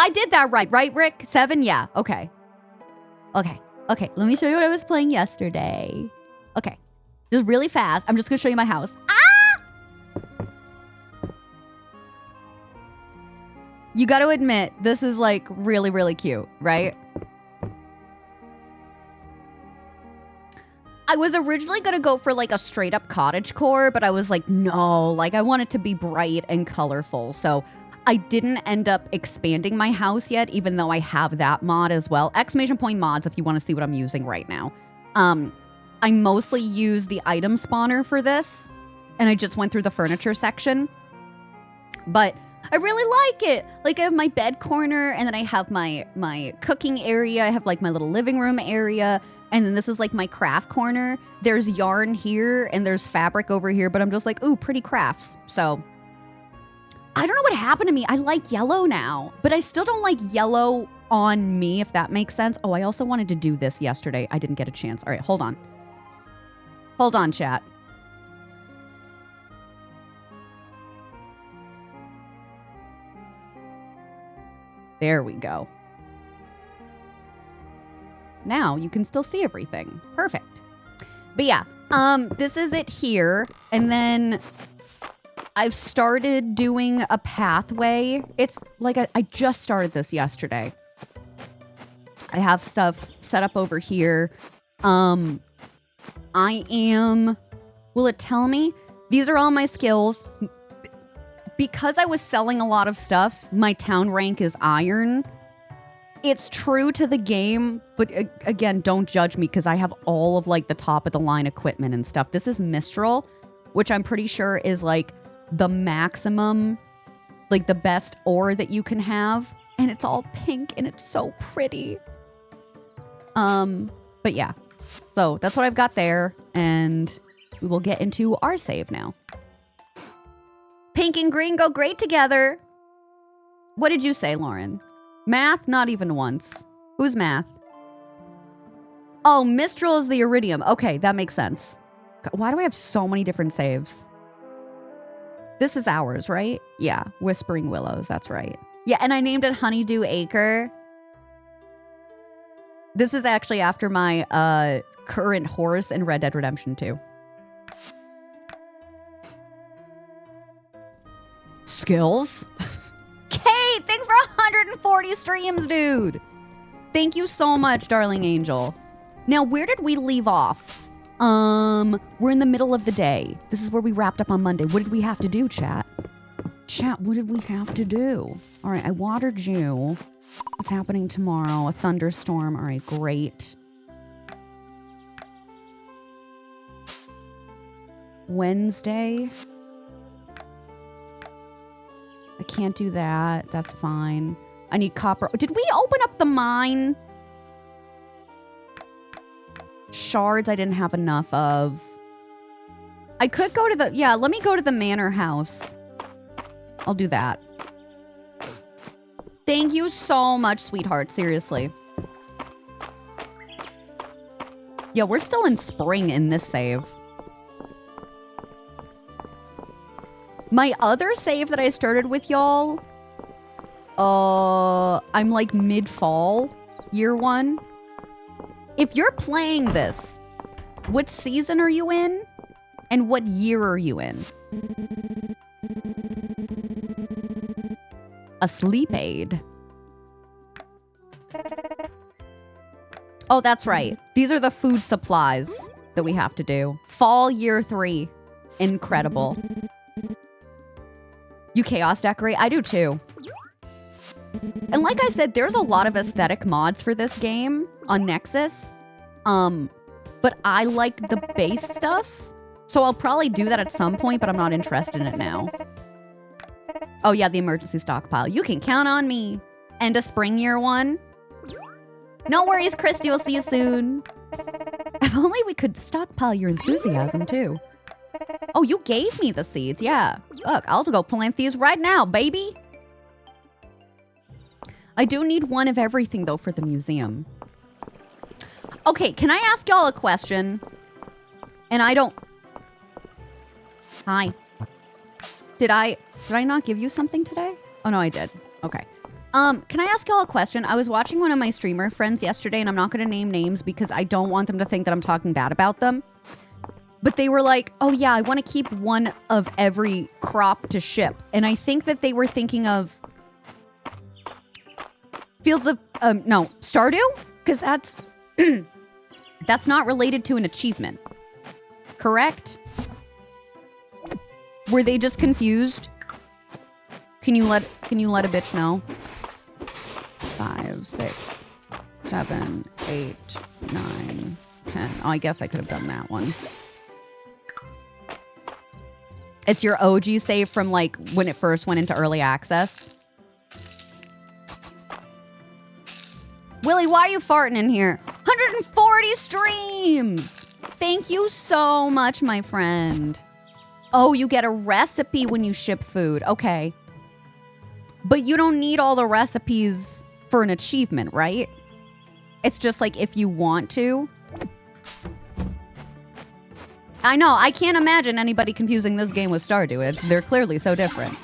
I did that right, Rick? 7? Yeah, okay. Okay, let me show you what I was playing yesterday. Okay, just really fast. I'm just gonna show you my house. Ah! You gotta admit, this is like really, really cute, right? I was originally gonna go for like a straight up cottagecore, but I was like, no, like I want it to be bright and colorful. So I didn't end up expanding my house yet, even though I have that mod as well. Exclamation point mods if you want to see what I'm using right now. I mostly use the item spawner for this, and I just went through the furniture section. But I really like it. Like I have my bed corner, and then I have my cooking area. I have like my little living room area, and then this is like my craft corner. There's yarn here, and there's fabric over here, but I'm just like, ooh, pretty crafts. So I don't know what happened to me. I like yellow now, but I still don't like yellow on me, if that makes sense. Oh, I also wanted to do this yesterday. I didn't get a chance. All right, hold on. Hold on, chat. There we go. Now you can still see everything. Perfect. But yeah, this is it here. And then I've started doing a pathway. It's like I just started this yesterday. I have stuff set up over here. Will it tell me? These are all my skills. Because I was selling a lot of stuff, my town rank is iron. It's true to the game, but again, don't judge me because I have all of like the top of the line equipment and stuff. This is Mistral, which I'm pretty sure is like the maximum, like the best ore that you can have. And it's all pink and it's so pretty. But yeah, so that's what I've got there. And we will get into our save now. Pink and green go great together. What did you say, Lauren? Math? Not even once. Who's math? Oh, Mistral is the iridium. Okay, that makes sense. Why do I have so many different saves? This is ours, right? Yeah, Whispering Willows, that's right. Yeah, and I named it Honeydew Acre. This is actually after my current horse in Red Dead Redemption 2. Skills? Kate, thanks for 140 streams, dude. Thank you so much, darling angel. Now, where did we leave off? We're in the middle of the day. This is where we wrapped up on Monday. What did we have to do, chat? Chat, what did we have to do? All right, I watered you. What's happening tomorrow? A thunderstorm. All right, great. Wednesday. I can't do that. That's fine. I need copper. Did we open up the mine? Shards I didn't have enough of. I could go to the... Yeah, let me go to the manor house. I'll do that. Thank you so much, sweetheart. Seriously. Yeah, we're still in spring in this save. My other save that I started with y'all, I'm like mid-fall, year 1. If you're playing this, what season are you in? And what year are you in? A sleep aid. Oh, that's right. These are the food supplies that we have to do. Fall year 3. Incredible. You chaos decorate? I do too. And like I said, there's a lot of aesthetic mods for this game on Nexus. But I like the base stuff. So I'll probably do that at some point, but I'm not interested in it now. Oh yeah, the emergency stockpile. You can count on me. And a spring year 1. No worries, Christy. We'll see you soon. If only we could stockpile your enthusiasm too. Oh, you gave me the seeds. Yeah. Look, I'll go plant these right now, baby. I do need one of everything, though, for the museum. Okay, can I ask y'all a question? And I don't... Hi. Did I not give you something today? Oh, no, I did. Okay. Can I ask y'all a question? I was watching one of my streamer friends yesterday, and I'm not going to name names because I don't want them to think that I'm talking bad about them. But they were like, oh yeah, I want to keep one of every crop to ship. And I think that they were thinking of Fields of, no, Stardew? Because that's, that's not related to an achievement. Correct? Were they just confused? Can you let a bitch know? 5, 6, 7, 8, 9, 10. Oh, I guess I could have done that one. It's your OG save from like when it first went into early access. Willie, why are you farting in here? 140 streams! Thank you so much, my friend. Oh, you get a recipe when you ship food. Okay. But you don't need all the recipes for an achievement, right? It's just like if you want to. I know, I can't imagine anybody confusing this game with Stardew. They're clearly so different.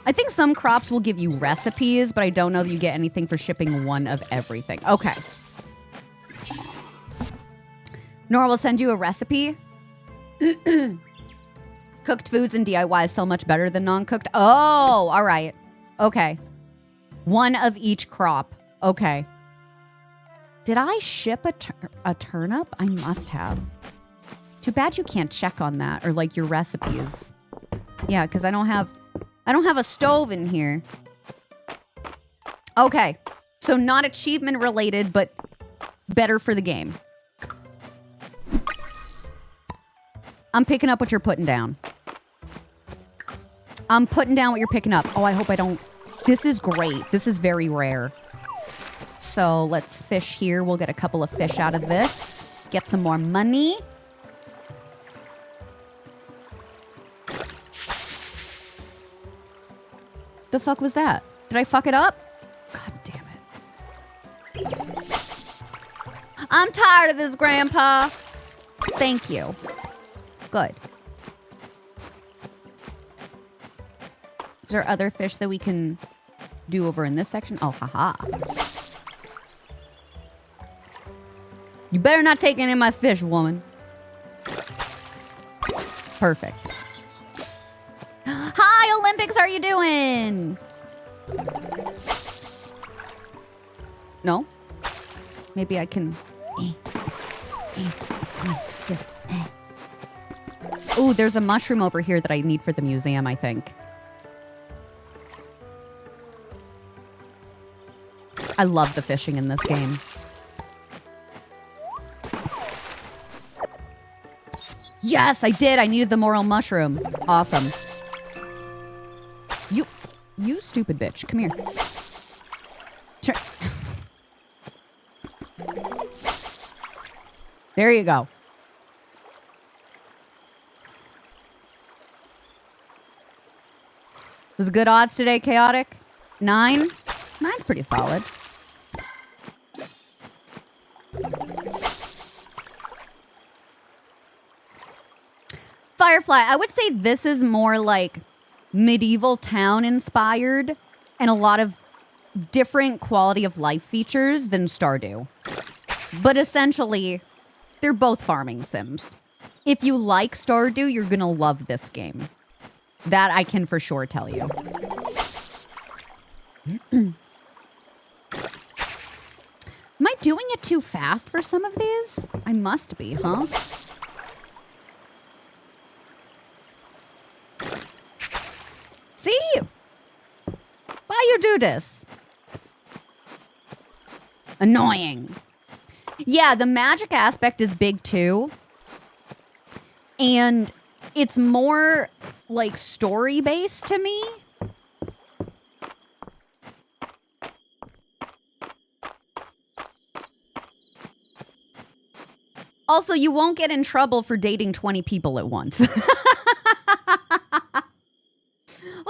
I think some crops will give you recipes, but I don't know that you get anything for shipping one of everything. Okay. Nora will send you a recipe. Cooked foods and DIY is so much better than non-cooked. Oh, all right. Okay. One of each crop. Okay. Did I ship a turnip? I must have. Too bad you can't check on that or like your recipes. Yeah, because I don't have a stove in here. Okay. So not achievement related, but better for the game. I'm picking up what you're putting down. I'm putting down what you're picking up. Oh, I hope I don't. This is great. This is very rare. So let's fish here. We'll get a couple of fish out of this. Get some more money. The fuck was that? Did I fuck it up? God damn it. I'm tired of this, Grandpa. Thank you. Good. Is there other fish that we can do over in this section? Oh, haha. You better not take any of my fish, woman. Perfect. Hi, Olympics, how are you doing? No? Maybe I can... Just... Ooh, there's a mushroom over here that I need for the museum, I think. I love the fishing in this game. Yes, I did. I needed the moral mushroom. Awesome. You stupid bitch. Come here. There you go. Was it good odds today, Chaotic? 9? 9's pretty solid. Firefly, I would say this is more like medieval town inspired and a lot of different quality of life features than Stardew. But essentially, they're both farming sims. If you like Stardew, you're gonna love this game. That I can for sure tell you. Am I doing it too fast for some of these? I must be, huh? See? Why you do this? Annoying. Yeah, the magic aspect is big too. And it's more like story based to me. Also, you won't get in trouble for dating 20 people at once. Well,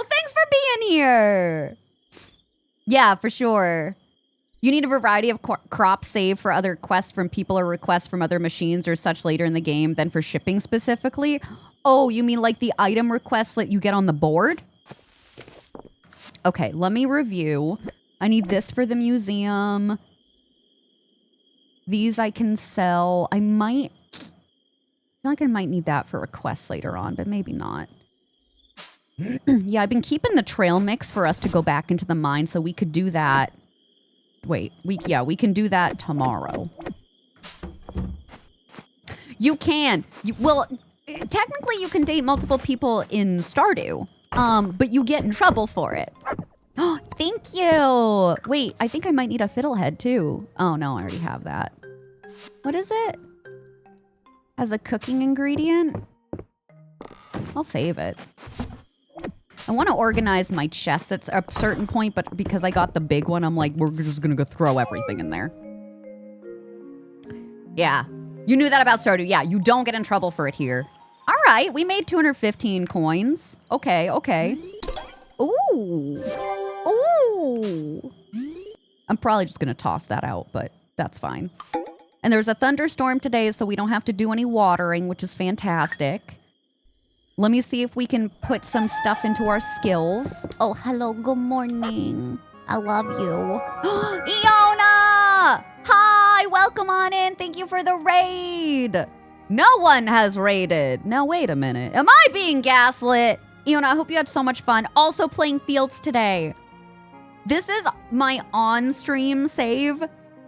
thanks for being here. Yeah, for sure. You need a variety of crops saved for other quests from people or requests from other machines or such later in the game than for shipping specifically. Oh, you mean like the item requests that you get on the board? Okay, let me review. I need this for the museum. These I can sell. I feel like I might need that for a quest later on, but maybe not. Yeah, I've been keeping the trail mix for us to go back into the mine, so we could do that. Wait, we can do that tomorrow. You can. Well, technically you can date multiple people in Stardew, but you get in trouble for it. Oh, thank you. Wait, I think I might need a fiddlehead too. Oh no, I already have that. What is it? As a cooking ingredient? I'll save it. I want to organize my chests at a certain point, but because I got the big one, I'm like, we're just going to go throw everything in there. Yeah. You knew that about Stardew. Yeah, you don't get in trouble for it here. All right, we made 215 coins. Okay, okay. Ooh. Ooh. I'm probably just going to toss that out, but that's fine. And there's a thunderstorm today, so we don't have to do any watering, which is fantastic. Let me see if we can put some stuff into our skills. Oh, hello, good morning. I love you. Iona! Hi, welcome on in. Thank you for the raid. No one has raided. Now, wait a minute. Am I being gaslit? Iona, I hope you had so much fun. Also playing Fields today. This is my on-stream save,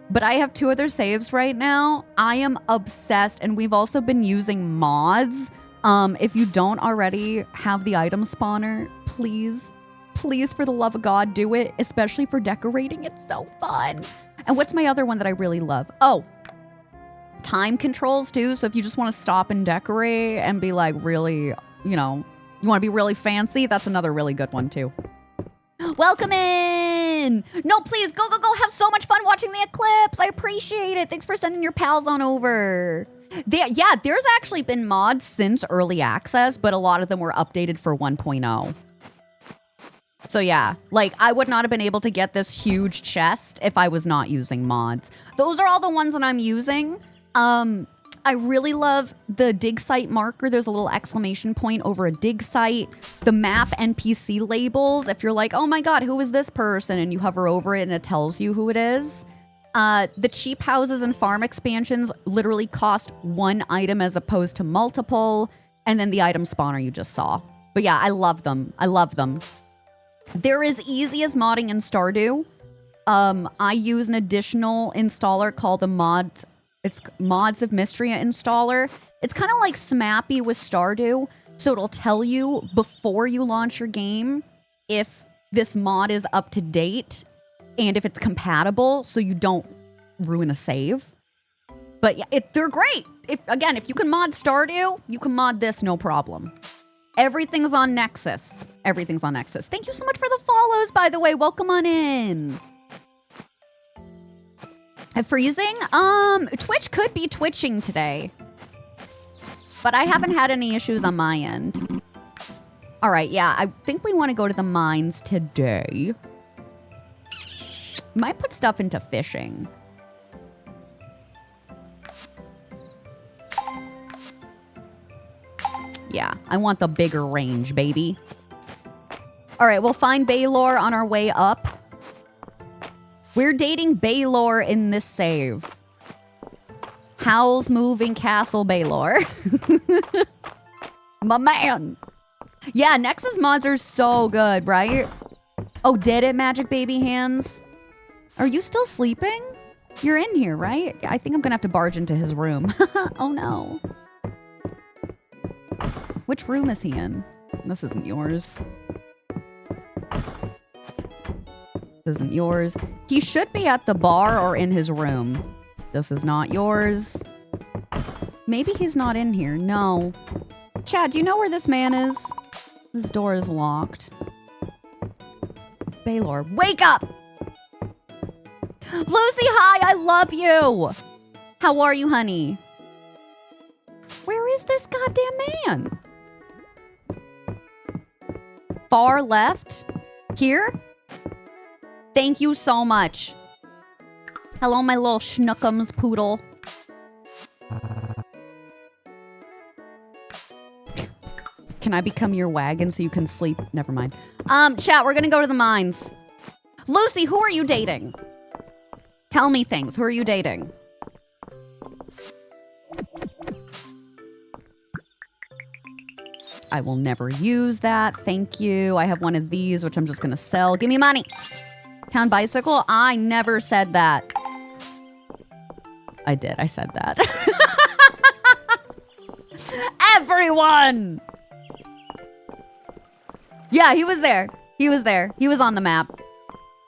but I have 2 other saves right now. I am obsessed, and we've also been using mods. If you don't already have the item spawner, please, for the love of God, do it, especially for decorating. It's so fun. And what's my other one that I really love? Oh, time controls too. So if you just want to stop and decorate and be like really, you know, you want to be really fancy, that's another really good one too. Welcome in. No, please go. Have so much fun watching the eclipse. I appreciate it. Thanks for sending your pals on over. There's actually been mods since early access, but a lot of them were updated for 1.0. So yeah, like I would not have been able to get this huge chest if I was not using mods. Those are all the ones that I'm using. I really love the dig site marker. There's a little exclamation point over a dig site. The map NPC labels. If you're like, oh my God, who is this person? And you hover over it and it tells you who it is. The cheap houses and farm expansions literally cost 1 item as opposed to multiple. And then the item spawner you just saw. But yeah, I love them. I love them. They're as easy as modding in Stardew. I use an additional installer called the Mods of Mistria installer. It's kind of like Smappy with Stardew. So it'll tell you before you launch your game if this mod is up to date and if it's compatible so you don't ruin a save. But yeah, they're great. If you can mod Stardew, you can mod this, no problem. Everything's on Nexus. Everything's on Nexus. Thank you so much for the follows, by the way. Welcome on in. Freezing? Twitch could be twitching today. But I haven't had any issues on my end. All right, yeah, I think we want to go to the mines today. Might put stuff into fishing. Yeah, I want the bigger range, baby. All right, we'll find Baylor on our way up. We're dating Baylor in this save. Howl's Moving Castle Baylor. My man. Yeah, Nexus mods are so good, right? Oh, did it, Magic Baby Hands? Are you still sleeping? You're in here, right? I think I'm gonna have to barge into his room. Oh no. Which room is he in? This isn't yours. This isn't yours. He should be at the bar or in his room. This is not yours. Maybe he's not in here. No. Chad, do you know where this man is? This door is locked. Baylor, wake up! Lucy, hi, I love you! How are you, honey? Where is this goddamn man? Far left? Here? Thank you so much. Hello, my little schnookums poodle. Can I become your wagon so you can sleep? Never mind. Chat, we're gonna go to the mines. Lucy, who are you dating? Tell me things. Who are you dating? I will never use that. Thank you. I have one of these, which I'm just gonna sell. Give me money. Town bicycle? I never said that. I did. I said that. Everyone! Yeah, he was there. He was there. He was on the map.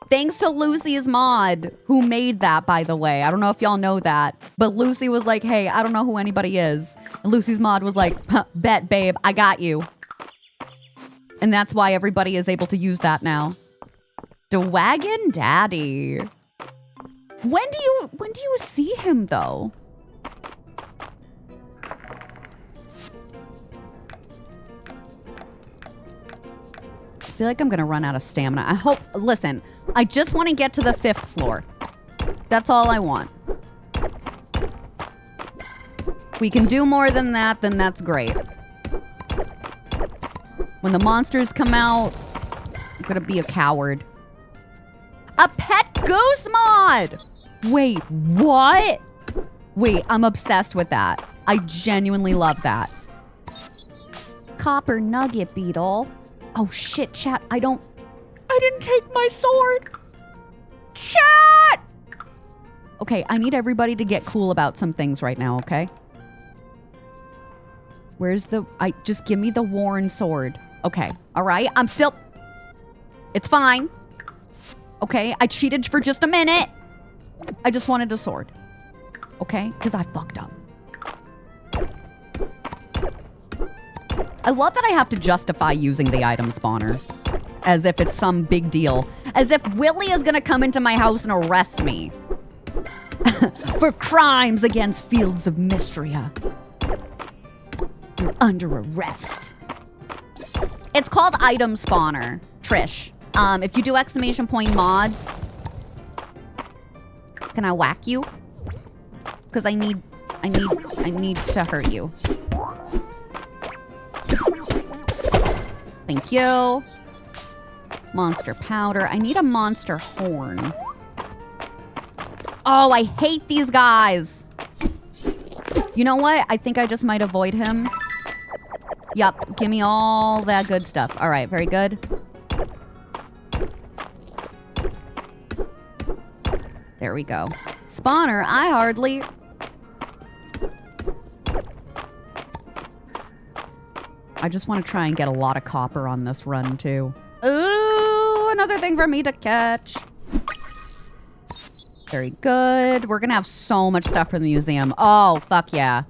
Thanks to Lucy's mod, who made that, by the way. I don't know if y'all know that. But Lucy was like, hey, I don't know who anybody is. And Lucy's mod was like, bet, babe, I got you. And that's why everybody is able to use that now. The Wagon Daddy. When do you see him, though? I feel like I'm gonna run out of stamina. I hope, listen, I just want to get to the 5th floor. That's all I want. We can do more than that, then that's great. When the monsters come out, I'm gonna be a coward. A pet goose mod! Wait, what? Wait, I'm obsessed with that. I genuinely love that. Copper nugget beetle. Oh shit, chat, I didn't take my sword. Chat! Okay, I need everybody to get cool about some things right now, okay? Where's just give me the worn sword. Okay, all right, it's fine. Okay, I cheated for just a minute. I just wanted a sword. Okay, because I fucked up. I love that I have to justify using the item spawner. As if it's some big deal. As if Willie is gonna come into my house and arrest me. For crimes against fields of Mistria. You're under arrest. It's called item spawner, Trish. If you do exclamation point mods, can I whack you? Because I need to hurt you. Thank you. Monster powder. I need a monster horn. Oh, I hate these guys. You know what? I think I just might avoid him. Yup, give me all that good stuff. All right, very good. There we go. Spawner, I hardly... I just want to try and get a lot of copper on this run, too. Ooh, another thing for me to catch. Very good. We're going to have so much stuff from the museum. Oh, fuck yeah.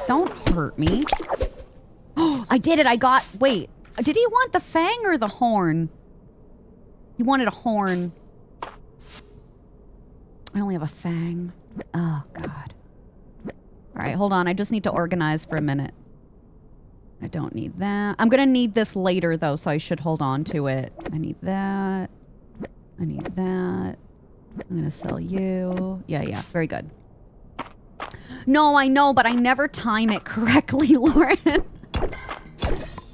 Don't hurt me. Oh, I did it. I got... Wait. Did he want the fang or the horn? He wanted a horn. I only have a fang. Oh, God. All right, hold on. I just need to organize for a minute. I don't need that. I'm going to need this later, though, so I should hold on to it. I need that. I need that. I'm going to sell you. Yeah. Very good. No, I know, but I never time it correctly, Lauren.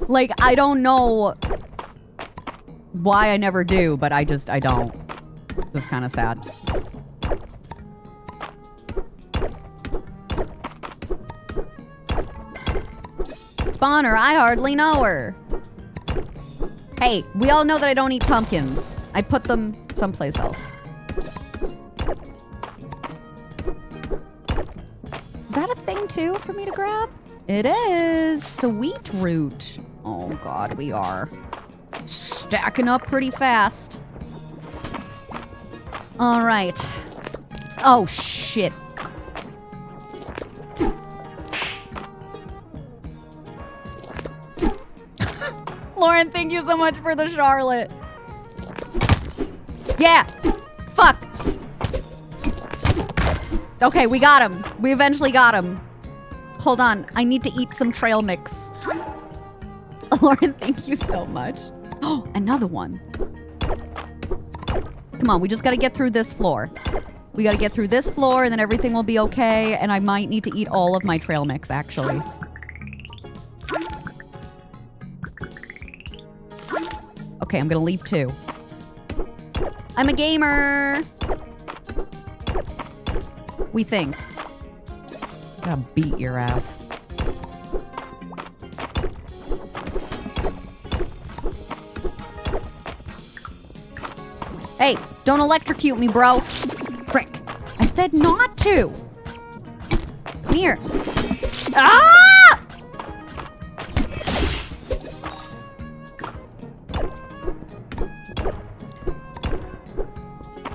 Like, I don't know why I never do, but I don't. It's kind of sad. Spawner, I hardly know her. Hey, we all know that I don't eat pumpkins. I put them someplace else. Is that a thing too for me to grab? It is. Sweet root. Oh God, we are stacking up pretty fast. All right. Oh shit. Lauren, thank you so much for the Charlotte. Yeah. Fuck. Okay, we got him. We eventually got him. Hold on. I need to eat some trail mix. Lauren, thank you so much. Oh, another one. Come on, we just gotta get through this floor. We gotta get through this floor and then everything will be okay. And I might need to eat all of my trail mix, actually. Okay, I'm gonna leave too. I'm a gamer! We think. Gotta beat your ass. Hey, don't electrocute me, bro. Frick. I said not to. Come here. Ah!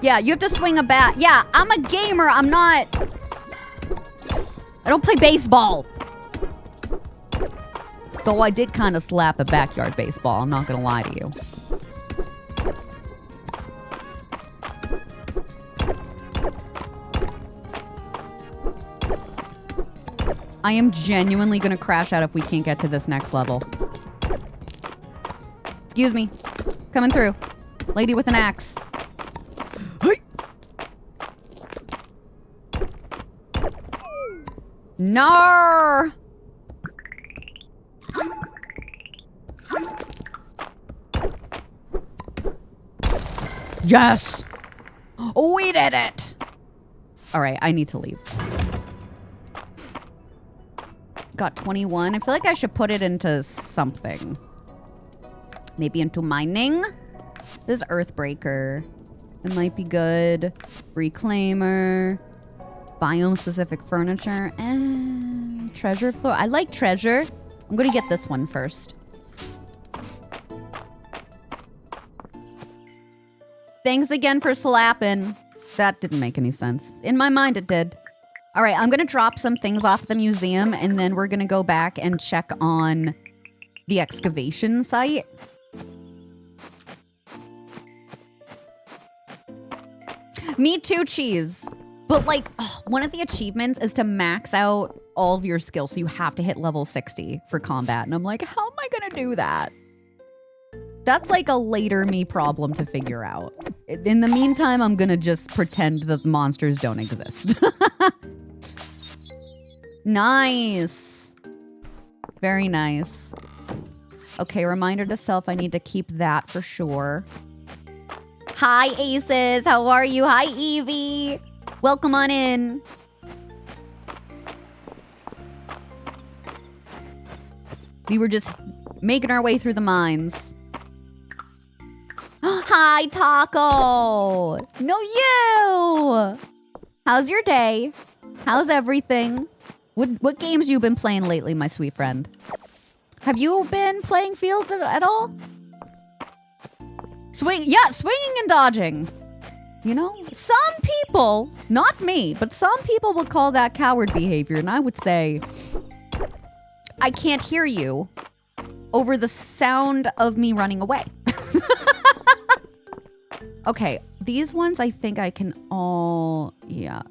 Yeah, you have to swing a bat. Yeah, I'm a gamer. I'm not... I don't play baseball. Though I did kind of slap a backyard baseball. I'm not going to lie to you. I am genuinely going to crash out if we can't get to this next level. Excuse me. Coming through. Lady with an axe. No. Yes. We did it. All right, I need to leave. Got 21. I feel like I should put it into something. Maybe into mining. This is Earthbreaker. It might be good. Reclaimer. Biome-specific furniture. And treasure floor. I like treasure. I'm going to get this one first. Thanks again for slapping. That didn't make any sense. In my mind, it did. All right, I'm going to drop some things off the museum, and then we're going to go back and check on the excavation site. Me too, cheese. But, like, one of the achievements is to max out all of your skills, so you have to hit level 60 for combat. And I'm like, how am I going to do that? That's, like, a later me problem to figure out. In the meantime, I'm going to just pretend that the monsters don't exist. Nice. Very nice. Okay, reminder to self, I need to keep that for sure. Hi, Aces. How are you? Hi, Evie. Welcome on in. We were just making our way through the mines. Hi, Taco. No, you. How's your day? How's everything? What games you been playing lately, my sweet friend? Have you been playing Fields at all? Swinging and dodging. You know, some people, not me, but some people would call that coward behavior, and I would say, I can't hear you over the sound of me running away. Okay, these ones I think I can all, yeah.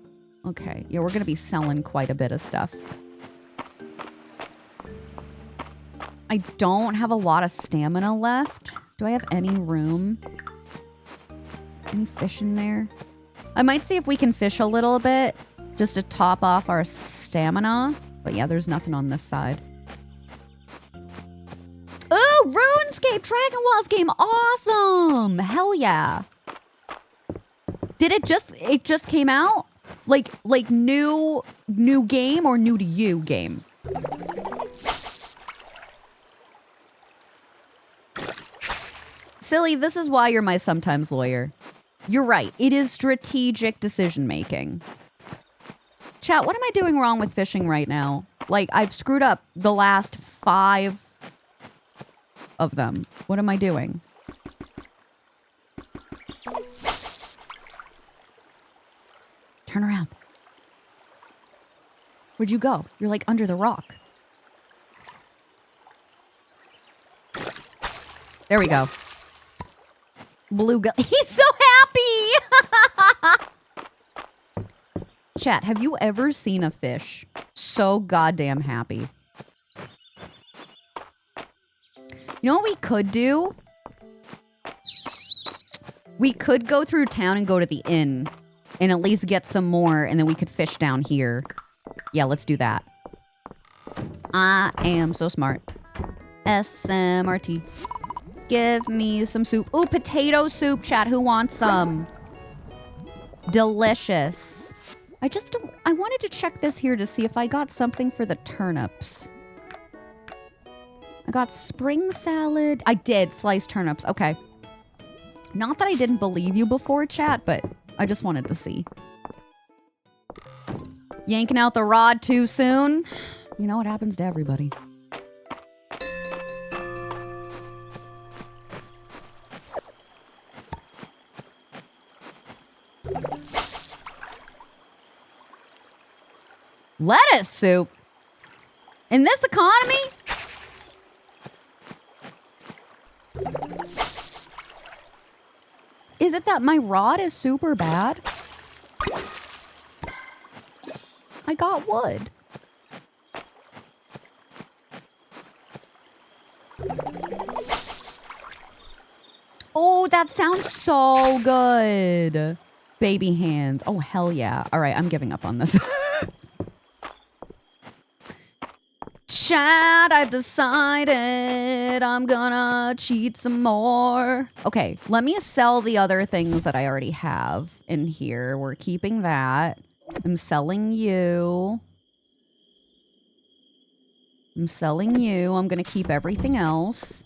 Okay, yeah, we're gonna be selling quite a bit of stuff. I don't have a lot of stamina left. Do I have any room? Any fish in there? I might see if we can fish a little bit just to top off our stamina. But yeah, there's nothing on this side. Oh, RuneScape Dragon Walls game. Awesome. Hell yeah. Did it just came out? Like new game or new to you game? Silly, this is why you're my sometimes lawyer. You're right. It is strategic decision making. Chat, what am I doing wrong with fishing right now? Like, I've screwed up the last 5 of them. What am I doing? Turn around. Where'd you go? You're like under the rock. There we go. Blue guy. He's so happy. Chat, have you ever seen a fish so goddamn happy? You know what we could do? We could go through town and go to the inn and at least get some more, and then we could fish down here. Yeah, let's do that. I am so smart. SMRT. Give me some soup. Ooh, potato soup, chat. Who wants some? Delicious. I wanted to check this here to see if I got something for the turnips. I got spring salad. I did. Sliced turnips. Okay. Not that I didn't believe you before, chat, but I just wanted to see. Yanking out the rod too soon? You know what happens to everybody. Lettuce soup? In this economy? Is it that my rod is super bad? I got wood. Oh, that sounds so good. Baby hands. Oh, hell yeah. All right, I'm giving up on this. Chat, I've decided I'm gonna cheat some more. Okay, let me sell the other things that I already have in here. We're keeping that. I'm selling you. I'm selling you. I'm gonna keep everything else.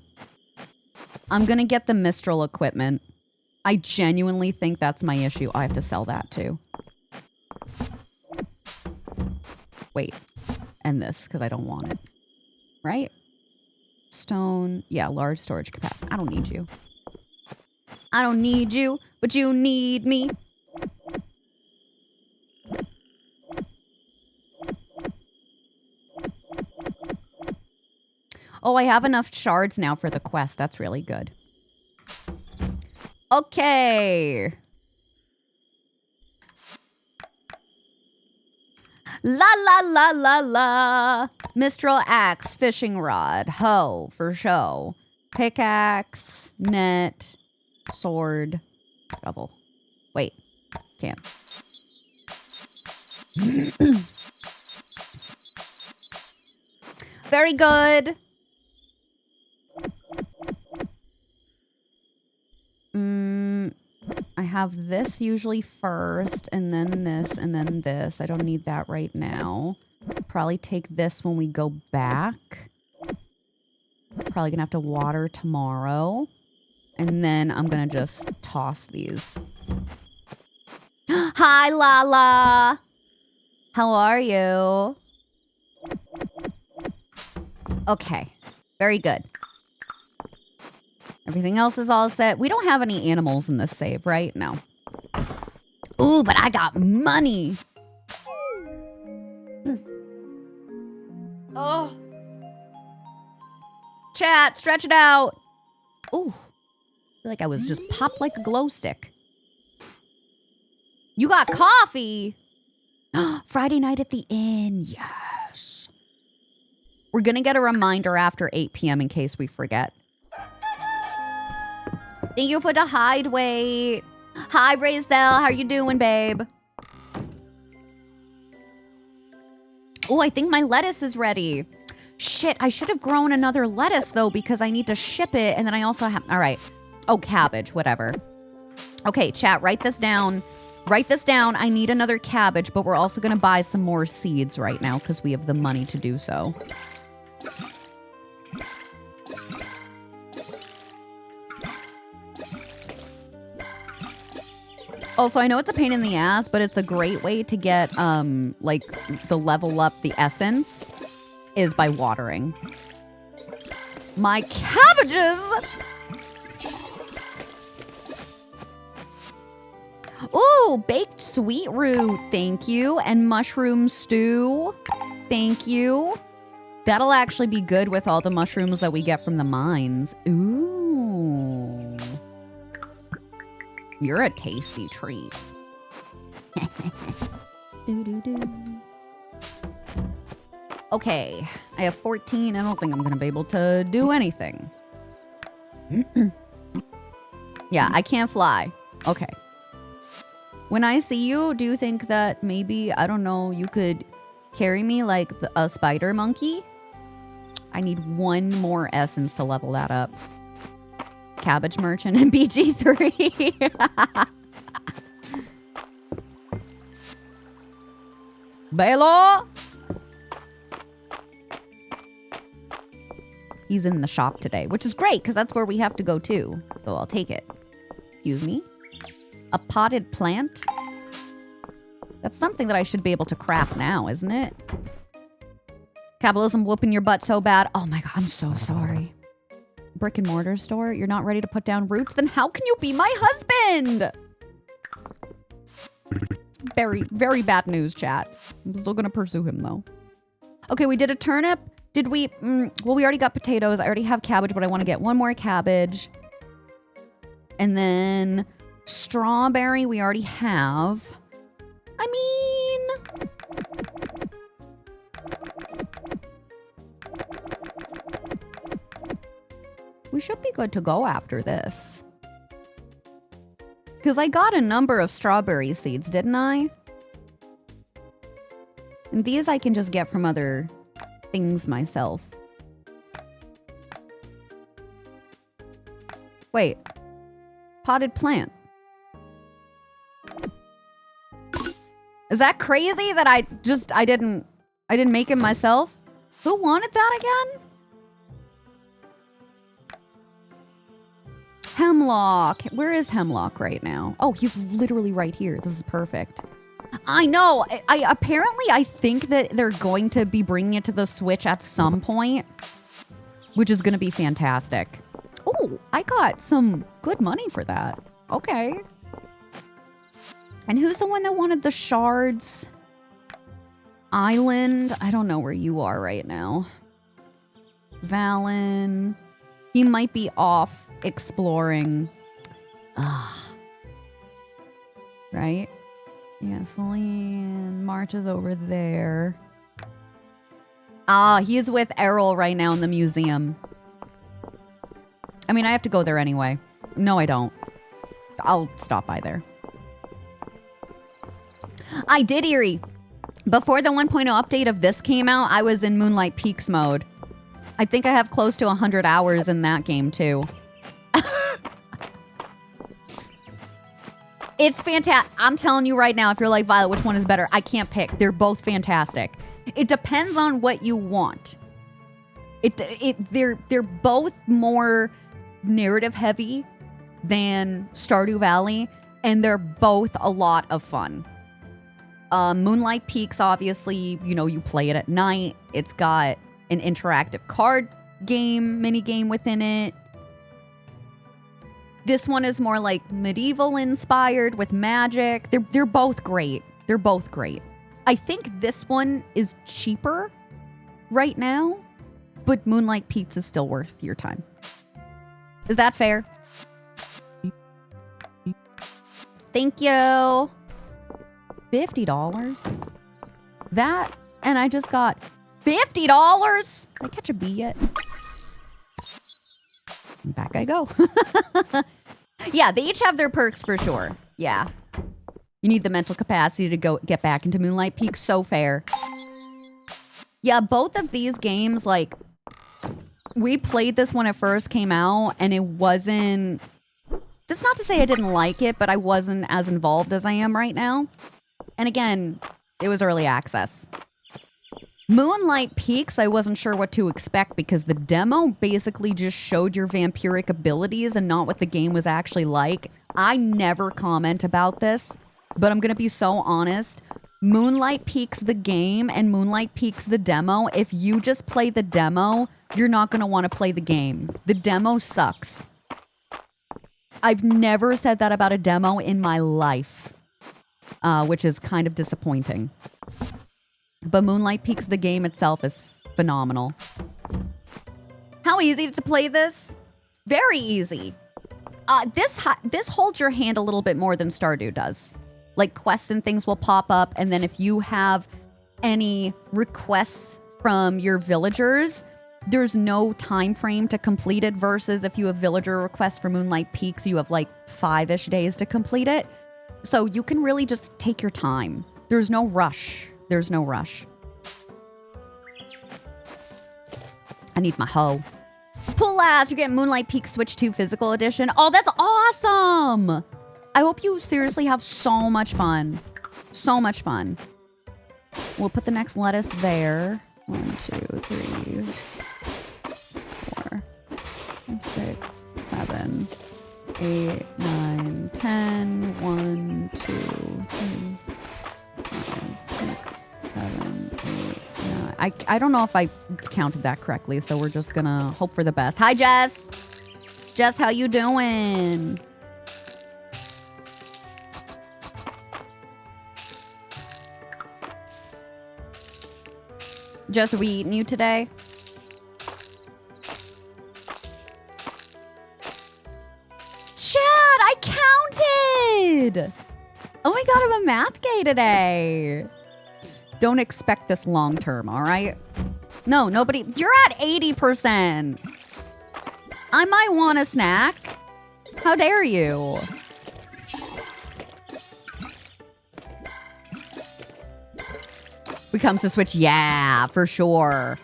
I'm gonna get the Mistral equipment. I genuinely think that's my issue. I have to sell that too. Wait. And this, because I don't want it. Right? Stone. Yeah, large storage capacity. I don't need you. I don't need you, but you need me. Oh, I have enough shards now for the quest. That's really good. Okay. La la la la la. Mistral axe, fishing rod, hoe for show, pickaxe, net, sword, shovel. Wait, can't. Very good. I have this usually first, and then this, and then this. I don't need that right now. Probably take this when we go back. Probably gonna have to water tomorrow. And then I'm gonna just toss these. Hi, Lala! How are you? Okay, very good. Everything else is all set. We don't have any animals in this save, right? No. Ooh, but I got money. Oh. Chat, stretch it out. Ooh. I feel like I was just popped like a glow stick. You got coffee. Friday night at the inn. Yes. We're going to get a reminder after 8 p.m. in case we forget. Thank you for the hide weight. Hi, Brazel. How you doing, babe? Oh, I think my lettuce is ready. Shit, I should have grown another lettuce, though, because I need to ship it. And then I also have... All right. Oh, cabbage. Whatever. Okay, chat, write this down. Write this down. I need another cabbage, but we're also going to buy some more seeds right now because we have the money to do so. Also, I know it's a pain in the ass, but it's a great way to get, like, the level up the essence is by watering. My cabbages! Ooh, baked sweet root, thank you. And mushroom stew, thank you. That'll actually be good with all the mushrooms that we get from the mines. Ooh. You're a tasty treat. Okay, I have 14. I don't think I'm going to be able to do anything. Yeah, I can't fly. Okay. When I see you, do you think that maybe, I don't know, you could carry me like a spider monkey? I need one more essence to level that up. Cabbage Merchant and BG3. Belo! He's in the shop today, which is great because that's where we have to go too. So I'll take it. Excuse me. A potted plant? That's something that I should be able to craft now, isn't it? Capitalism whooping your butt so bad. Oh my god, I'm so sorry. Brick and mortar store? You're not ready to put down roots? Then how can you be my husband? Very, very bad news, chat. I'm still gonna pursue him though. Okay, we did a turnip. Did we? Well, we already got potatoes. I already have cabbage, but I want to get one more cabbage. And then strawberry we already have. I mean... we should be good to go after this. Because I got a number of strawberry seeds, didn't I? And these I can just get from other things myself. Wait. Potted plant. Is that crazy that I didn't make it myself? Who wanted that again? Hemlock. Where is Hemlock right now? Oh, he's literally right here. This is perfect. I know. I think that they're going to be bringing it to the Switch at some point, which is going to be fantastic. Oh, I got some good money for that. Okay. And who's the one that wanted the shards? Island? I don't know where you are right now. Valen. He might be off exploring. Right? Yeah, Celine. March is over there. He is with Errol right now in the museum. I mean, I have to go there anyway. No, I don't. I'll stop by there. I did, Eerie. Before the 1.0 update of this came out, I was in Moonlight Peaks mode. I think I have close to 100 hours in that game, too. It's fantastic. I'm telling you right now, if you're like, Violet, which one is better? I can't pick. They're both fantastic. It depends on what you want. They're both more narrative heavy than Stardew Valley, and they're both a lot of fun. Moonlight Peaks, obviously, you know, you play it at night. It's got an interactive card game, mini game within it. This one is more like medieval inspired with magic. They're both great. They're both great. I think this one is cheaper right now, but Moonlight Peaks is still worth your time. Is that fair? Thank you. $50? That, and I just got $50? Did I catch a bee yet? Back I go. Yeah, they each have their perks for sure. Yeah. You need the mental capacity to go get back into Moonlight Peak. So fair. Yeah, both of these games, like, we played this when it first came out, and it wasn't... That's not to say I didn't like it, but I wasn't as involved as I am right now. And again, it was early access. Moonlight Peaks, I wasn't sure what to expect because the demo basically just showed your vampiric abilities and not what the game was actually like. I never comment about this, but I'm going to be so honest. Moonlight Peaks the game and Moonlight Peaks the demo, if you just play the demo, you're not going to want to play the game. The demo sucks. I've never said that about a demo in my life, which is kind of disappointing. But Moonlight Peaks, the game itself, is phenomenal. How easy to play this? Very easy. This holds your hand a little bit more than Stardew does. Like, quests and things will pop up, and then if you have any requests from your villagers, there's no time frame to complete it, versus if you have villager requests for Moonlight Peaks, you have like 5-ish days to complete it. So you can really just take your time. There's no rush. There's no rush. I need my hoe. Pull ass, you're getting Moonlight Peak Switch 2 Physical Edition. Oh, that's awesome. I hope you seriously have so much fun. So much fun. We'll put the next lettuce there. 1, 2, 3, 4, 6, 7, 8, 9, 10. 1, 2, 3, 5, 6, 7, 8, 9. I don't know if I counted that correctly, so we're just gonna hope for the best. Hi, Jess. Jess, how you doing? Jess, are we eating you today? Chad, I counted! Oh my god, I'm a math gay today. Don't expect this long term, all right? No, nobody. You're at 80%. I might want a snack. How dare you? We comes to Switch, yeah, for sure.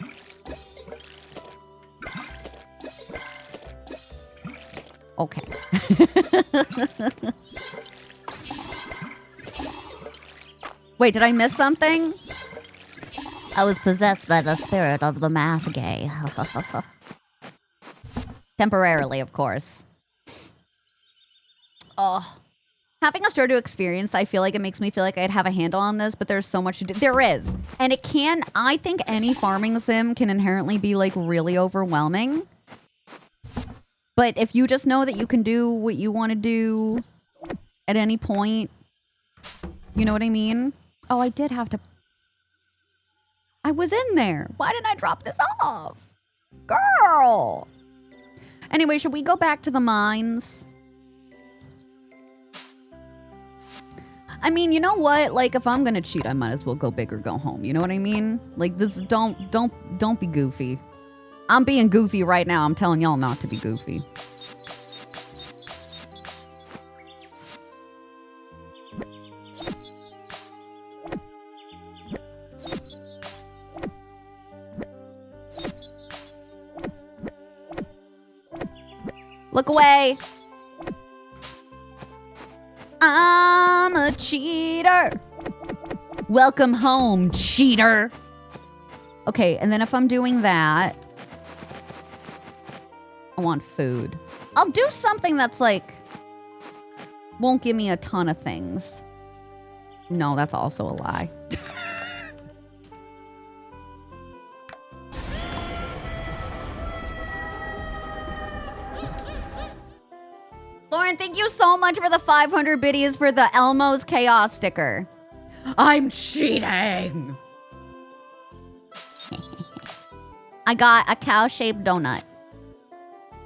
Okay. Wait, did I miss something? I was possessed by the spirit of the math gay. Temporarily, of course. Oh. Having a Stardew experience, I feel like it makes me feel like I'd have a handle on this, but there's so much to do. There is. And it can, I think any farming sim can inherently be like really overwhelming. But if you just know that you can do what you want to do at any point, you know what I mean? Oh, I did have to. I was in there. Why didn't I drop this off? Girl. Anyway, should we go back to the mines? I mean, you know what? Like, if I'm gonna cheat, I might as well go big or go home. You know what I mean? Like, this, don't be goofy. I'm being goofy right now. I'm telling y'all not to be goofy. Look away. I'm a cheater. Welcome home, cheater. Okay, and then if I'm doing that, I want food. I'll do something that's like, won't give me a ton of things. No, that's also a lie. Lauren, thank you so much for the 500 biddies for the Elmo's Chaos sticker. I'm cheating. I got a cow-shaped donut.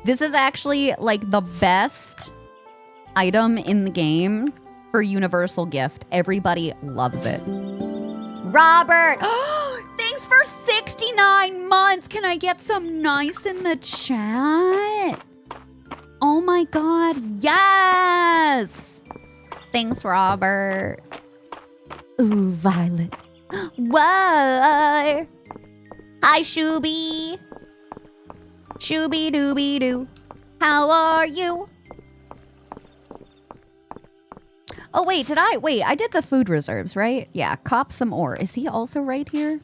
This is actually like the best item in the game for universal gift. Everybody loves it. Robert, thanks for 69 months. Can I get some nice in the chat? Oh my God, yes! Thanks, Robert. Ooh, Violet. Whoa! Hi, Shooby. Shooby-dooby-doo. How are you? Oh, wait, I did the food reserves, right? Yeah, cop some ore. Is he also right here?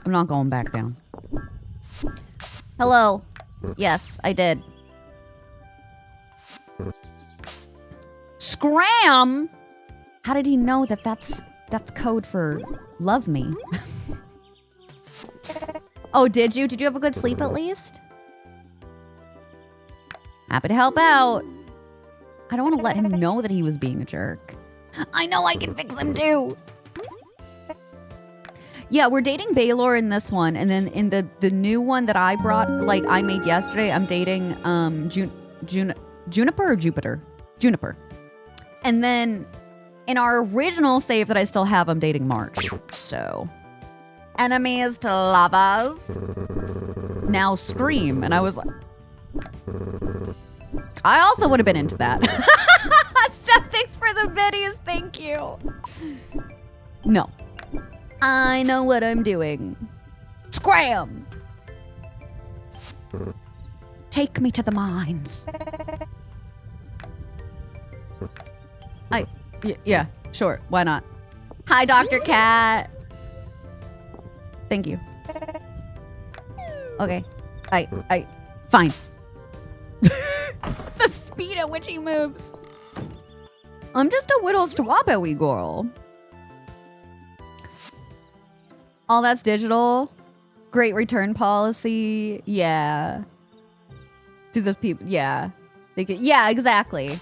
I'm not going back down. Hello. Yes, I did. Scram? How did he know that that's code for love me? Oh, did you? Did you have a good sleep at least? Happy to help out. I don't want to let him know that he was being a jerk. I know I can fix him too. Yeah, we're dating Baylor in this one, and then in the new one that I brought, like I made yesterday, I'm dating Juniper or Jupiter? Juniper. And then in our original save that I still have, I'm dating March. So, enemies to lovers. now Scream. And I was like, I also would have been into that. Steph, thanks for the biddies. Thank you. No. I know what I'm doing. Scram! Take me to the mines. Yeah, sure. Why not? Hi, Dr. Cat. Thank you. Okay. Fine. The speed at which he moves. I'm just a little strawberry girl. All that's digital. Great return policy. Yeah. Do those people? Yeah. They could. Yeah, exactly.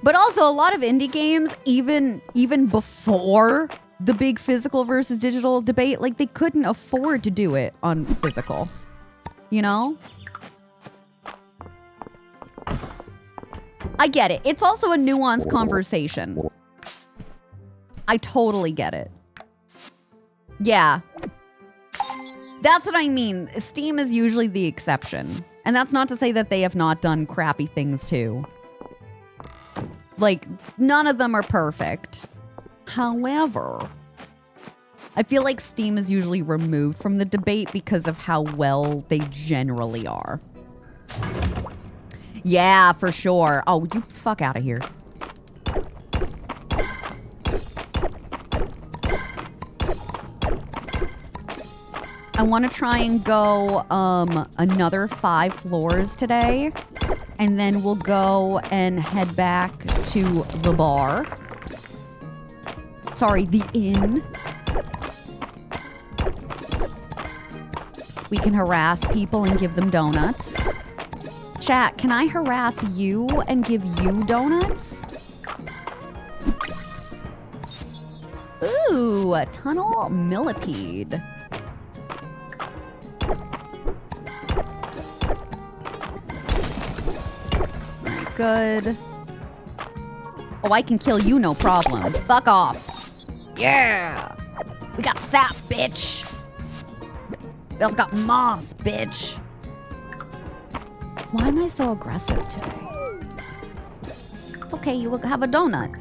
But also a lot of indie games, even before the big physical versus digital debate, like they couldn't afford to do it on physical. You know? I get it. It's also a nuanced conversation. I totally get it. Yeah. That's what I mean. Steam is usually the exception. And that's not to say that they have not done crappy things too. Like, none of them are perfect. However, I feel like Steam is usually removed from the debate because of how well they generally are. Yeah, for sure. Oh, you fuck out of here. I want to try and go another 5 floors today. And then we'll go and head back to the bar. Sorry, the inn. We can harass people and give them donuts. Chat, can I harass you and give you donuts? Ooh, a tunnel millipede. Good. Oh, I can kill you, no problem. Fuck off. Yeah. We got sap, bitch. We also got moss, bitch. Why am I so aggressive today? It's okay, you will have a donut.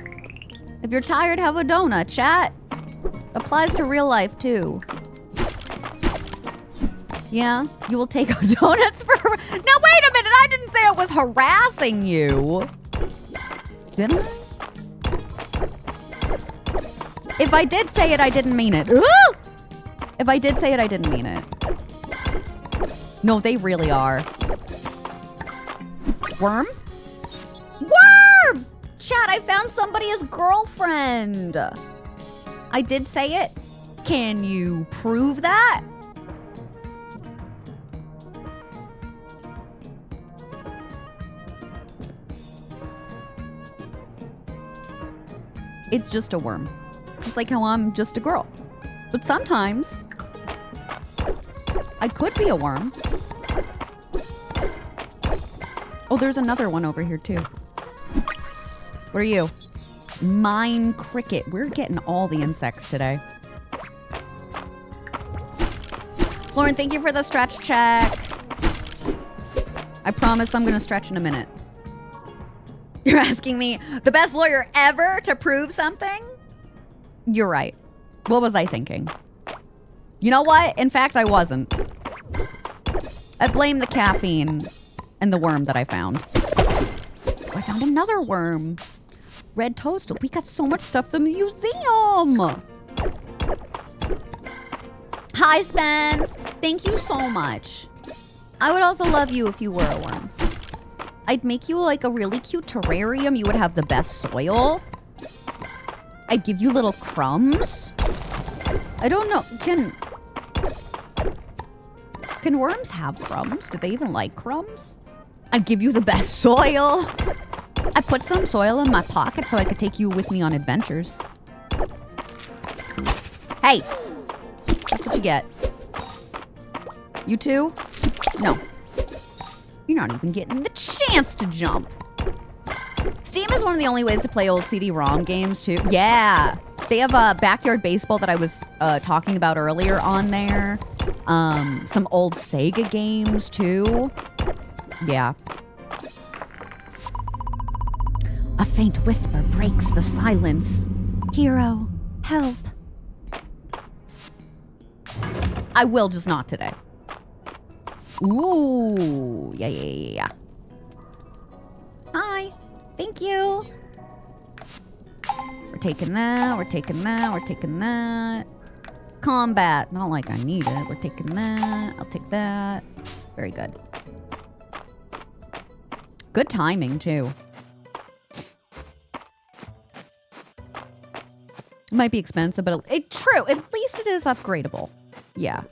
If you're tired, have a donut, chat. Applies to real life, too. Yeah, you will take donuts for... Now, wait a minute. I didn't say I was harassing you. Didn't I? If I did say it, I didn't mean it. Ooh! If I did say it, I didn't mean it. No, they really are. Worm? Worm! Chat, I found somebody's girlfriend. I did say it. Can you prove that? It's just a worm. Just like how I'm just a girl. But sometimes I could be a worm. Oh, there's another one over here too. What are you? Mine cricket. We're getting all the insects today. Lauren, thank you for the stretch check. I promise I'm gonna stretch in a minute. You're asking me, the best lawyer ever to prove something? You're right. What was I thinking? You know what? In fact, I wasn't. I blame the caffeine and the worm that I found. Oh, I found another worm. Red toast. We got so much stuff in the museum. Hi, Spence. Thank you so much. I would also love you if you were a worm. I'd make you like a really cute terrarium. You would have the best soil. I'd give you little crumbs. I don't know. Can worms have crumbs? Do they even like crumbs? I'd give you the best soil. I put some soil in my pocket so I could take you with me on adventures. Hey, that's what you get. You too? No. You're not even getting the chance to jump. Steam is one of the only ways to play old CD-ROM games, too. Yeah. They have a Backyard Baseball that I was talking about earlier on there. Some old Sega games too. Yeah. A faint whisper breaks the silence. Hero, help. I will, just not today. Ooh, yeah. Hi, thank you. We're taking that, we're taking that. Combat, not like I need it. We're taking that, I'll take that. Very good. Good timing, too. It might be expensive, but true. At least it is upgradable. Yeah.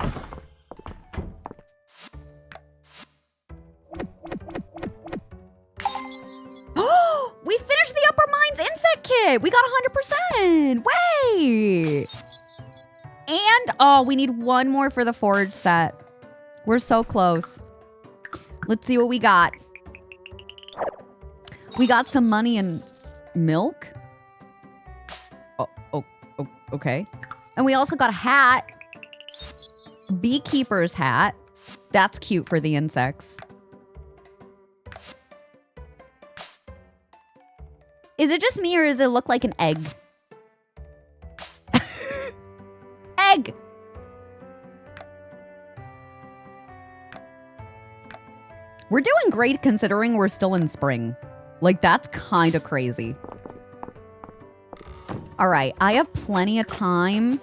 We finished the Upper Mines insect kit. We got 100%. Wait. And, oh, we need one more for the forge set. We're so close. Let's see what we got. We got some money and milk. Oh, okay. And we also got a hat. Beekeeper's hat. That's cute for the insects. Is it just me or does it look like an egg? Egg! We're doing great considering we're still in spring. Like, that's kind of crazy. All right, I have plenty of time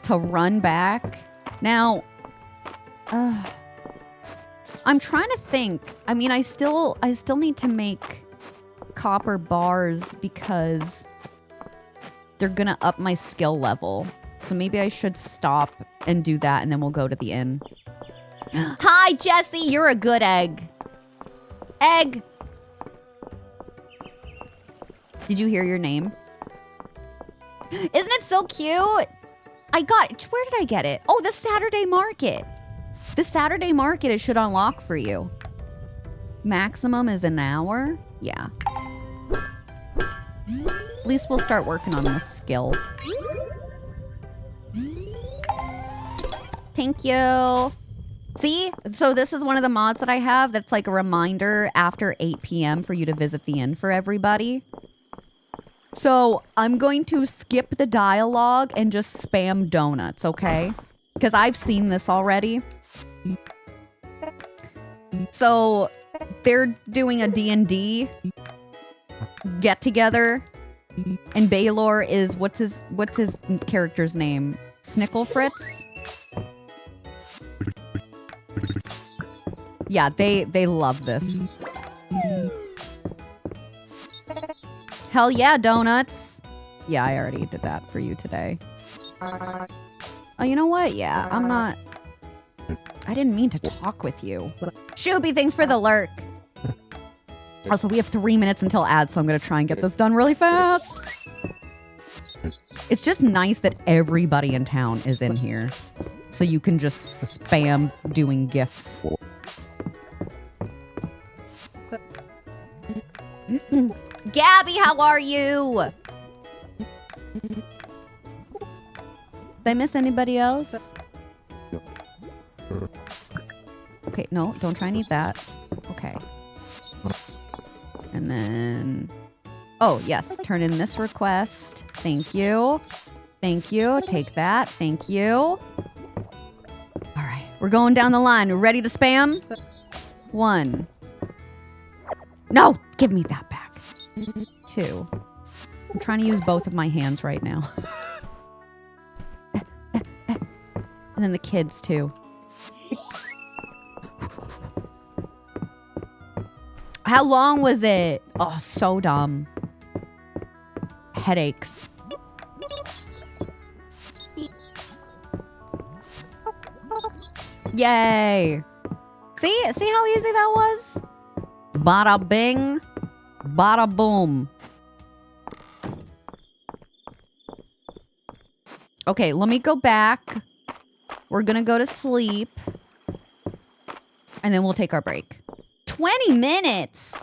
to run back. Now, I'm trying to think. I mean, I still need to make copper bars because they're gonna up my skill level. So maybe I should stop and do that, and then we'll go to the inn. Hi, Jesse. You're a good egg. Egg. Did you hear your name? Isn't it so cute? I got it. Where did I get it? Oh, the Saturday market. The Saturday market, it should unlock for you. Maximum is an hour? Yeah. At least we'll start working on this skill. Thank you. See? So this is one of the mods that I have that's like a reminder after 8 p.m. for you to visit the inn for everybody. So I'm going to skip the dialogue and just spam donuts, okay? Because I've seen this already. So they're doing a D&D get together, and Baylor is what's his character's name? Snickle Fritz? Yeah, they love this. Hell yeah, donuts. Yeah, I already did that for you today. Oh, you know what? Yeah, I didn't mean to talk with you. Shoopy, thanks for the lurk. Also, we have 3 minutes until ads, so I'm going to try and get this done really fast. It's just nice that everybody in town is in here. So you can just spam doing gifts. Gabby, how are you? Did I miss anybody else? Okay, no, don't try and eat that. Okay. And then... Oh, yes. Turn in this request. Thank you. Thank you. Take that. Thank you. All right. We're going down the line. Ready to spam? 1. No! Give me that back. 2. I'm trying to use both of my hands right now. And then the kids, too. How long was it? Oh, so dumb. Headaches. Yay. See how easy that was? Bada bing, bada boom. Okay, let me go back. We're gonna go to sleep. And then we'll take our break. 20 minutes!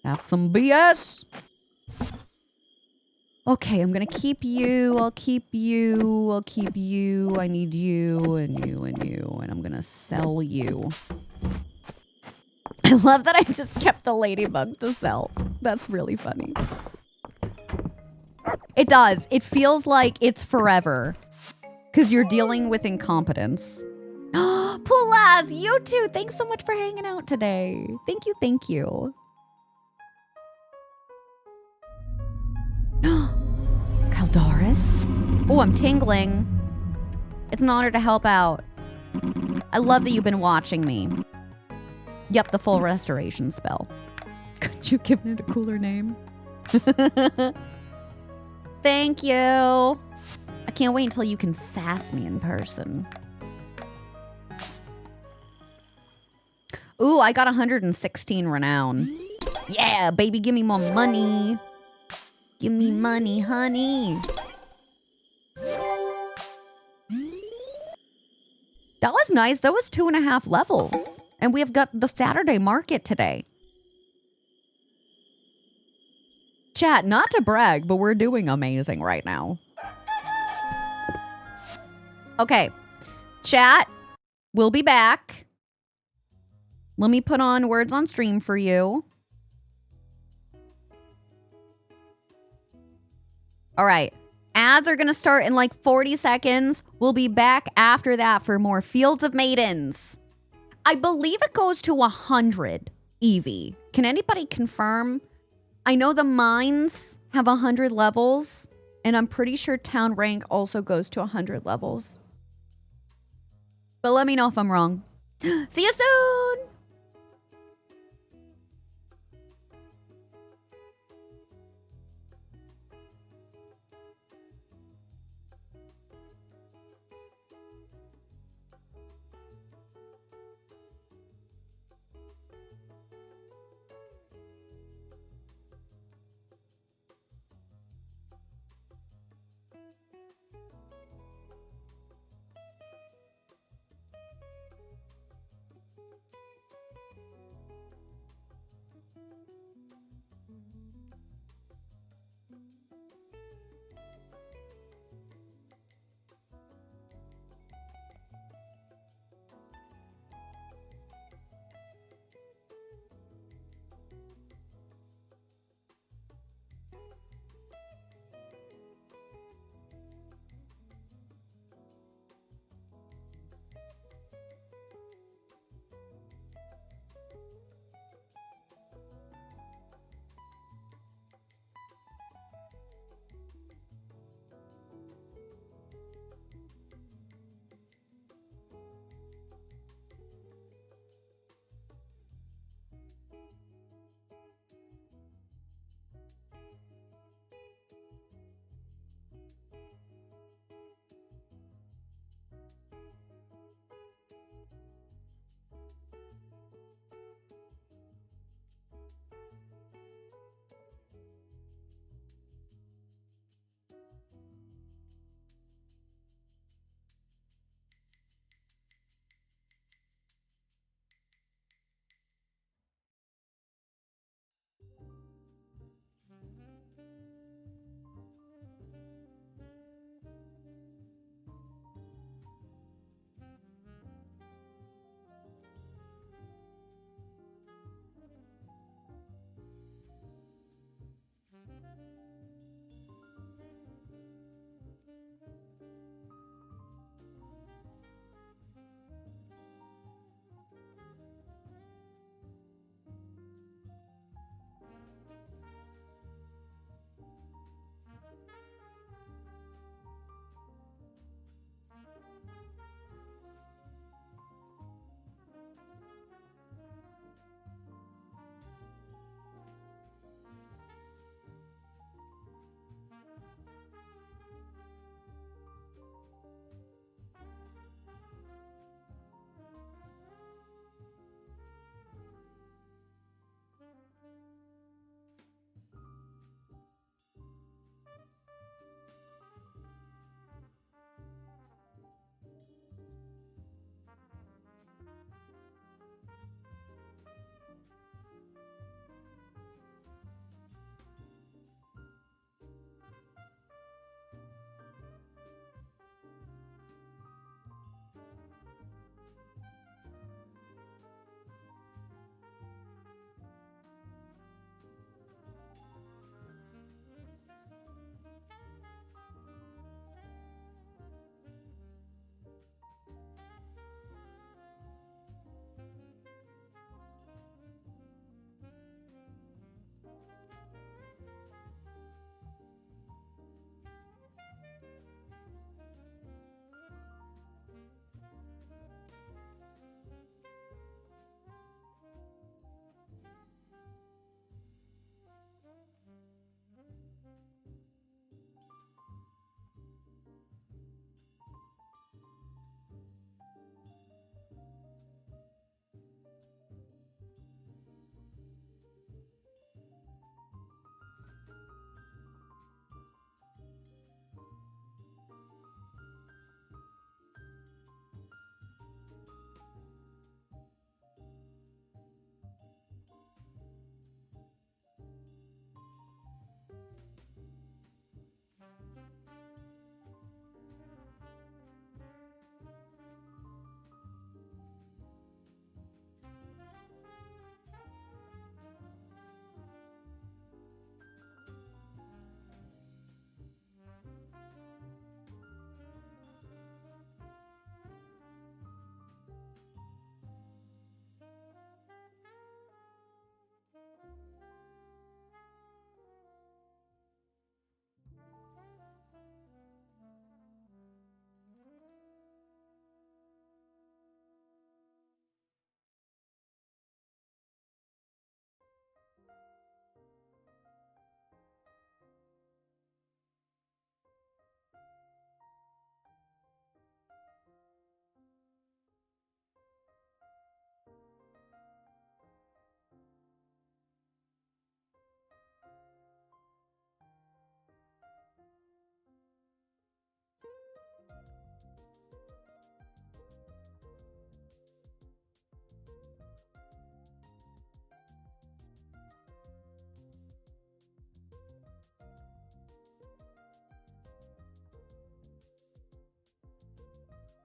That's some BS. Okay, I'm gonna keep you. I'll keep you. I'll keep you. I need you and you and you. And I'm gonna sell you. I love that I just kept the ladybug to sell. That's really funny. It does. It feels like it's forever. Because you're dealing with incompetence. Pulaz, you too. Thanks so much for hanging out today. Thank you, thank you. Caldaris? Oh, I'm tingling. It's an honor to help out. I love that you've been watching me. Yep, the full restoration spell. Could you give it a cooler name? Thank you. I can't wait until you can sass me in person. Ooh, I got 116 renown. Yeah, baby, give me more money. Give me money, honey. That was nice. That was 2.5 levels. And we have got the Saturday market today. Chat, not to brag, but we're doing amazing right now. Okay. Chat, we'll be back. Let me put on words on stream for you. All right. Ads are going to start in like 40 seconds. We'll be back after that for more Fields of Maidens. I believe it goes to 100 EV. Can anybody confirm? I know the mines have 100 levels, and I'm pretty sure town rank also goes to 100 levels. But let me know if I'm wrong. See you soon!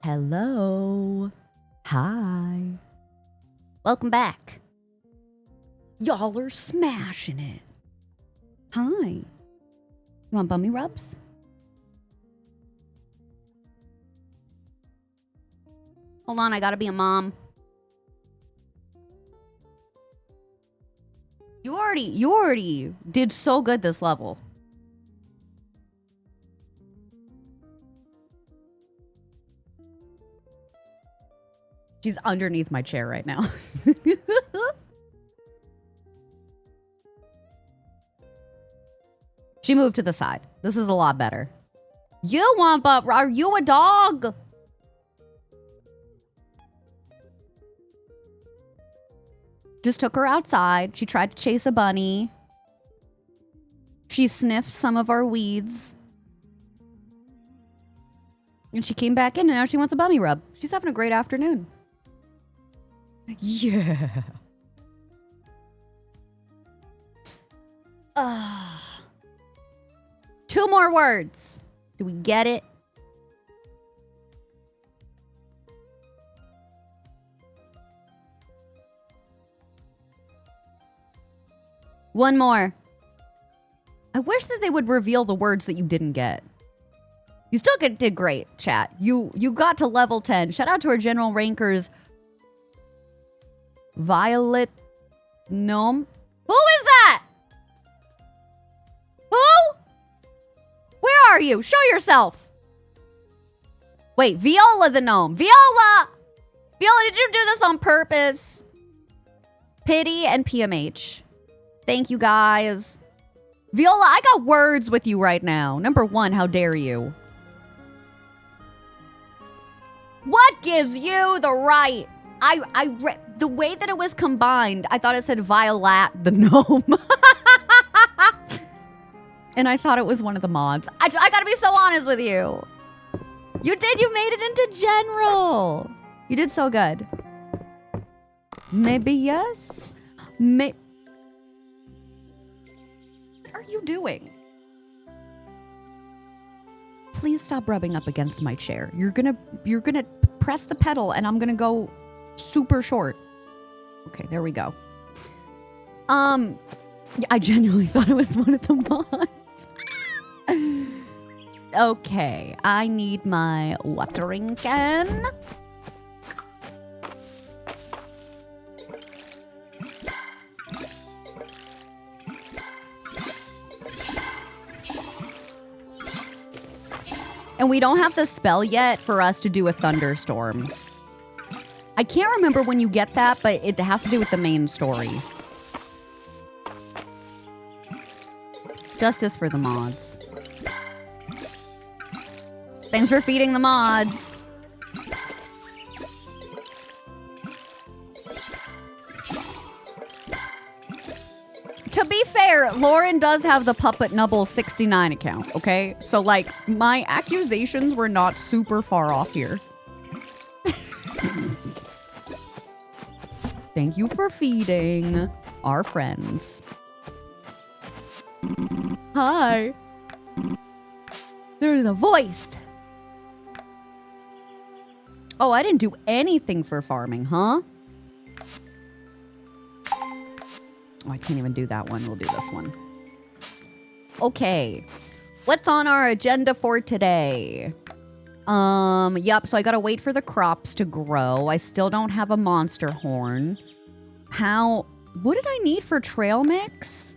Hello. Hi. Welcome back. Y'all are smashing it. Hi. You want bummy rubs? Hold on, I gotta be a mom. You already did so good this level. She's underneath my chair right now. She moved to the side. This is a lot better. You want but are you a dog? Just took her outside. She tried to chase a bunny. She sniffed some of our weeds. And she came back in and now she wants a bummy rub. She's having a great afternoon. Yeah. Two more words. Do we get it? One more. I wish that they would reveal the words that you didn't get. You still did great, chat. You got to level 10. Shout out to our general rankers. Violet Gnome. Who is that? Who? Where are you? Show yourself. Wait, Viola the gnome. Viola! Viola, did you do this on purpose? Pity and PMH. Thank you, guys. Viola, I got words with you right now. Number one, how dare you? What gives you the right? The way that it was combined, I thought it said Violet the gnome. And I thought it was one of the mods. I gotta be so honest with you. You did. You made it into general. You did so good. Maybe yes. What are you doing? Please stop rubbing up against my chair. You're gonna press the pedal and I'm gonna go super short. Okay, there we go. I genuinely thought it was one of the mods. Okay, I need my watering can. And we don't have the spell yet for us to do a thunderstorm. I can't remember when you get that, but it has to do with the main story. Justice for the mods. Thanks for feeding the mods. To be fair, Lauren does have the Puppet Nubble 69 account, okay? So, like, my accusations were not super far off here. Thank you for feeding our friends. Hi. There's a voice. Oh, I didn't do anything for farming, huh? Oh, I can't even do that one. We'll do this one. Okay. What's on our agenda for today? Yep, so I gotta wait for the crops to grow. I still don't have a monster horn. What did I need for trail mix?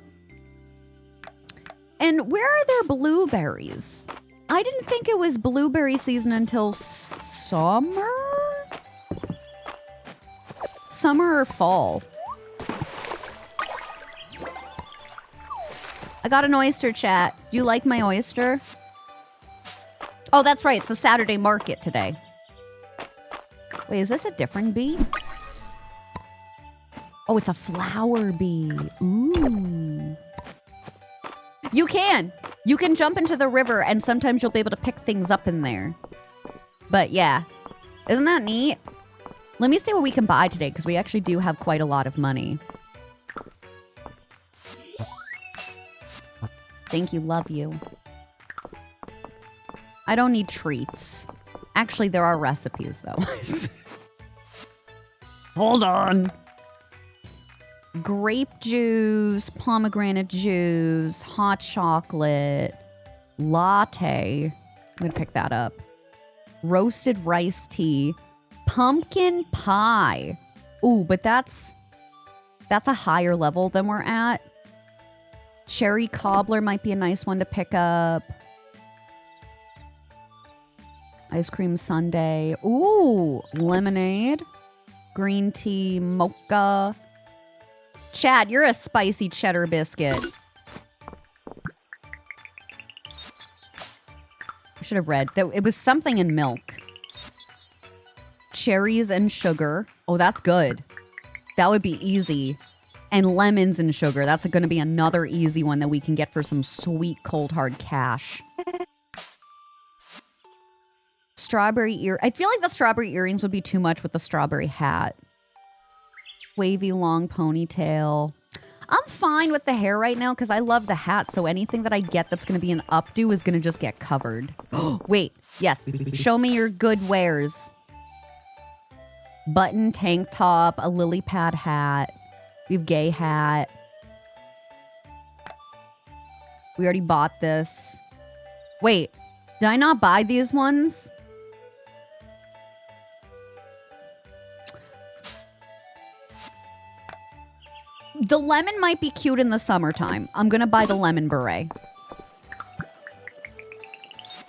And where are there blueberries? I didn't think it was blueberry season until summer? Summer or fall? I got an oyster, chat. Do you like my oyster? Oh, that's right. It's the Saturday market today. Wait, is this a different bee? Oh, it's a flower bee. Ooh. You can jump into the river and sometimes you'll be able to pick things up in there. But yeah, isn't that neat? Let me see what we can buy today because we actually do have quite a lot of money. Thank you, love you. I don't need treats. Actually, there are recipes, though. Hold on. Grape juice, pomegranate juice, hot chocolate, latte. I'm going to pick that up. Roasted rice tea, pumpkin pie. Ooh, but that's a higher level than we're at. Cherry cobbler might be a nice one to pick up. Ice cream sundae. Ooh, lemonade. Green tea, mocha. Chad, you're a spicy cheddar biscuit. I should have read that it was something in milk. Cherries and sugar. Oh, that's good. That would be easy. And lemons and sugar. That's going to be another easy one that we can get for some sweet cold hard cash. Strawberry ear. I feel like the strawberry earrings would be too much with the strawberry hat. Wavy long ponytail. I'm fine with the hair right now because I love the hat. So anything that I get that's going to be an updo is going to just get covered. Wait. Yes. Show me your good wares. Button tank top, a lily pad hat. We have gay hat. We already bought this. Wait. Did I not buy these ones? The lemon might be cute in the summertime. I'm going to buy the lemon beret.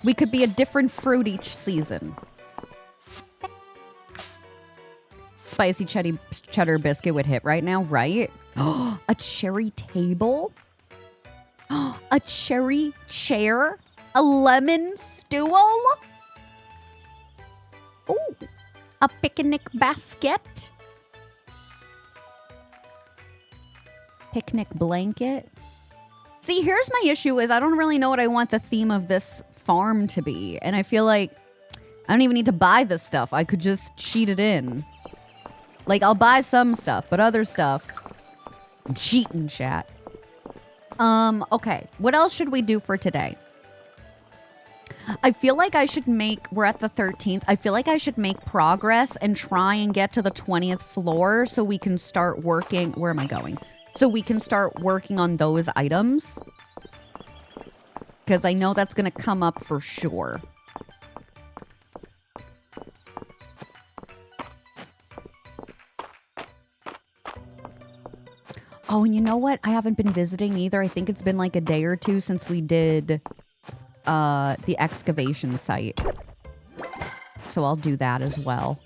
We could be a different fruit each season. Spicy cheddar biscuit would hit right now, right? A cherry table? A cherry chair? A lemon stool? Oh, a picnic basket? Picnic blanket. See, here's my issue is I don't really know what I want the theme of this farm to be. And I feel like I don't even need to buy this stuff. I could just cheat it in. Like, I'll buy some stuff, but other stuff, I'm cheating, chat. Okay. What else should we do for today? I feel like I should we're at the 13th. I feel like I should make progress and try and get to the 20th floor so we can start working. Where am I going? So we can start working on those items. Because I know that's going to come up for sure. Oh, and you know what? I haven't been visiting either. I think it's been like a day or two since we did the excavation site. So I'll do that as well.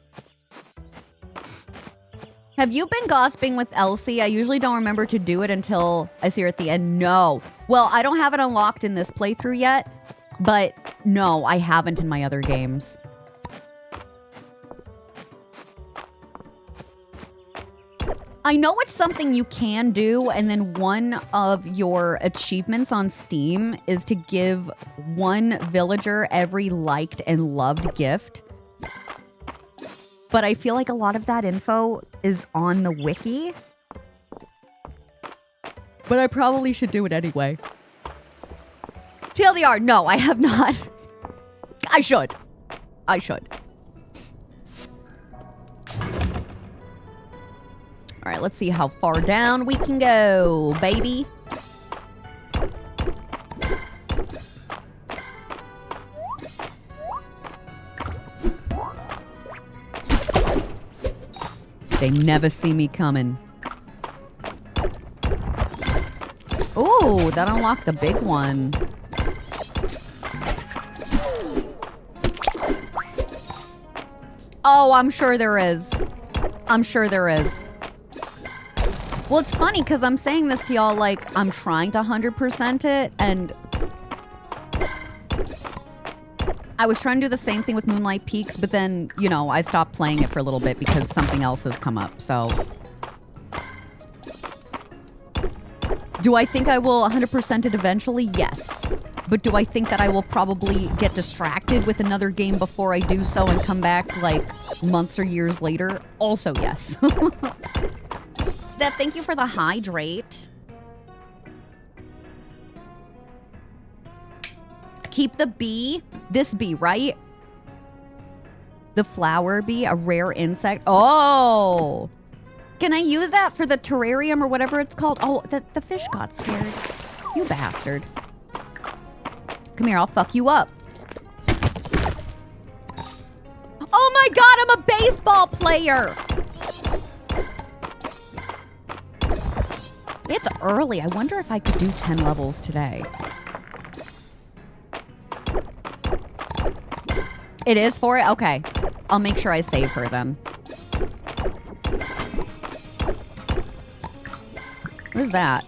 Have you been gossiping with Elsie? I usually don't remember to do it until I see her at the end. No. Well, I don't have it unlocked in this playthrough yet. But no, I haven't in my other games. I know it's something you can do, and then one of your achievements on Steam is to give one villager every liked and loved gift. But I feel like a lot of that info is on the wiki. But I probably should do it anyway. TLDR, no, I have not. I should. I should. All right, let's see how far down we can go, baby. They never see me coming. Ooh, that unlocked the big one. Oh, I'm sure there is. I'm sure there is. Well, it's funny because I'm saying this to y'all like I'm trying to 100% it, and I was trying to do the same thing with Moonlight Peaks, but then, you know, I stopped playing it for a little bit because something else has come up, so. Do I think I will 100% it eventually? Yes. But do I think that I will probably get distracted with another game before I do so and come back like months or years later? Also, yes. Steph, thank you for the hydrate. Keep the bee. This bee, right? The flower bee, a rare insect. Oh! Can I use that for the terrarium or whatever it's called? Oh, the fish got scared. You bastard. Come here, I'll fuck you up. Oh my god, I'm a baseball player! It's early. I wonder if I could do 10 levels today. It is for it? Okay. I'll make sure I save her then. What is that?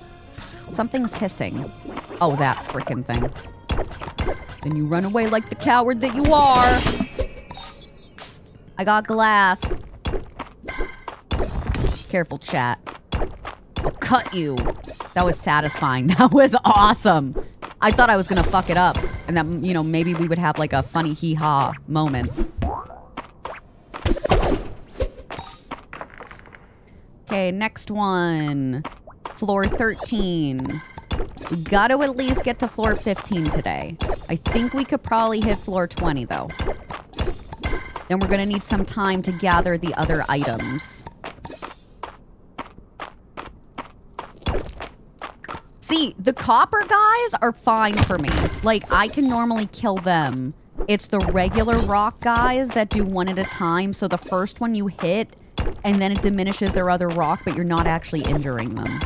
Something's hissing. Oh, that frickin' thing. Then you run away like the coward that you are. I got glass. Careful, chat. I'll cut you. That was satisfying. That was awesome. I thought I was gonna fuck it up. And that, you know, maybe we would have like a funny hee-haw moment. Okay, next one. Floor 13. We gotta at least get to floor 15 today. I think we could probably hit floor 20 though. Then we're gonna need some time to gather the other items. See, the copper guys are fine for me. Like, I can normally kill them. It's the regular rock guys that do one at a time. So the first one you hit, and then it diminishes their other rock, but you're not actually injuring them.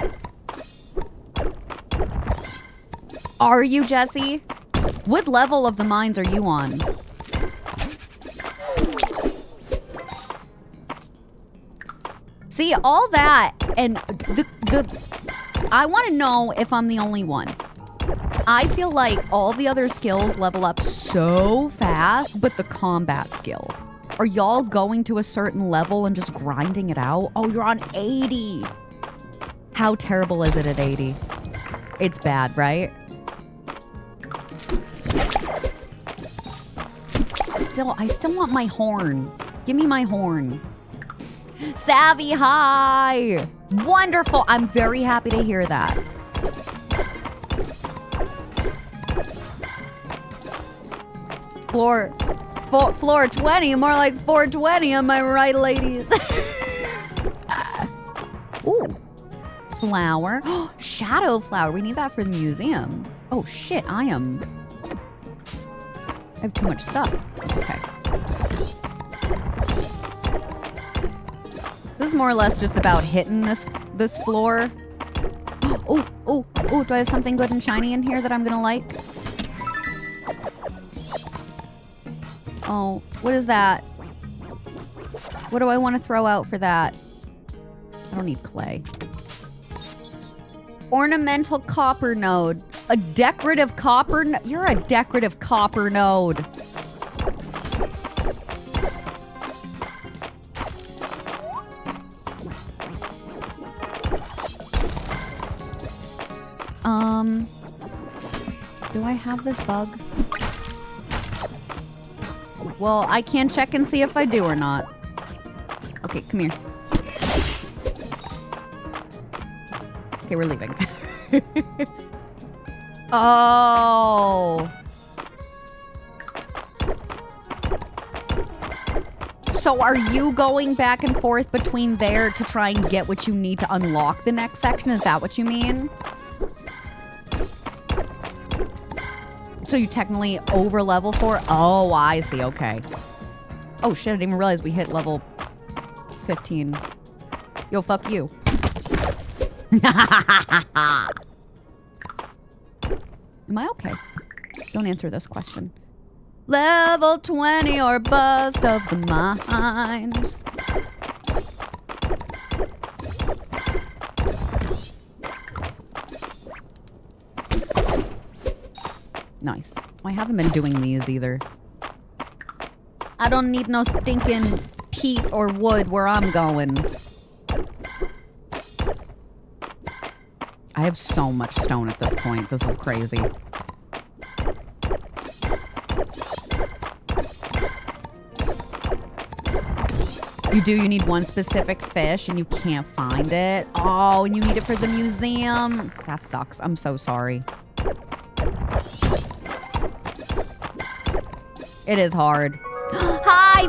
Are you, Jesse? What level of the mines are you on? See, all that, and I want to know if I'm the only one. I feel like all the other skills level up so fast, but the combat skill. Are y'all going to a certain level and just grinding it out? Oh, you're on 80. How terrible is it at 80? It's bad, right? I still want my horn. Give me my horn. Savvy, hi! Wonderful! I'm very happy to hear that. Floor 20, more like 420, am I right, ladies? Ooh. Flower. Shadow flower. We need that for the museum. Oh, shit, I have too much stuff. It's okay. This is more or less just about hitting this floor. Oh, do I have something good and shiny in here that I'm gonna like? Oh, what is that? What do I want to throw out for that? I don't need clay. Ornamental copper node. A decorative copper node? You're a decorative copper node. Do I have this bug? Well, I can check and see if I do or not. Okay, come here. Okay, we're leaving. Oh. So are you going back and forth between there to try and get what you need to unlock the next section? Is that what you mean? So you technically over level 4? Oh, I see. Okay. Oh shit, I didn't even realize we hit level 15. Yo, fuck you. Am I okay? Don't answer this question. Level 20 or bust of the mines. Nice. I haven't been doing these either. I don't need no stinking peat or wood where I'm going. I have so much stone at this point. This is crazy. You need one specific fish and you can't find it. Oh, and you need it for the museum. That sucks. I'm so sorry. It is hard. Hi,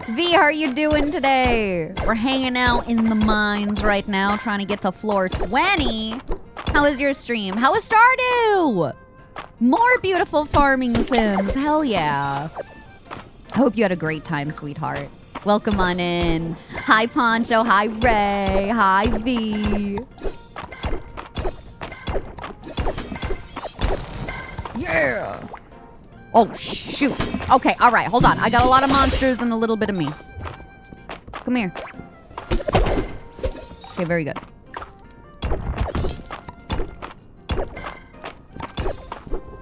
V! V, how are you doing today? We're hanging out in the mines right now, trying to get to floor 20. How was your stream? How was Stardew? More beautiful farming sims. Hell yeah. I hope you had a great time, sweetheart. Welcome on in. Hi, Poncho. Hi, Ray. Hi, V. Yeah. Oh, shoot. Okay, all right. Hold on. I got a lot of monsters and a little bit of me. Come here. Okay, very good.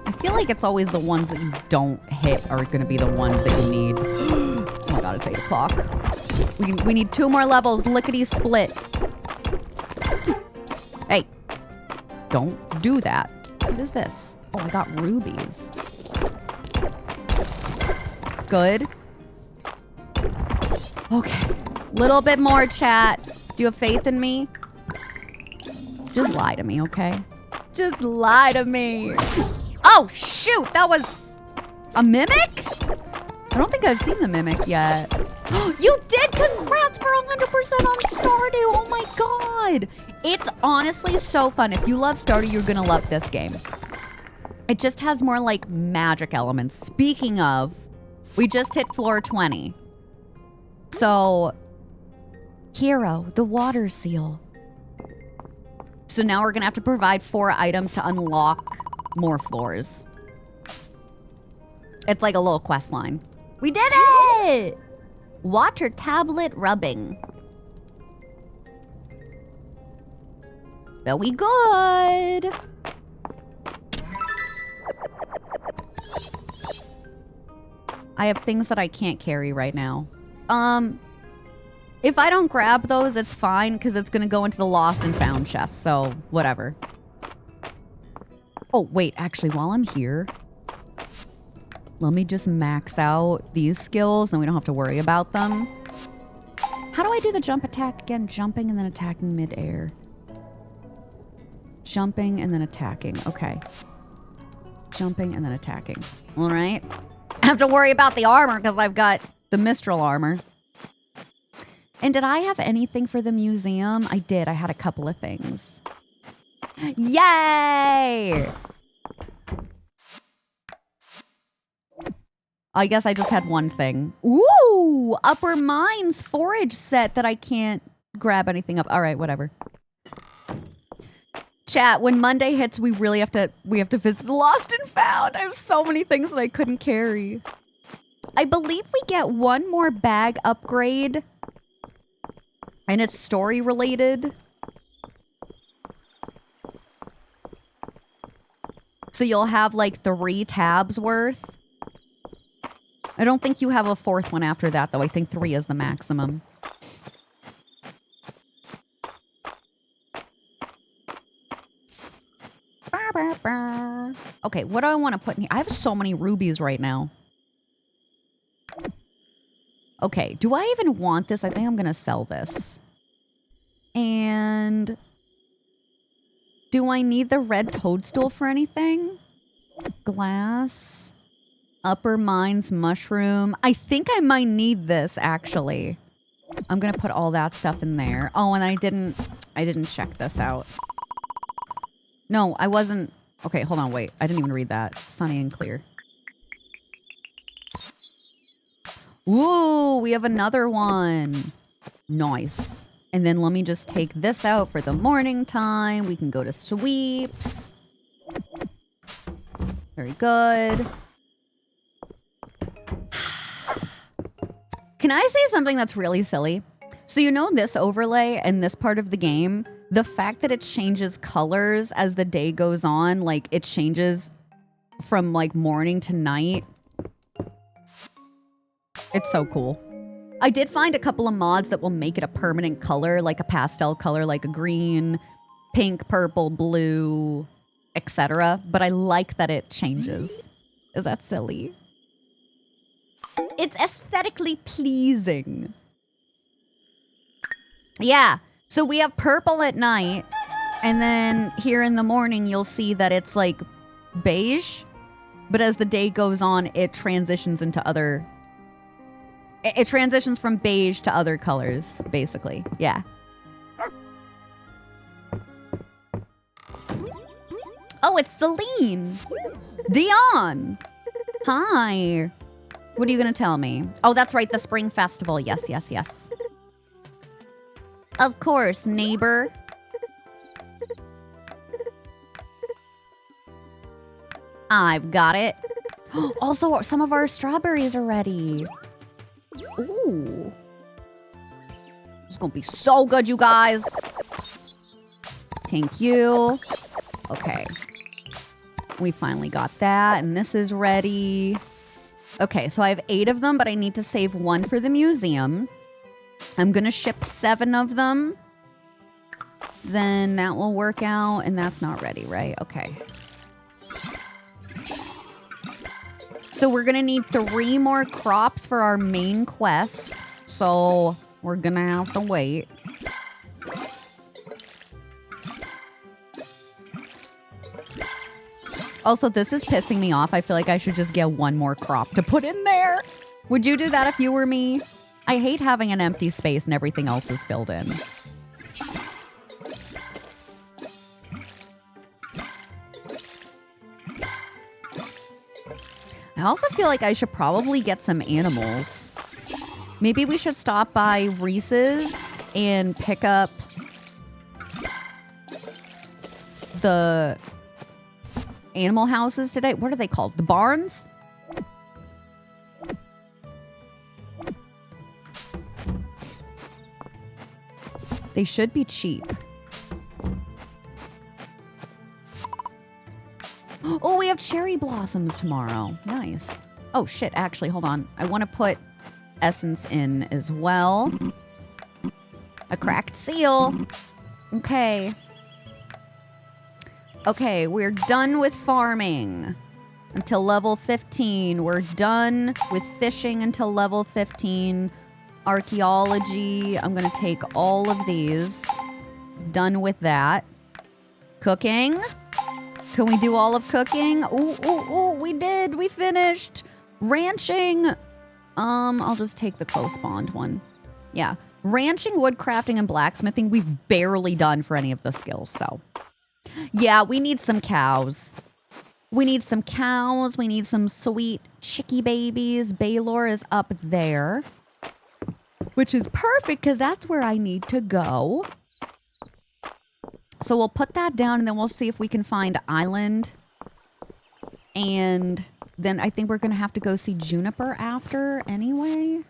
I feel like it's always the ones that you don't hit are going to be the ones that you need. Oh my god, it's 8 o'clock. We need 2 more levels. Lickety split. Hey. Don't do that. What is this? Oh, I got rubies. Good. Okay. Little bit more, chat. Do you have faith in me? Just lie to me, okay? Just lie to me. Oh, shoot. That was a mimic? I don't think I've seen the mimic yet. You did! Congrats for 100% on Stardew! Oh my god! It's honestly so fun. If you love Stardew, you're gonna love this game. It just has more like magic elements. Speaking of, we just hit floor 20. So, Hero, the water seal. So now we're gonna have to provide 4 items to unlock more floors. It's like a little quest line. We did it! Water tablet rubbing. Very good. I have things that I can't carry right now. If I don't grab those, it's fine, because it's going to go into the lost and found chest, so whatever. Oh, wait, actually, while I'm here, let me just max out these skills, then we don't have to worry about them. How do I do the jump attack again? Jumping and then attacking midair. Jumping and then attacking. Okay. Jumping and then attacking. All right. I have to worry about the armor because I've got the Mistral armor. And did I have anything for the museum? I did. I had a couple of things. Yay! I guess I just had one thing. Ooh! Upper Mines forage set that I can't grab anything up. All right, whatever. Chat, when Monday hits, we really have to visit the Lost and Found. I have so many things that I couldn't carry. I believe we get one more bag upgrade. And it's story related. So you'll have like 3 tabs worth. I don't think you have a 4th one after that, though. I think 3 is the maximum. Okay, what do I want to put in here? I have so many rubies right now. Okay, do I even want this? I think I'm going to sell this. And do I need the red toadstool for anything? Glass. Upper Mines mushroom. I think I might need this, actually. I'm going to put all that stuff in there. Oh, and I didn't check this out. No, I wasn't. Okay, hold on, wait. I didn't even read that. Sunny and clear. Ooh, we have another one. Nice. And then let me just take this out for the morning time. We can go to sweeps. Very good. Can I say something that's really silly? So you know this overlay and this part of the game, the fact that it changes colors as the day goes on, like it changes from like morning to night. It's so cool. I did find a couple of mods that will make it a permanent color, like a pastel color, like a green, pink, purple, blue, etc. But I like that it changes. Is that silly? It's aesthetically pleasing. Yeah. So we have purple at night. And then here in the morning, you'll see that it's like beige. But as the day goes on, it transitions into other... It transitions from beige to other colors, basically. Yeah. Oh, it's Celine. Dion. Hi. What are you going to tell me? Oh, that's right. The Spring Festival. Yes, yes, yes. Of course, neighbor. I've got it. Also, some of our strawberries are ready. Ooh. It's going to be so good, you guys. Thank you. Okay. We finally got that, and this is ready. Okay, so I have 8 of them, but I need to save 1 for the museum. I'm going to ship 7 of them. Then that will work out, and that's not ready, right? Okay. So we're going to need 3 more crops for our main quest. So we're going to have to wait. Also, this is pissing me off. I feel like I should just get 1 more crop to put in there. Would you do that if you were me? I hate having an empty space and everything else is filled in. I also feel like I should probably get some animals. Maybe we should stop by Reese's and pick up the animal houses today. What are they called? The barns? They should be cheap. Oh, we have cherry blossoms tomorrow. Nice. Oh, shit. Actually, hold on. I want to put essence in as well. A cracked seal. Okay. Okay, we're done with farming until level 15. We're done with fishing until level 15. Archaeology. I'm going to take all of these. Done with that. Cooking. Can we do all of cooking? Ooh, ooh, ooh, we did. We finished. Ranching. I'll just take the close bond one. Yeah. Ranching, woodcrafting, and blacksmithing, we've barely done for any of the skills, so. Yeah, we need some cows. We need some cows. We need some sweet chickie babies. Baylor is up there. Which is perfect, because that's where I need to go. So we'll put that down, and then we'll see if we can find Island. And then I think we're going to have to go see Juniper after anyway.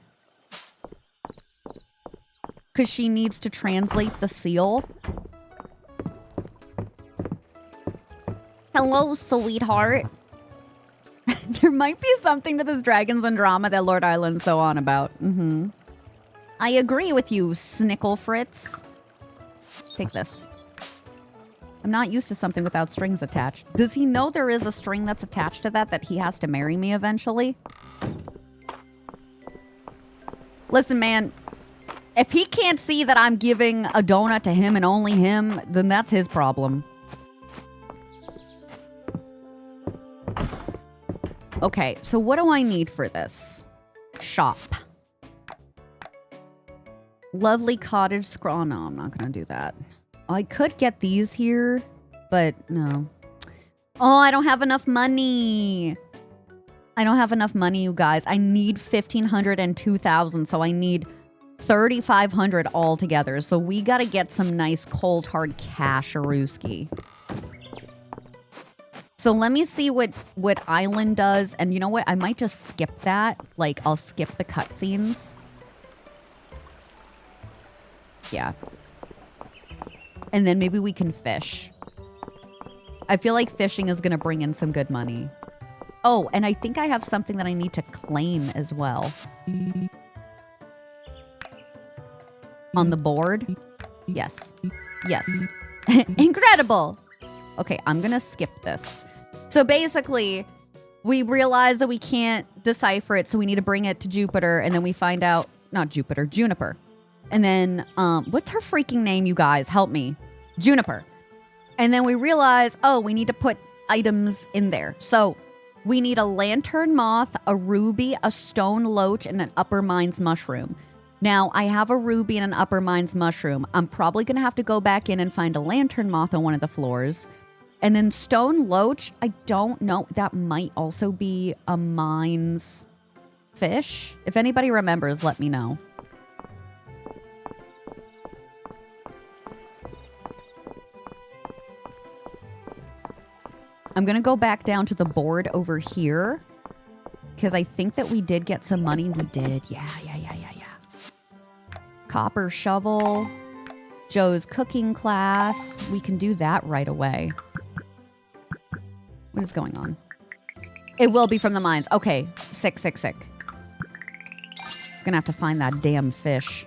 Because she needs to translate the seal. Hello, sweetheart. There might be something to this Dragons and Drama that Lord Island's so on about. Mm-hmm. I agree with you, Snickle Fritz. Take this. I'm not used to something without strings attached. Does he know there is a string that's attached to that he has to marry me eventually? Listen, man. If he can't see that I'm giving a donut to him and only him, then that's his problem. Okay, so what do I need for this? Shop. Lovely cottage scroll. Oh, no, I'm not going to do that. I could get these here, but no. Oh, I don't have enough money. I don't have enough money, you guys. I need 1,500 and 2,000, so I need 3,500 altogether. So we got to get some nice cold hard cash-a-rooski. So let me see what Island does. And you know what? I might just skip that. Like, I'll skip the cutscenes. Yeah. And then maybe we can fish. I feel like fishing is going to bring in some good money. Oh, and I think I have something that I need to claim as well. On the board? Yes. Yes. Incredible! Okay, I'm going to skip this. So basically, we realize that we can't decipher it, so we need to bring it to Jupiter, and then we find out... Not Jupiter, Juniper. And then, what's her freaking name, you guys? Help me. Juniper. And then we realize, oh, we need to put items in there. So We need a lantern moth, a ruby, a stone loach, and an upper mines mushroom. Now, I have a ruby and an upper mines mushroom. I'm probably going to have to go back in and find a lantern moth on one of the floors. And then stone loach, I don't know. That might also be a mines fish. If anybody remembers, let me know. I'm going to go back down to the board over here because I think that we did get some money. We did. Yeah. Copper shovel. Joe's cooking class. We can do that right away. What is going on? It will be from the mines. Okay. Sick. Gonna have to find that damn fish.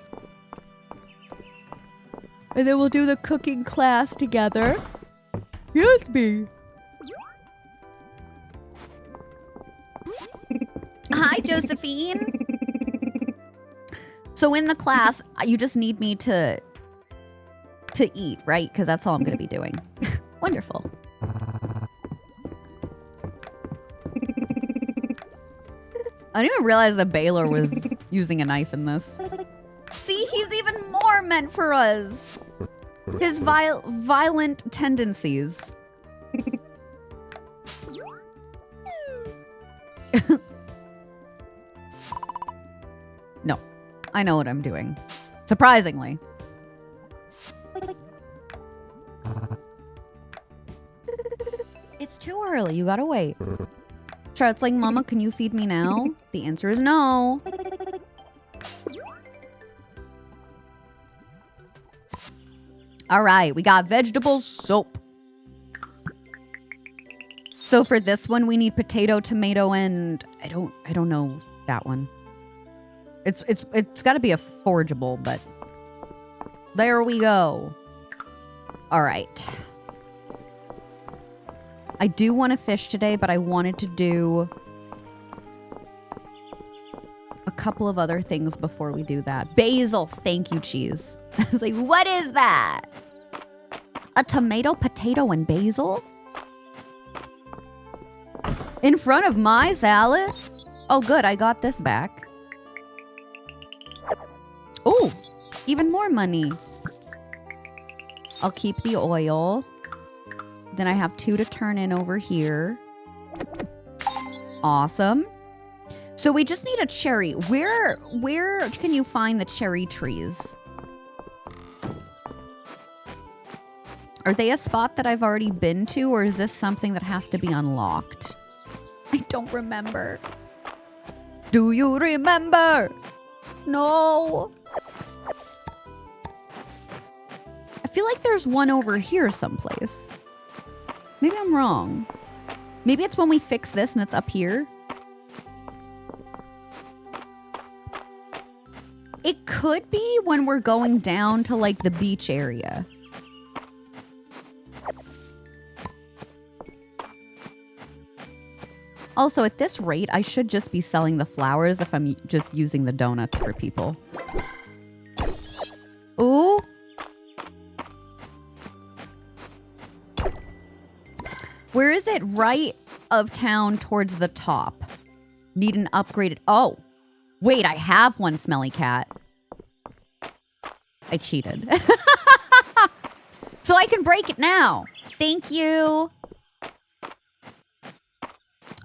And then we'll do the cooking class together. Yes, me. Hi, Josephine. So in the class, you just need me to eat, right? Because that's all I'm going to be doing. Wonderful. I didn't even realize that Baylor was using a knife in this. See, he's even more meant for us. His violent tendencies. No, I know what I'm doing. Surprisingly. It's too early. You gotta wait. Charlotte's like, Mama, can you feed me now? The answer is no. All right, we got vegetable soap. So for this one, we need potato, tomato, and I don't know that one. It's got to be a forageable, but there we go. All right. I do want to fish today, but I wanted to do a couple of other things before we do that. Basil, thank you, cheese. I was like, what is that? A tomato, potato, and basil? In front of my salad? Oh, good, I got this back. Oh, even more money. I'll keep the oil. Then I have 2 to turn in over here. Awesome. So we just need a cherry. Where can you find the cherry trees? Are they a spot that I've already been to, or is this something that has to be unlocked? I don't remember. Do you remember? No. I feel like there's one over here someplace. Maybe I'm wrong. Maybe it's when we fix this and it's up here. It could be when we're going down to like the beach area. Also, at this rate, I should just be selling the flowers if I'm just using the donuts for people. Ooh. Where is it? Right of town towards the top. Need an upgraded... Oh. Wait, I have one smelly cat. I cheated. So I can break it now. Thank you.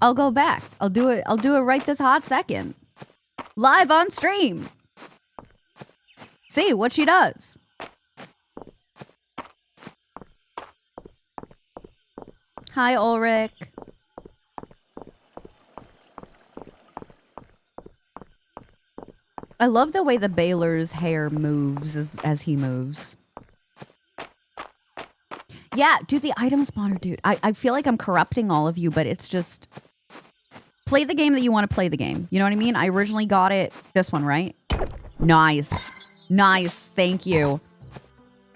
I'll go back. I'll do it right this hot second. Live on stream. See what she does. Hi, Ulrich. I love the way the Baylor's hair moves as he moves. Yeah, do the item spawner, dude. I feel like I'm corrupting all of you, but it's just... Play the game that you want to play the game. You know what I mean? I originally got it... This one, right? Nice. Nice. Thank you.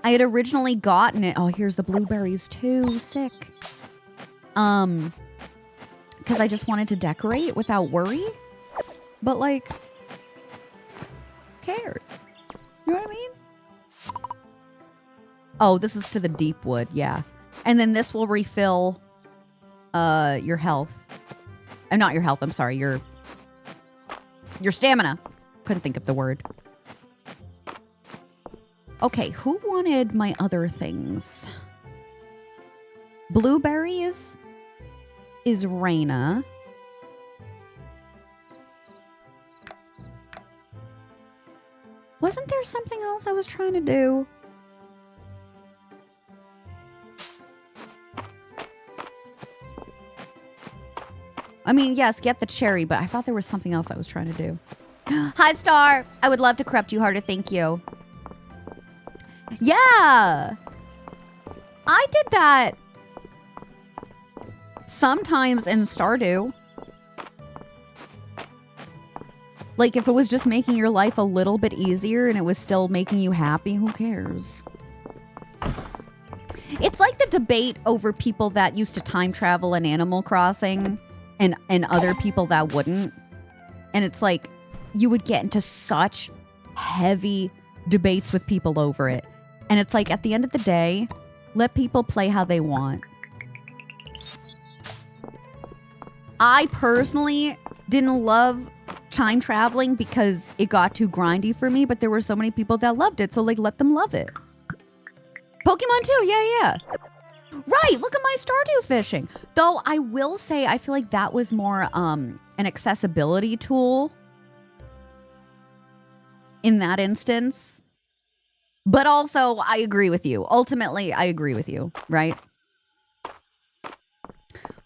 I had originally gotten it... Oh, here's the blueberries, too. Sick. Because I just wanted to decorate without worry. But, like... Who cares? You know what I mean? Oh, this is to the deep wood, yeah. And then this will refill your health. Not your health, I'm sorry. Your stamina. Couldn't think of the word. Okay, who wanted my other things? Blueberries is Raina. Wasn't there something else I was trying to do? I mean, yes, get the cherry, but I thought there was something else I was trying to do. Hi, Star. I would love to corrupt you harder. Thank you. Yeah. I did that sometimes in Stardew. Like, if it was just making your life a little bit easier and it was still making you happy, who cares? It's like the debate over people that used to time travel in Animal Crossing and other people that wouldn't. And it's like, you would get into such heavy debates with people over it. And it's like, at the end of the day, let people play how they want. I personally didn't love time traveling because it got too grindy for me, but there were so many people that loved it, so like, let them love it. Pokemon too, yeah. Right, look at my Stardew fishing. Though I will say, I feel like that was more an accessibility tool in that instance. But also, I agree with you. Ultimately, I agree with you, right?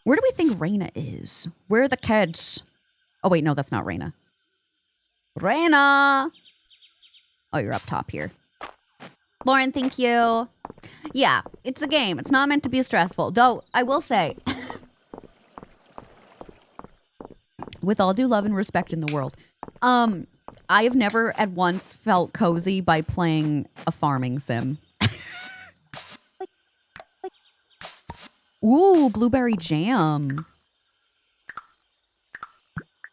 Where do we think Raina is? Where are the kids? Oh, wait, no, that's not Raina. Raina! Oh, you're up top here. Lauren, thank you. Yeah, it's a game. It's not meant to be stressful. Though, I will say, with all due love and respect in the world, I have never at once felt cozy by playing a farming sim. Ooh, blueberry jam.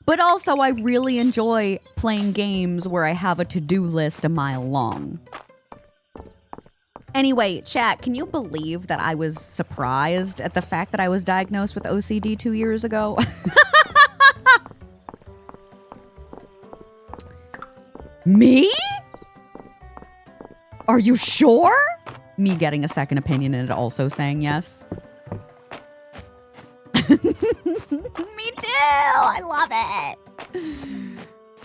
But also, I really enjoy playing games where I have a to-do list a mile long. Anyway, chat, can you believe that I was surprised at the fact that I was diagnosed with OCD 2 years ago? Me? Are you sure? Me getting a second opinion and it also saying yes. Me too. I love it.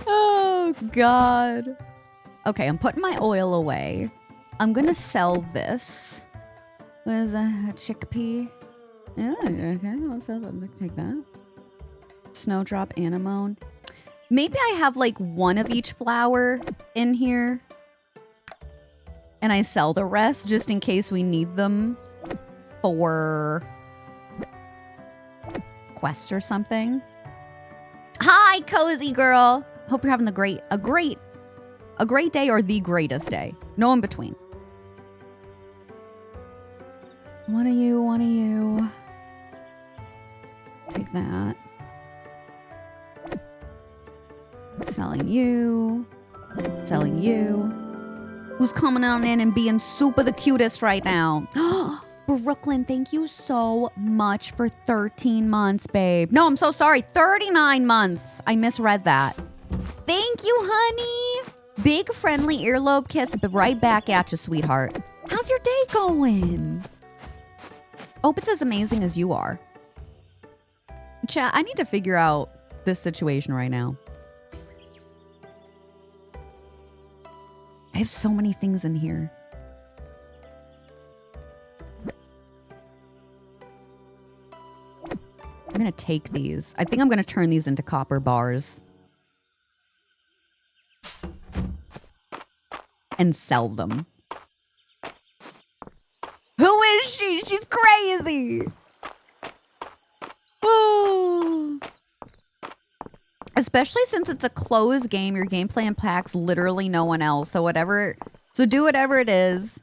Oh, God. Okay, I'm putting my oil away. I'm going to sell this. What is that? A chickpea? Yeah, okay. I'll sell that. Take that. Snowdrop, anemone. Maybe I have like one of each flower in here. And I sell the rest just in case we need them for quest or something. Hi, cozy girl. Hope you're having a great day or the greatest day. No in between. One of you. Take that. Selling you. Who's coming on in and being super the cutest right now? Brooklyn, thank you so much for 13 months, babe. No, I'm so sorry. 39 months. I misread that. Thank you, honey. Big friendly earlobe kiss. Right back at you, sweetheart. How's your day going? Hope it's as amazing as you are. Chat, I need to figure out this situation right now. I have so many things in here. I'm going to take these. I think I'm going to turn these into copper bars. And sell them. Who is she? She's crazy. Oh. Especially since it's a closed game, your gameplay impacts literally no one else. So do whatever it is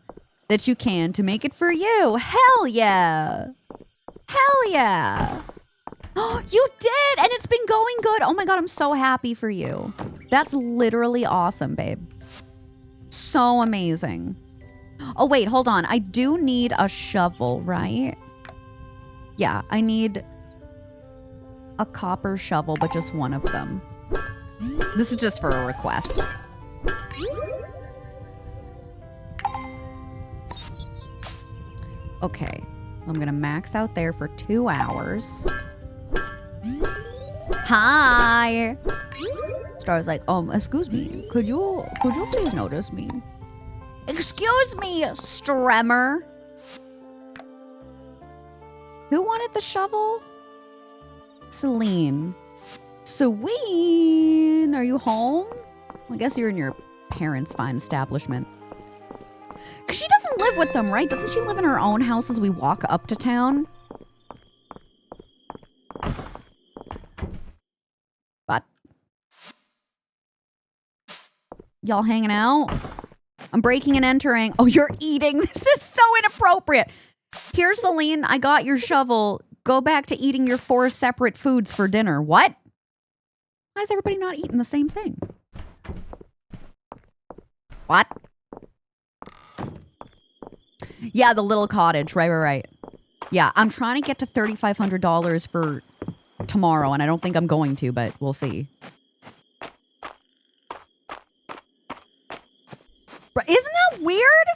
that you can to make it for you. Hell yeah. Hell yeah. Oh, you did, and it's been going good. Oh my God, I'm so happy for you. That's literally awesome, babe. So amazing. Oh, wait, hold on. I do need a shovel, right? Yeah, I need a copper shovel, but just one of them. This is just for a request. Okay, I'm gonna max out there for 2 hours. Hi! Star's like, excuse me, could you please notice me? Excuse me, Stremmer. Who wanted the shovel? Celine. Celine, are you home? I guess you're in your parents' fine establishment. Because she doesn't live with them, right? Doesn't she live in her own house as we walk up to town? What? Y'all hanging out? I'm breaking and entering. Oh, you're eating. This is so inappropriate. Here, Celine, I got your shovel. Go back to eating your 4 separate foods for dinner. What? Why is everybody not eating the same thing? What? Yeah, the little cottage. Right. Yeah, I'm trying to get to $3,500 for tomorrow, and I don't think I'm going to, but we'll see. Isn't that weird?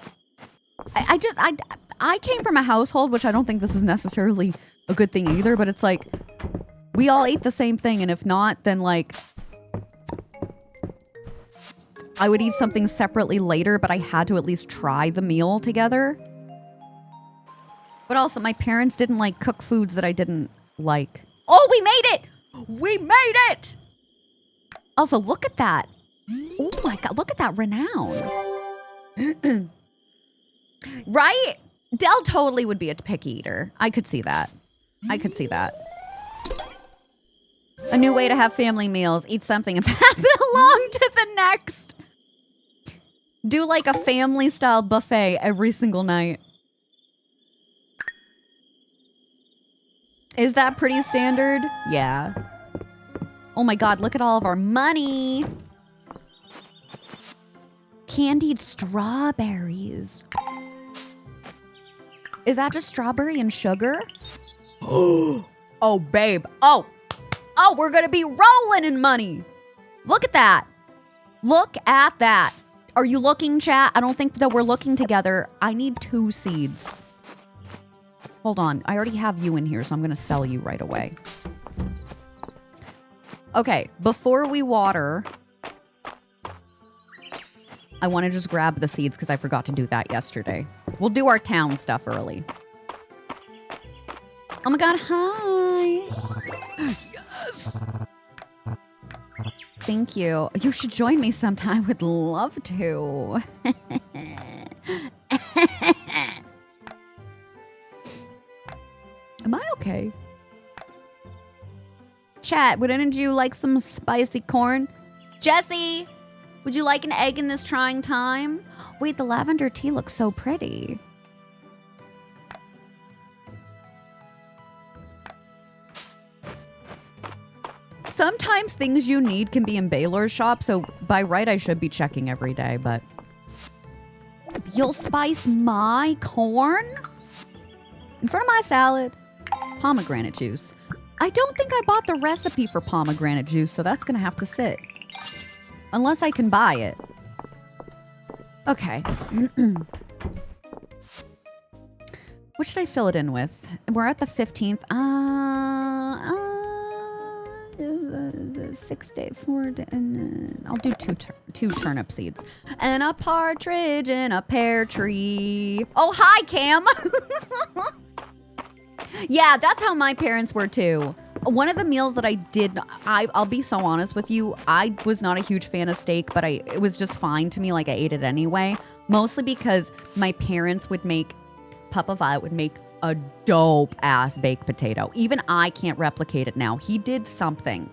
I came from a household, which I don't think this is necessarily a good thing either, but it's like, we all ate the same thing, and if not, then like, I would eat something separately later, but I had to at least try the meal together. But also, my parents didn't like cook foods that I didn't like. Oh, we made it! We made it! Also, look at that. Oh my God, look at that renown. Right? Dell totally would be a picky eater. I could see that. A new way to have family meals. Eat something and pass it along to the next. Do like a family style buffet every single night. Is that pretty standard? Yeah. Oh my God, look at all of our money. Candied strawberries. Is that just strawberry and sugar? Oh, babe. Oh, we're going to be rolling in money. Look at that. Look at that. Are you looking, chat? I don't think that we're looking together. I need 2 seeds. Hold on. I already have you in here, so I'm going to sell you right away. Okay, before we water, I want to just grab the seeds because I forgot to do that yesterday. We'll do our town stuff early. Oh my God, hi. Yes. Thank you. You should join me sometime. I would love to. Am I okay? Chat, wouldn't you like some spicy corn? Jesse, would you like an egg in this trying time? Wait, the lavender tea looks so pretty. Sometimes things you need can be in Baylor's shop, so by right I should be checking every day, but... You'll spice my corn? In front of my salad? Pomegranate juice. I don't think I bought the recipe for pomegranate juice, so that's gonna have to sit. Unless I can buy it. Okay. What should I fill it in with? We're at the 15th. 6 days, 4 days. I'll do two turnip seeds. And a partridge in a pear tree. Oh, hi, Cam. Yeah, that's how my parents were too. One of the meals that I did, I'll be so honest with you, I was not a huge fan of steak, but it was just fine to me. Like, I ate it anyway. Mostly because my parents would make, Papa Violet would make a dope-ass baked potato. Even I can't replicate it now. He did something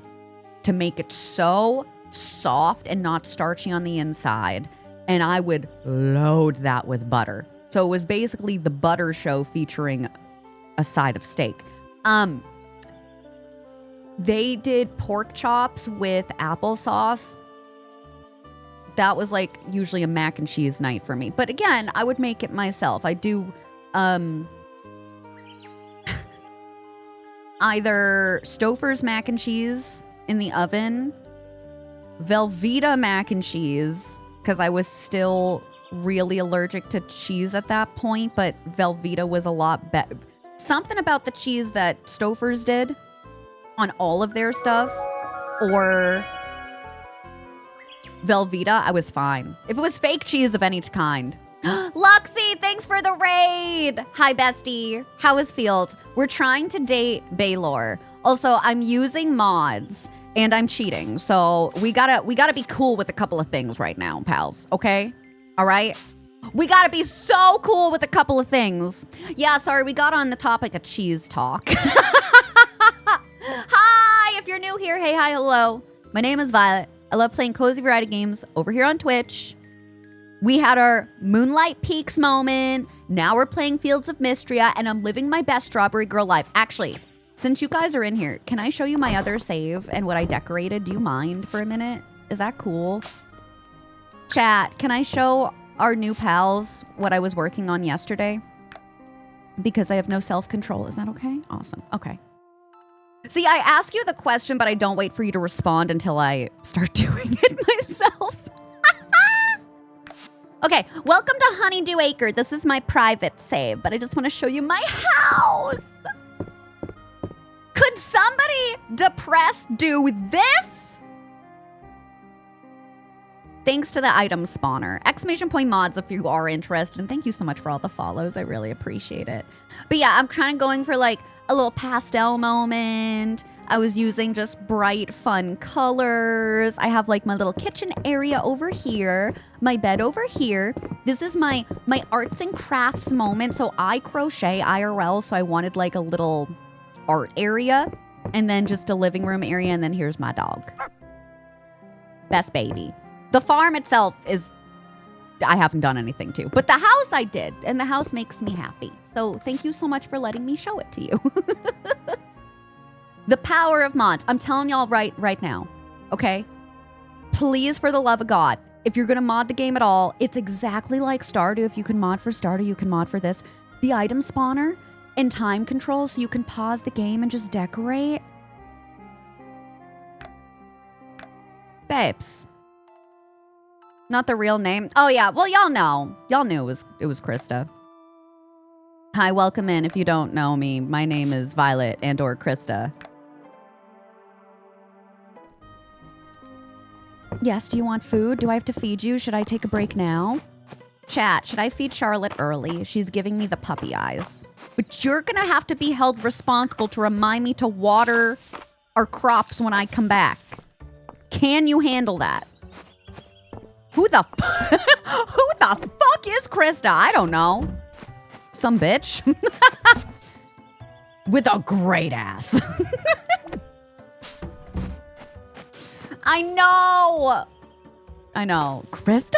to make it so soft and not starchy on the inside. And I would load that with butter. So it was basically the butter show featuring a side of steak. They did pork chops with applesauce. That was like usually a mac and cheese night for me. But again, I would make it myself. I do, either Stouffer's mac and cheese in the oven, Velveeta mac and cheese, because I was still really allergic to cheese at that point, but Velveeta was a lot better. Something about the cheese that Stouffer's did on all of their stuff, or Velveeta, I was fine. If it was fake cheese of any kind. Luxie, thanks for the raid. Hi, bestie. How is Field? We're trying to date Baylor. Also, I'm using mods and I'm cheating. So we gotta be cool with a couple of things right now, pals. Okay? All right? We gotta be so cool with a couple of things. Yeah, sorry, we got on the topic of cheese talk. Hi, if you're new here, hey, hi, hello. My name is Violet. I love playing cozy variety games over here on Twitch. We had our Moonlight Peaks moment. Now we're playing Fields of Mistria, and I'm living my best Strawberry Girl life. Actually, since you guys are in here, can I show you my other save and what I decorated? Do you mind for a minute? Is that cool? Chat, can I show our new pals what I was working on yesterday? Because I have no self-control. Is that okay? Awesome. Okay. See, I ask you the question, but I don't wait for you to respond until I start doing it myself. Okay, welcome to Honeydew Acre. This is my private save, but I just want to show you my house. Could somebody depressed do this? Thanks to the item spawner. Exclamation point mods if you are interested. And thank you so much for all the follows. I really appreciate it. But yeah, I'm kind of going for like a little pastel moment. I was using just bright, fun colors. I have like my little kitchen area over here, my bed over here. This is my arts and crafts moment. So I crochet IRL, so I wanted like a little art area and then just a living room area, and then here's my dog. Best baby. The farm itself is, I haven't done anything to, but the house I did, and the house makes me happy. So thank you so much for letting me show it to you. The power of mods. I'm telling y'all right now, okay? Please, for the love of God, if you're gonna mod the game at all, it's exactly like Stardew. If you can mod for Stardew, you can mod for this. The item spawner and time control, so you can pause the game and just decorate. Babes. Not the real name. Oh yeah, well y'all know. Y'all knew it was Krista. Hi, welcome in. If you don't know me, my name is Violet and or Krista. Yes, do you want food? Do I have to feed you? Should I take a break now? Chat, should I feed Charlotte early? She's giving me the puppy eyes. But you're gonna have to be held responsible to remind me to water our crops when I come back. Can you handle that? Who the fuck is Krista? I don't know. Some bitch. With a great ass. I know. Krista?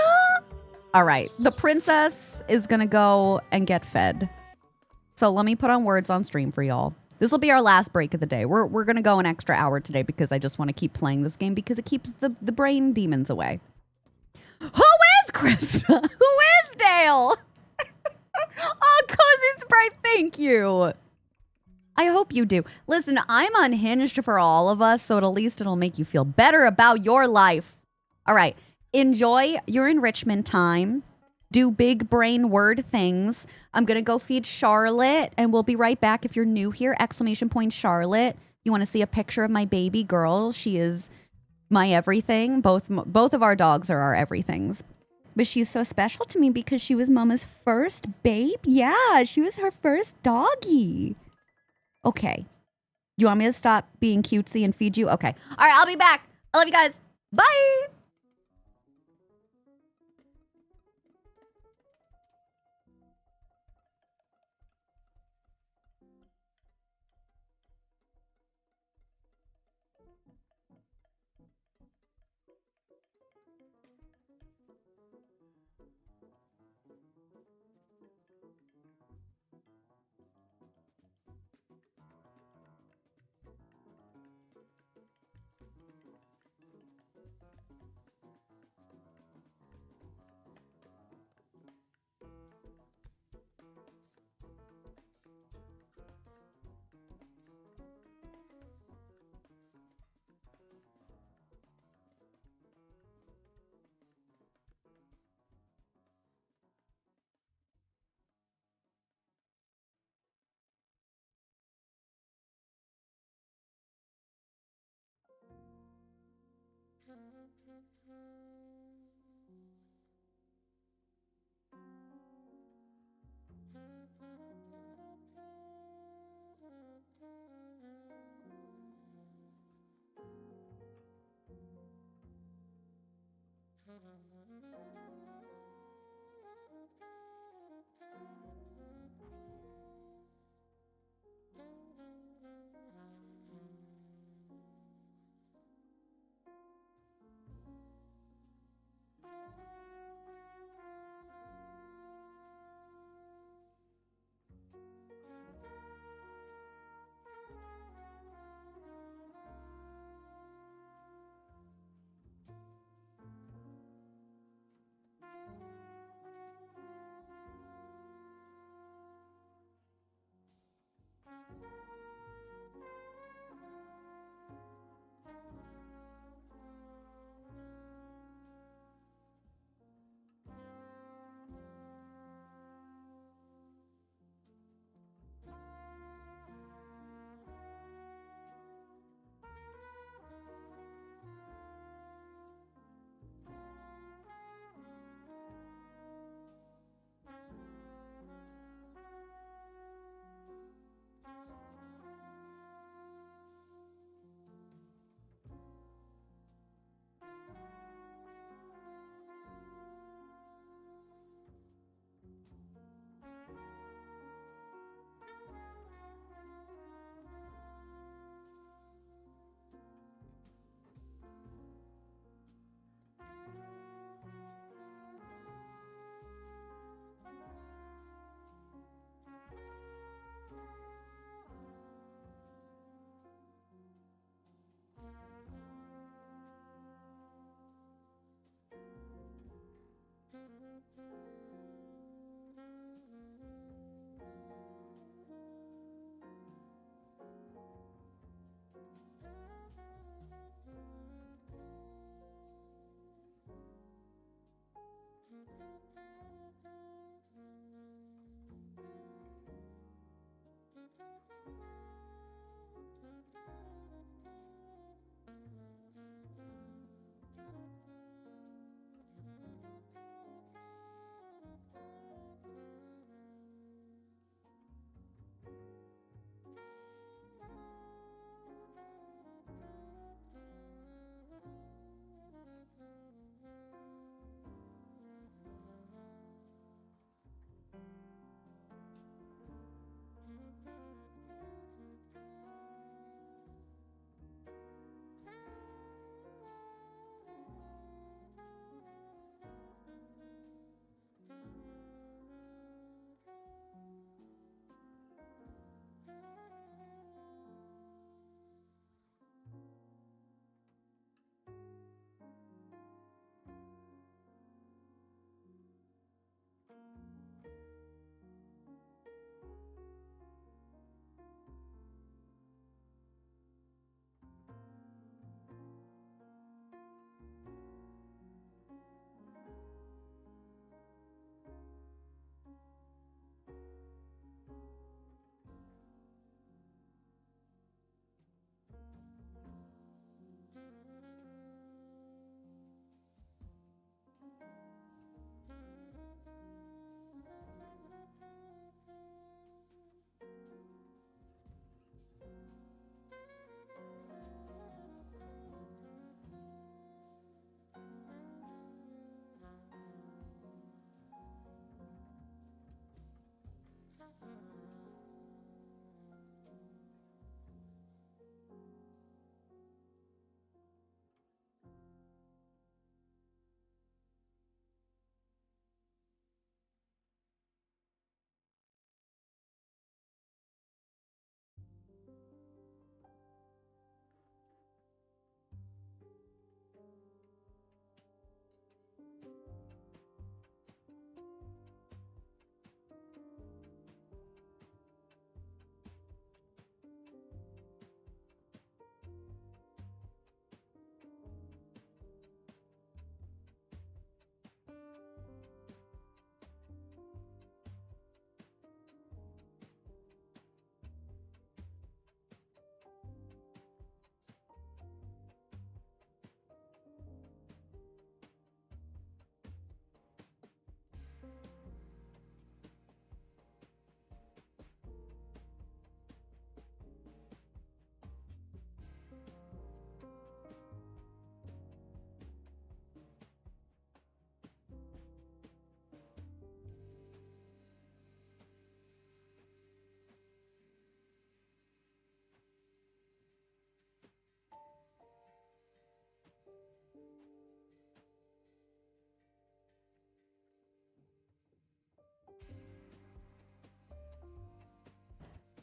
All right. The princess is going to go and get fed. So let me put on words on stream for y'all. This will be our last break of the day. We're going to go an extra hour today because I just want to keep playing this game because it keeps the brain demons away. Who is Krista? Who is Dale? Oh, Cozy Sprite, thank you. I hope you do. Listen, I'm unhinged for all of us, so at least it'll make you feel better about your life. All right. Enjoy your enrichment time. Do big brain word things. I'm going to go feed Charlotte, and we'll be right back. If you're new here, exclamation point Charlotte. You want to see a picture of my baby girl? She is my everything. Both of our dogs are our everythings. But she's so special to me because she was Mama's first babe. Yeah, she was her first doggy. Okay. You want me to stop being cutesy and feed you? Okay. All right, I'll be back. I love you guys. Bye.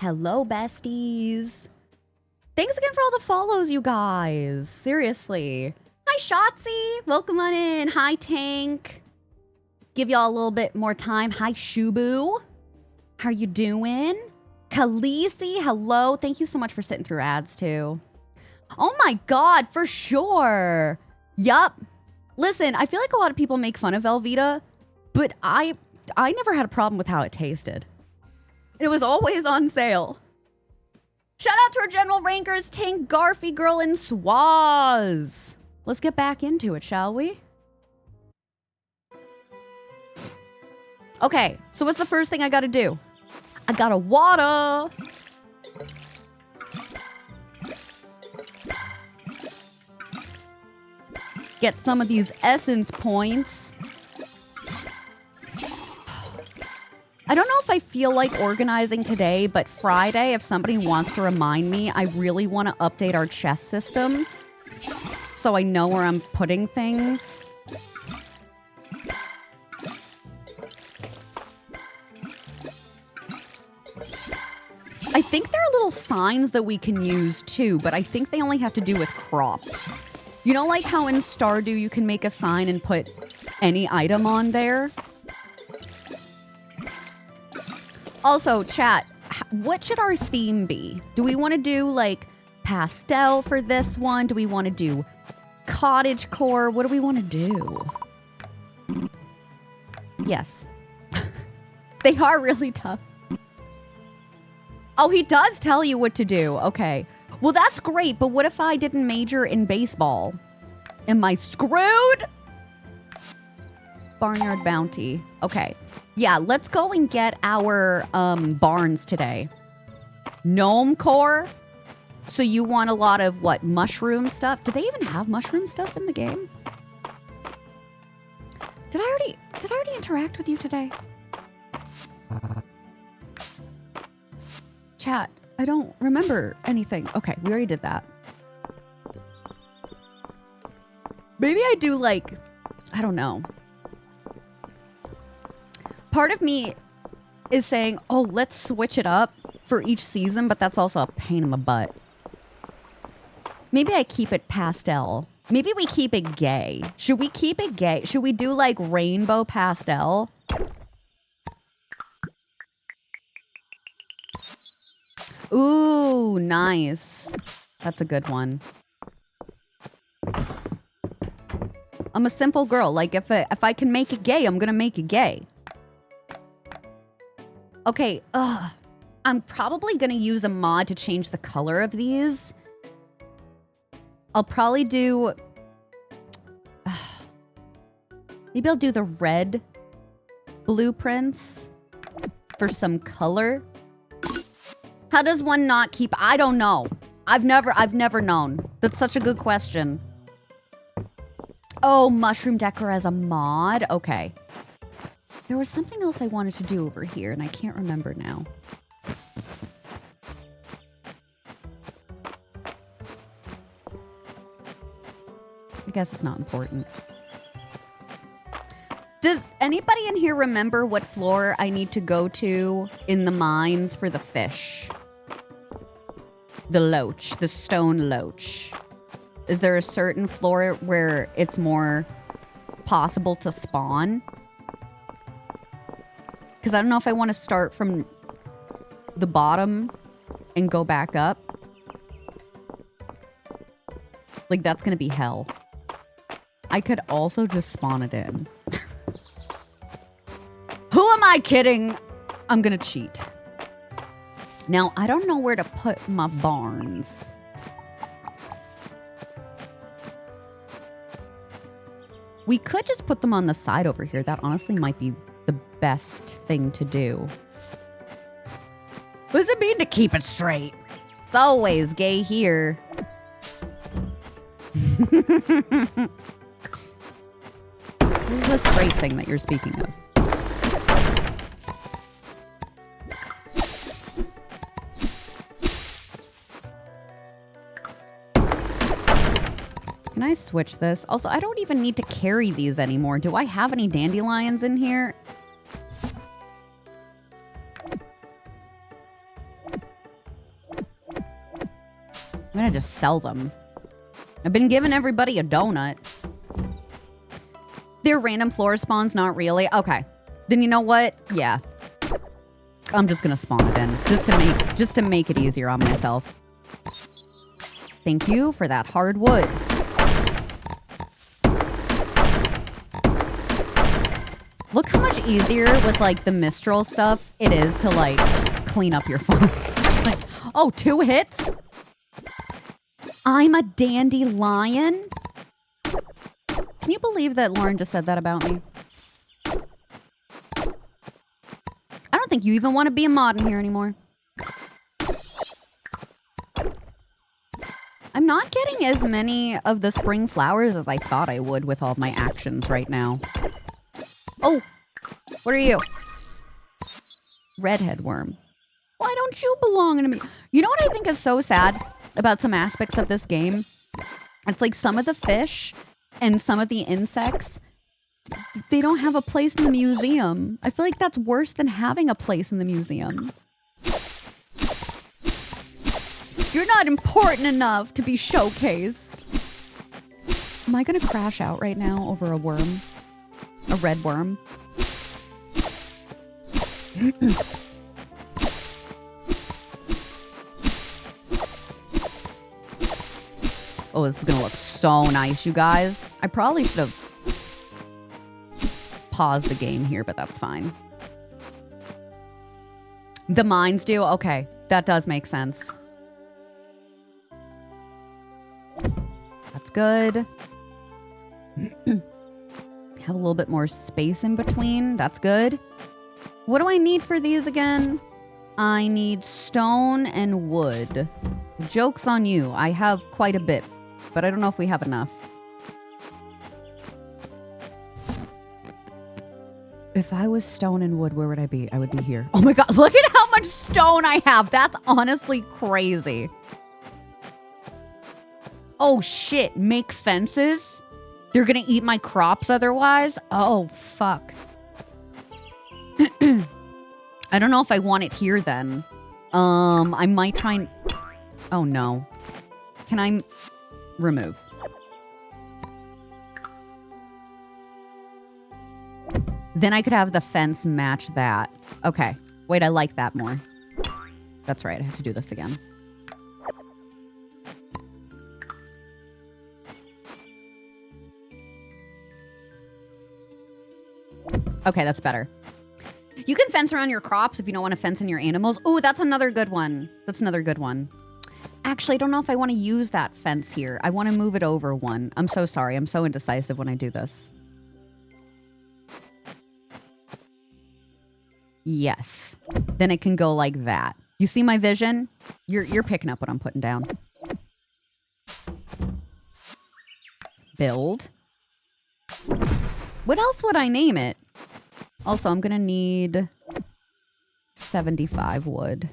Hello, besties. Thanks again for all the follows, you guys. Seriously. Hi, Shotzi. Welcome on in. Hi, Tank. Give y'all a little bit more time. Hi, Shubu. How you doing? Khaleesi, hello. Thank you so much for sitting through ads, too. Oh my God, for sure. Yup. Listen, I feel like a lot of people make fun of Velveeta, but I never had a problem with how it tasted. It was always on sale. Shout out to our general rankers, Tink, Garfy, Girl, and Swaz. Let's get back into it, shall we? Okay, so what's the first thing I gotta do? I gotta water. Get some of these essence points. I don't know if I feel like organizing today, but Friday, if somebody wants to remind me, I really want to update our chest system so I know where I'm putting things. I think there are little signs that we can use too, but I think they only have to do with crops. You know, like how in Stardew you can make a sign and put any item on there? Also, chat, what should our theme be? Do we want to do, like, pastel for this one? Do we want to do cottagecore? What do we want to do? Yes. They are really tough. Oh, he does tell you what to do. Okay. Well, that's great, but what if I didn't major in baseball? Am I screwed? Barnyard bounty. Okay. Yeah, let's go and get our barns today. Gnome core. So you want a lot of, what, mushroom stuff? Do they even have mushroom stuff in the game? Did I already interact with you today? Chat, I don't remember anything. Okay, we already did that. Maybe I do, like, I don't know. Part of me is saying, oh, let's switch it up for each season, but that's also a pain in the butt. Maybe I keep it pastel. Maybe we keep it gay. Should we keep it gay? Should we do, like, rainbow pastel? Ooh, nice. That's a good one. I'm a simple girl. Like, if I can make it gay, I'm gonna make it gay. Okay, I'm probably gonna use a mod to change the color of these. I'll probably do... maybe I'll do the red blueprints for some color. How does one not keep... I don't know. I've never known. That's such a good question. Oh, mushroom decor as a mod? Okay. There was something else I wanted to do over here, and I can't remember now. I guess it's not important. Does anybody in here remember what floor I need to go to in the mines for the fish? The loach, the stone loach. Is there a certain floor where it's more possible to spawn? Because I don't know if I want to start from the bottom and go back up. Like, that's going to be hell. I could also just spawn it in. Who am I kidding? I'm going to cheat. Now, I don't know where to put my barns. We could just put them on the side over here. That honestly might be the best thing to do. What does it mean to keep it straight? It's always gay here. This is the straight thing that you're speaking of. Can I switch this? Also, I don't even need to carry these anymore. Do I have any dandelions in here? I'm gonna just sell them. I've been giving everybody a donut. They're random floor spawns, not really. Okay. Then you know what? Yeah. I'm just gonna spawn it in. Just to make it easier on myself. Thank you for that hard wood. Look how much easier with like the Mistral stuff it is to like clean up your farm. Like, oh, 2 hits? I'm a dandelion? Can you believe that Lauren just said that about me? I don't think you even want to be a mod in here anymore. I'm not getting as many of the spring flowers as I thought I would with all my actions right now. Oh, what are you? Redhead worm. Why don't you belong in me? You know what I think is so sad about some aspects of this game? It's like some of the fish and some of the insects, they don't have a place in the museum. I feel like that's worse than having a place in the museum. You're not important enough to be showcased. Am I gonna crash out right now over a worm? A red worm? Oh, this is gonna look so nice, you guys. I probably should have paused the game here, but that's fine. The mines do? Okay, that does make sense. That's good. Have a little bit more space in between. That's good. What do I need for these again? I need stone and wood. Joke's on you. I have quite a bit, but I don't know if we have enough. If I was stone and wood, where would I be? I would be here. Oh my god, look at how much stone I have. That's honestly crazy. Oh shit, make fences? They're gonna eat my crops otherwise? Oh, fuck. I don't know if I want it here then. I might try and... Oh no. Can I remove? Then I could have the fence match that. Okay. Wait, I like that more. That's right, I have to do this again. Okay, that's better. You can fence around your crops if you don't want to fence in your animals. Oh, that's another good one. That's another good one. Actually, I don't know if I want to use that fence here. I want to move it over one. I'm so sorry. I'm so indecisive when I do this. Yes. Then it can go like that. You see my vision? You're picking up what I'm putting down. Build. What else would I name it? Also, I'm going to need 75 wood.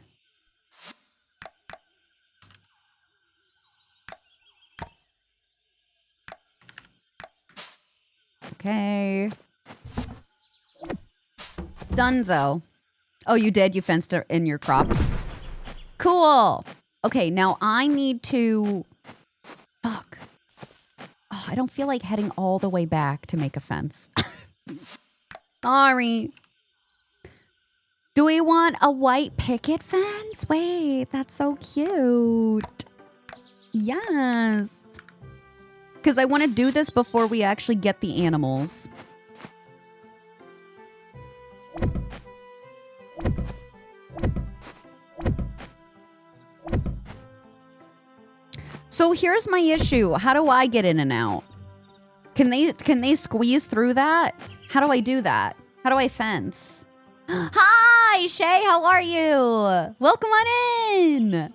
Okay. Dunzo. Oh, you did? You fenced in your crops? Cool. Okay, now I need to... Fuck. Oh, I don't feel like heading all the way back to make a fence. Sorry. Do we want a white picket fence? Wait, that's so cute. Yes. Because I want to do this before we actually get the animals. So here's my issue. How do I get in and out? Can they squeeze through that? How do I do that? How do I fence? Hi, Shay. How are you? Welcome on in.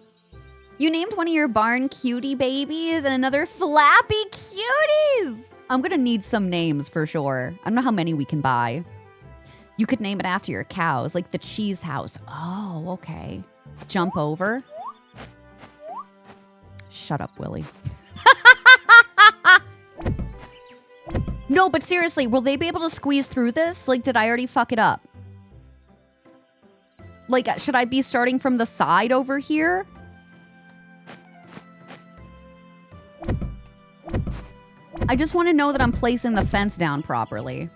You named one of your barn Cutie Babies and another Flappy Cuties. I'm going to need some names for sure. I don't know how many we can buy. You could name it after your cows, like the Cheese House. Oh, okay. Jump over. Shut up, Willie. No, but seriously, will they be able to squeeze through this? Like, did I already fuck it up? Like, should I be starting from the side over here? I just want to know that I'm placing the fence down properly.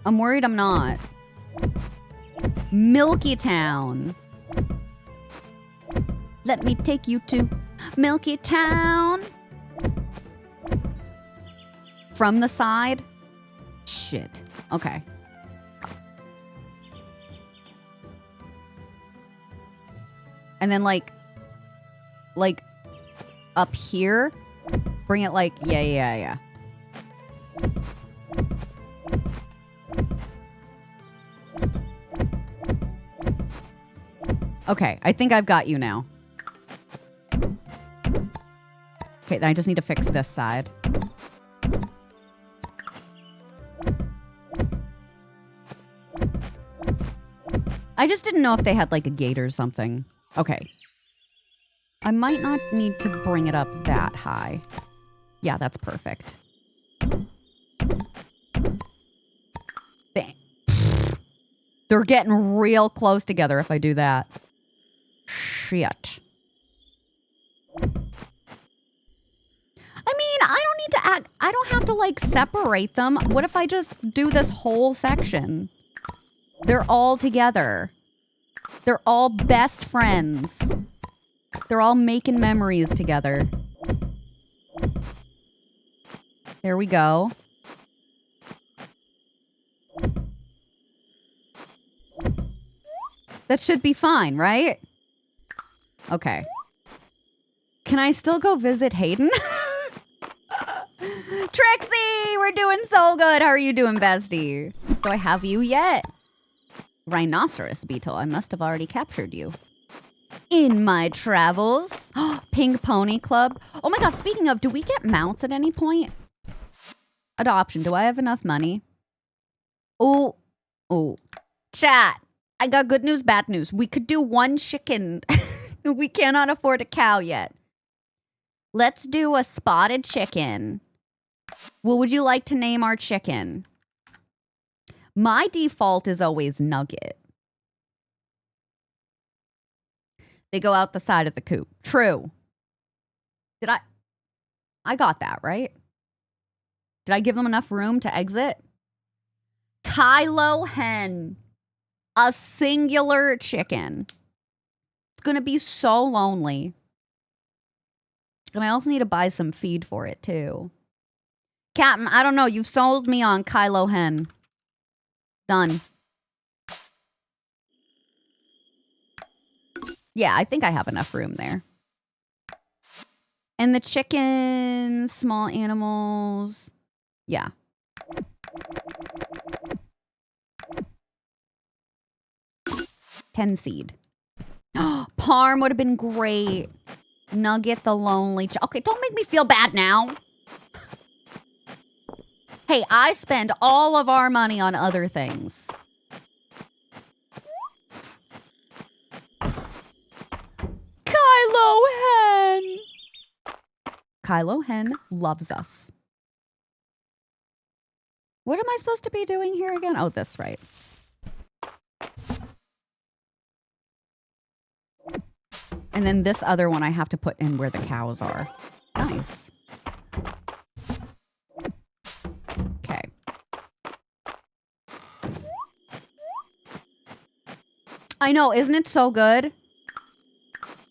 I'm worried I'm not. Milky Town. Let me take you to Milky Town. From the side? Shit. Okay. And then like up here, bring it like, yeah. Okay, I think I've got you now. Okay, then I just need to fix this side. I just didn't know if they had like a gate or something. Okay. I might not need to bring it up that high. Yeah, that's perfect. Bang. They're getting real close together if I do that. Shit. I mean, I don't need to act. I don't have to like separate them. What if I just do this whole section? They're all together. They're all best friends. They're all making memories together. There we go. That should be fine, right? Okay. Can I still go visit Hayden? Trixie, we're doing so good. How are you doing, bestie? Do I have you yet? Rhinoceros beetle. I must have already captured you. In my travels. Pink Pony Club. Oh my god, speaking of, do we get mounts at any point? Adoption. Do I have enough money? Oh. Chat. I got good news, bad news. We could do one chicken. We cannot afford a cow yet. Let's do a spotted chicken. What would you like to name our chicken? My default is always Nugget. They go out the side of the coop. True. Did I got that, right? Did I give them enough room to exit? Kylo Hen. A singular chicken. It's going to be so lonely. And I also need to buy some feed for it, too. Captain, I don't know. You've sold me on Kylo Hen. Done. Yeah, I think I have enough room there. And the chickens, small animals. Yeah. Ten seed. Parm would have been great. Nugget the lonely. Okay, don't make me feel bad now. Hey, I spend all of our money on other things. Kylo Hen. Kylo Hen loves us. What am I supposed to be doing here again? Oh, this, right. And then this other one I have to put in where the cows are. Nice. Okay. I know, isn't it so good?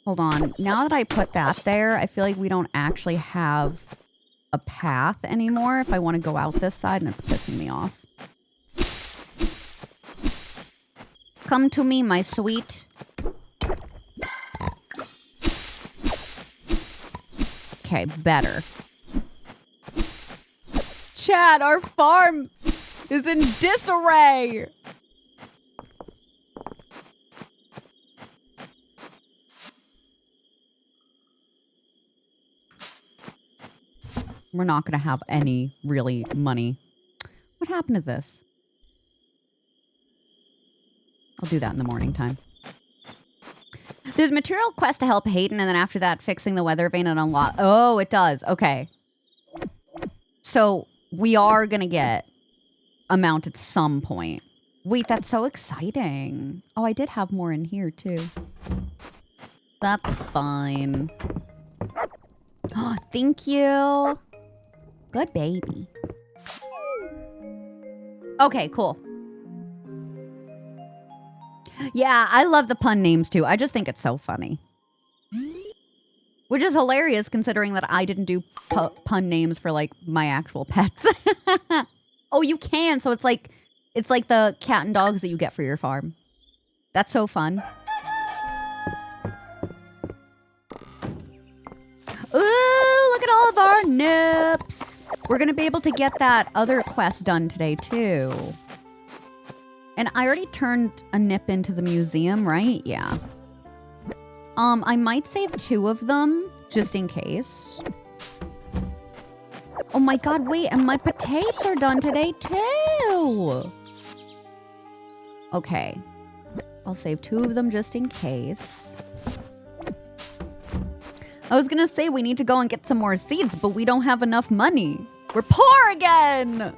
Hold on. Now that I put that there, I feel like we don't actually have a path anymore if I want to go out this side, and it's pissing me off. Come to me, my sweet. Okay, better. Chad, our farm is in disarray. We're not going to have any really money. What happened to this? I'll do that in the morning time. There's material quest to help Hayden, and then after that, fixing the weather vane and unlock. Oh, it does. Okay. So we are going to get a mount at some point. Wait, that's so exciting. Oh, I did have more in here, too. That's fine. Oh, thank you. Good baby. Okay, cool. Yeah, I love the pun names too. I just think it's so funny. Which is hilarious considering that I didn't do pun names for like my actual pets. Oh, you can. So it's like the cat and dogs that you get for your farm. That's so fun. Ooh, look at all of our nips. We're going to be able to get that other quest done today too. And I already turned a nip into the museum, right? Yeah. I might save 2 of them just in case. Oh my god, wait, and my potatoes are done today too. Okay. I'll save 2 of them just in case. I was gonna say we need to go and get some more seeds, but we don't have enough money. We're poor again!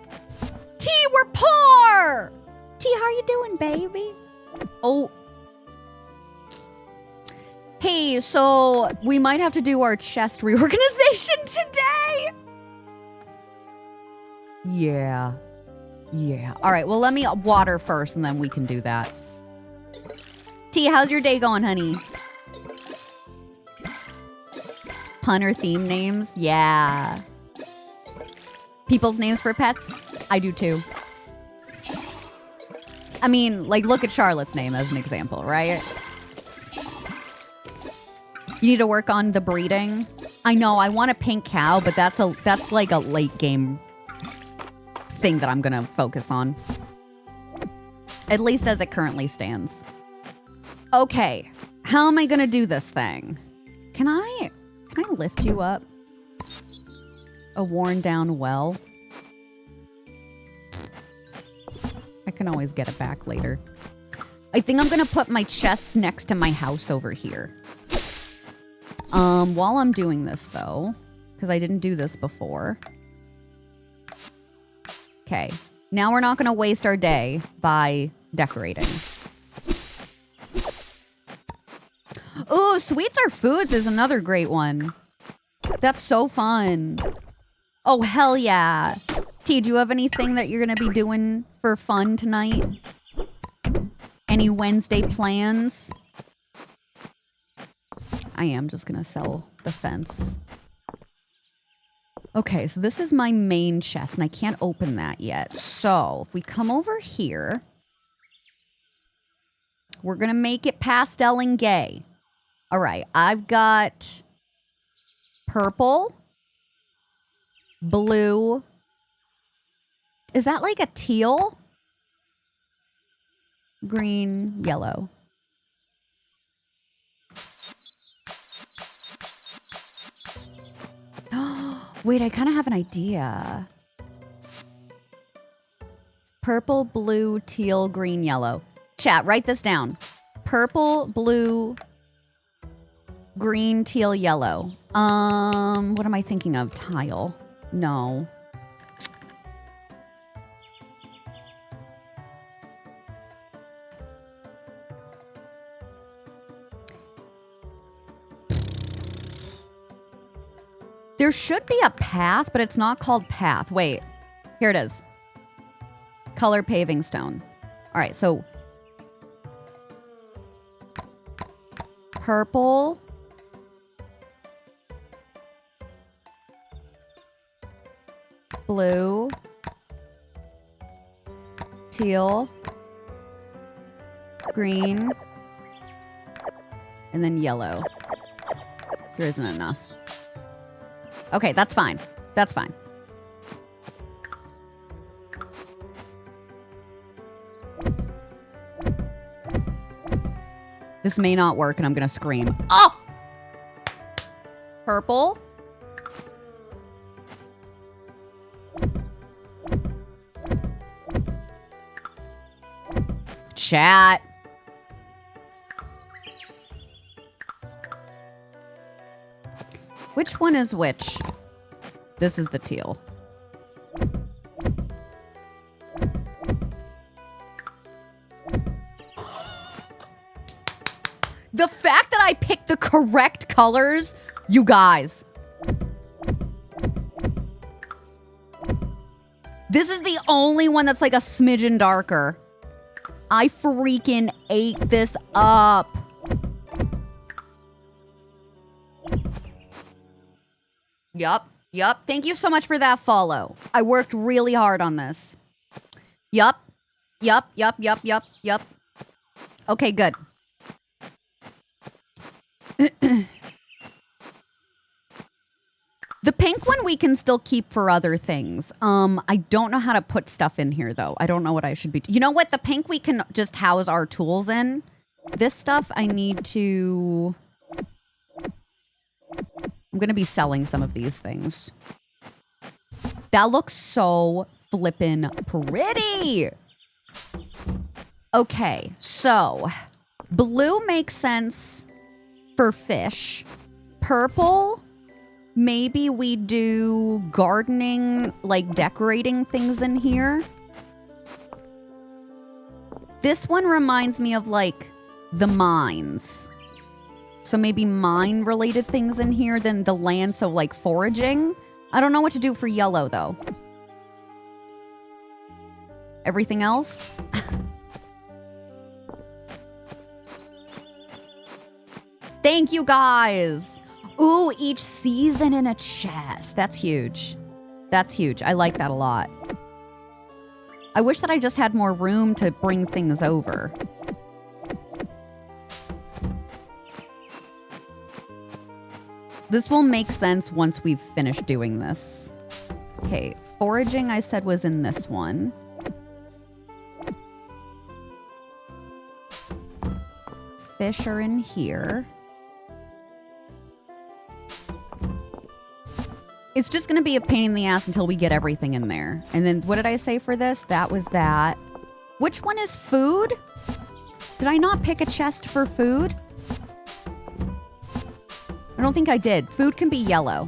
T, we're poor! T, how are you doing, baby? Oh. Hey, so we might have to do our chest reorganization today. Yeah. Yeah. All right, well, let me water first, and then we can do that. T, how's your day going, honey? Punner theme names? Yeah. People's names for pets? I do too. I mean, like, look at Charlotte's name as an example, right? You need to work on the breeding. I know, I want a pink cow, but that's like a late game thing that I'm gonna focus on. At least as it currently stands. Okay, how am I gonna do this thing? Can I lift you up? A worn down well? I can always get it back later. I think I'm gonna put my chests next to my house over here. While I'm doing this though, because I didn't do this before. Okay, now we're not gonna waste our day by decorating. Ooh, sweets are foods is another great one. That's so fun. Oh, hell yeah. T, do you have anything that you're going to be doing for fun tonight? Any Wednesday plans? I am just going to sell the fence. Okay, so this is my main chest, and I can't open that yet. So, if we come over here, we're going to make it pastel and gay. All right, I've got purple, blue. Is that like a teal? Green, yellow. Wait, I kind of have an idea. Purple, blue, teal, green, yellow. Chat, write this down. Purple, blue, green, teal, yellow. What am I thinking of? Tile. No. There should be a path, but it's not called path. Wait, here it is. Color paving stone. All right, so purple, blue, teal, green, and then yellow. There isn't enough. Okay, that's fine. That's fine. This may not work, and I'm gonna scream. Oh! Purple. Chat. Which one is which? This is the teal. The fact that I picked the correct colors, you guys. This is the only one that's like a smidgen darker. I freaking ate this up. Yup. Thank you so much for that follow. I worked really hard on this. Yup. Okay, good. The pink one we can still keep for other things. I don't know how to put stuff in here, though. I don't know what I should be... You know what? The pink we can just house our tools in. This stuff I need to... I'm going to be selling some of these things. That looks so flippin' pretty. Okay, so... Blue makes sense for fish. Purple... Maybe we do gardening, like decorating things in here. This one reminds me of like the mines. So maybe mine related things in here than the land. So like foraging. I don't know what to do for yellow though. Everything else? Thank you guys. Ooh, each season in a chest. That's huge. That's huge. I like that a lot. I wish that I just had more room to bring things over. This will make sense once we've finished doing this. Okay, foraging I said was in this one. Fish are in here. It's just going to be a pain in the ass until we get everything in there. And then what did I say for this? That was that. Which one is food? Did I not pick a chest for food? I don't think I did. Food can be yellow.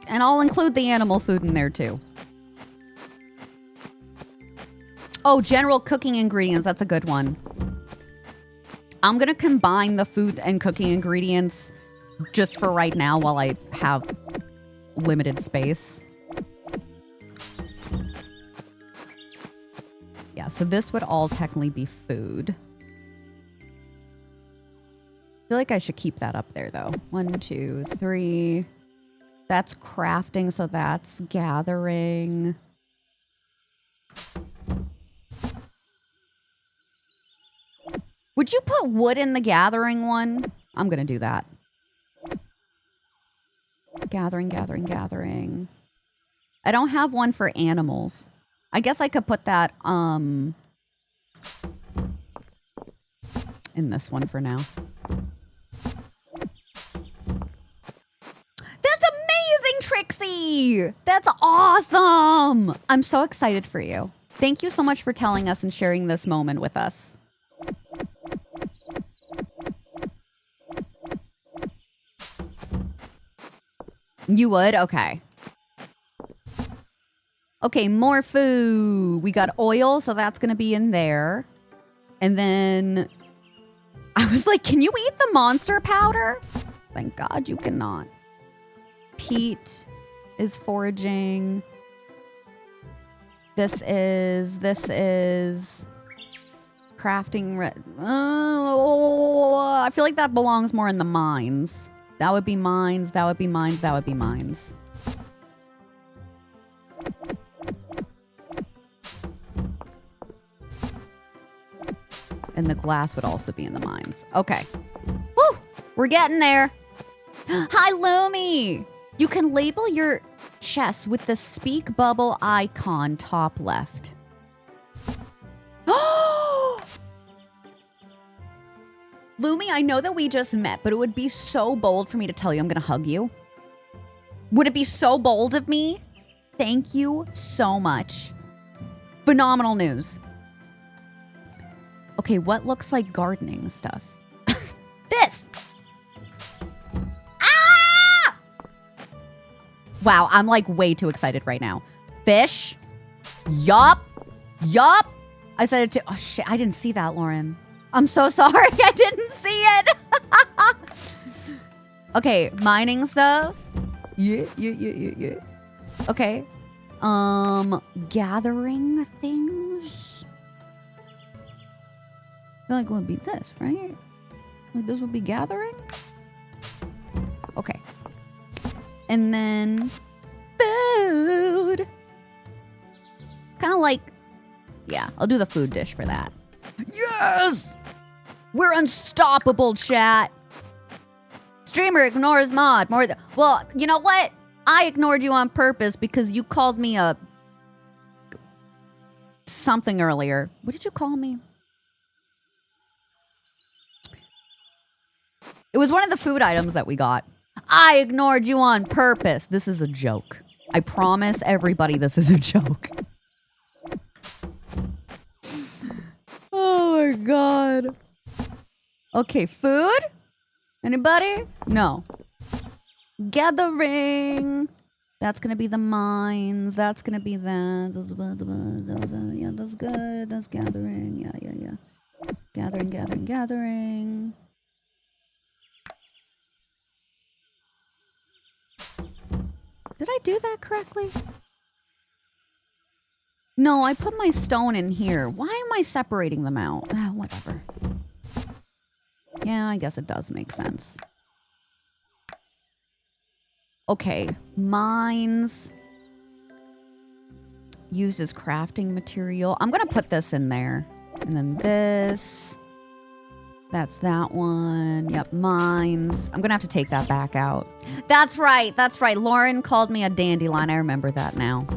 And I'll include the animal food in there too. Oh, general cooking ingredients. That's a good one. I'm going to combine the food and cooking ingredients just for right now while I have limited space. Yeah, so this would all technically be food. I feel like I should keep that up there, though. 1, 2, 3. That's crafting, so that's gathering. Would you put wood in the gathering one? I'm going to do that. Gathering. I don't have one for animals. I guess I could put that in this one for now. That's amazing, Trixie! That's awesome! I'm so excited for you. Thank you so much for telling us and sharing this moment with us. You would? Okay. Okay, more food. We got oil, so that's going to be in there. And then I was like, can you eat the monster powder? Thank God you cannot. Pete is foraging. This is crafting. I feel like that belongs more in the mines. That would be mines, that would be mines, that would be mines. And the glass would also be in the mines. Okay. Woo! We're getting there. Hi, Lumi! You can label your chest with the speak bubble icon top left. Lumi, I know that we just met, but it would be so bold for me to tell you I'm going to hug you. Would it be so bold of me? Thank you so much. Phenomenal news. Okay, what looks like gardening stuff? This! Ah! Wow, I'm like way too excited right now. Fish. Yup. I said it too. Oh shit, I didn't see that, Lauren. I'm so sorry. I didn't see it. Okay, mining stuff. Yeah. Okay. Gathering things. I feel like it would be this, right? Like this would be gathering? Okay. And then food. Kind of like, yeah, I'll do the food dish for that. Yes! We're unstoppable, chat. Streamer ignores mod more than... Well, you know what? I ignored you on purpose because you called me a... something earlier. What did you call me? It was one of the food items that we got. I ignored you on purpose. This is a joke. I promise everybody this is a joke. Oh my god. Okay, food? Anybody? No. Gathering. That's gonna be the mines. That's gonna be that. Yeah, that's good. That's gathering. Yeah. Gathering. Did I do that correctly? No, I put my stone in here. Why am I separating them out? Whatever. Yeah, I guess it does make sense. Okay, mines. Used as crafting material. I'm gonna put this in there. And then this. That's that one. Yep, mines. I'm gonna have to take that back out. That's right. Lauren called me a dandelion. I remember that now.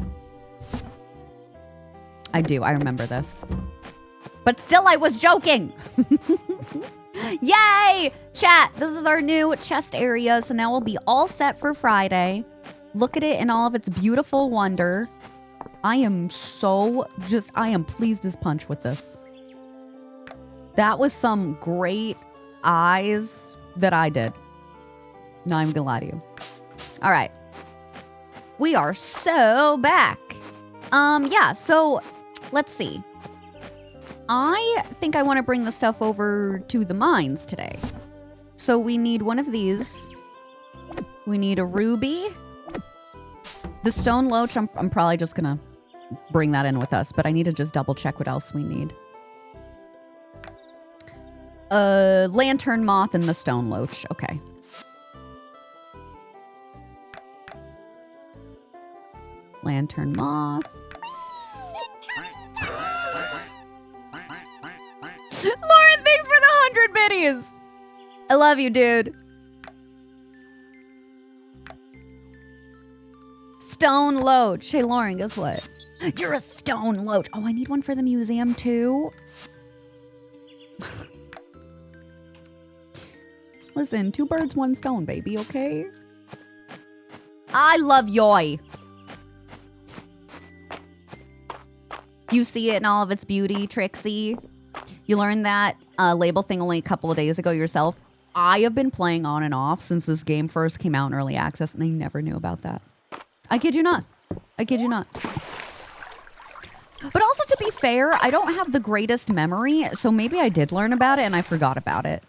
I do. I remember this. But still, I was joking. Yay! Chat, this is our new chest area. So now we'll be all set for Friday. Look at it in all of its beautiful wonder. I am pleased as punch with this. That was some great eyes that I did. Not even gonna lie to you. All right. We are so back. Yeah, so let's see. I think I want to bring the stuff over to the mines today. So we need one of these. We need a ruby. The stone loach, I'm probably just gonna bring that in with us, but I need to just double check what else we need. Lantern moth and the stone loach. Okay. Lantern moth. Lauren, thanks for the 100 biddies. I love you, dude. Stone loach. Hey, Lauren, guess what? You're a stone loach. Oh, I need one for the museum, too. Listen, 2 birds, 1 stone, baby, okay? I love Yoy. You see it in all of its beauty, Trixie. You learned that label thing only a couple of days ago yourself. I have been playing on and off since this game first came out in early access, and I never knew about that. I kid you not. But also, to be fair, I don't have the greatest memory, so maybe I did learn about it and I forgot about it.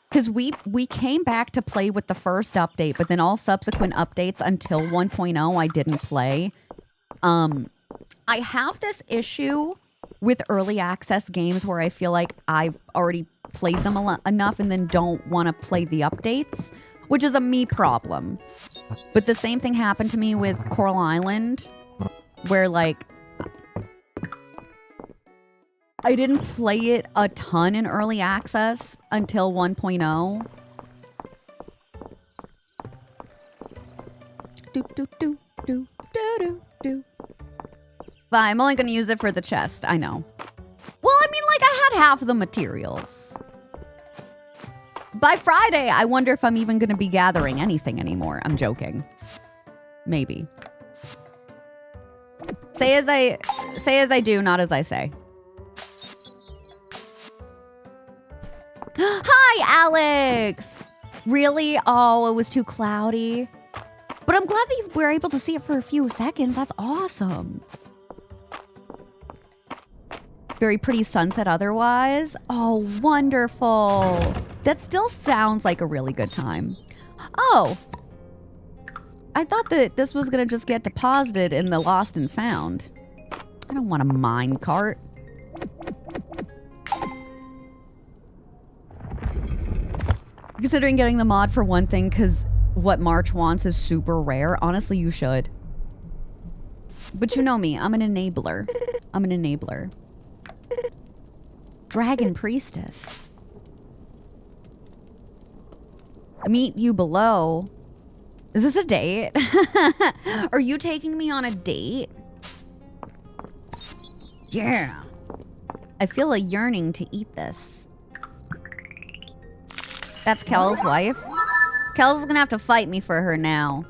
Because we came back to play with the first update, but then all subsequent updates until 1.0 I didn't play. I have this issue with early access games where I feel like I've already played them enough and then don't want to play the updates, which is a me problem. But the same thing happened to me with Coral Island, where like I didn't play it a ton in early access until 1.0. But I'm only going to use it for the chest. I know. Well, I mean, like, I had half of the materials. By Friday, I wonder if I'm even going to be gathering anything anymore. I'm joking. Maybe. Say as I do, not as I say. Hi, Alex! Really? Oh, it was too cloudy. But I'm glad that you were able to see it for a few seconds. That's awesome. Very pretty sunset otherwise. Oh, wonderful. That still sounds like a really good time. Oh. I thought that this was gonna just get deposited in the lost and found. I don't want a mine cart. Considering getting the mod for one thing, because what March wants is super rare. Honestly, you should. But you know me, I'm an enabler. I'm an enabler. Dragon Priestess. Meet you below. Is this a date? Are you taking me on a date? Yeah. I feel a yearning to eat this. That's Kel's wife. Kel's gonna have to fight me for her now.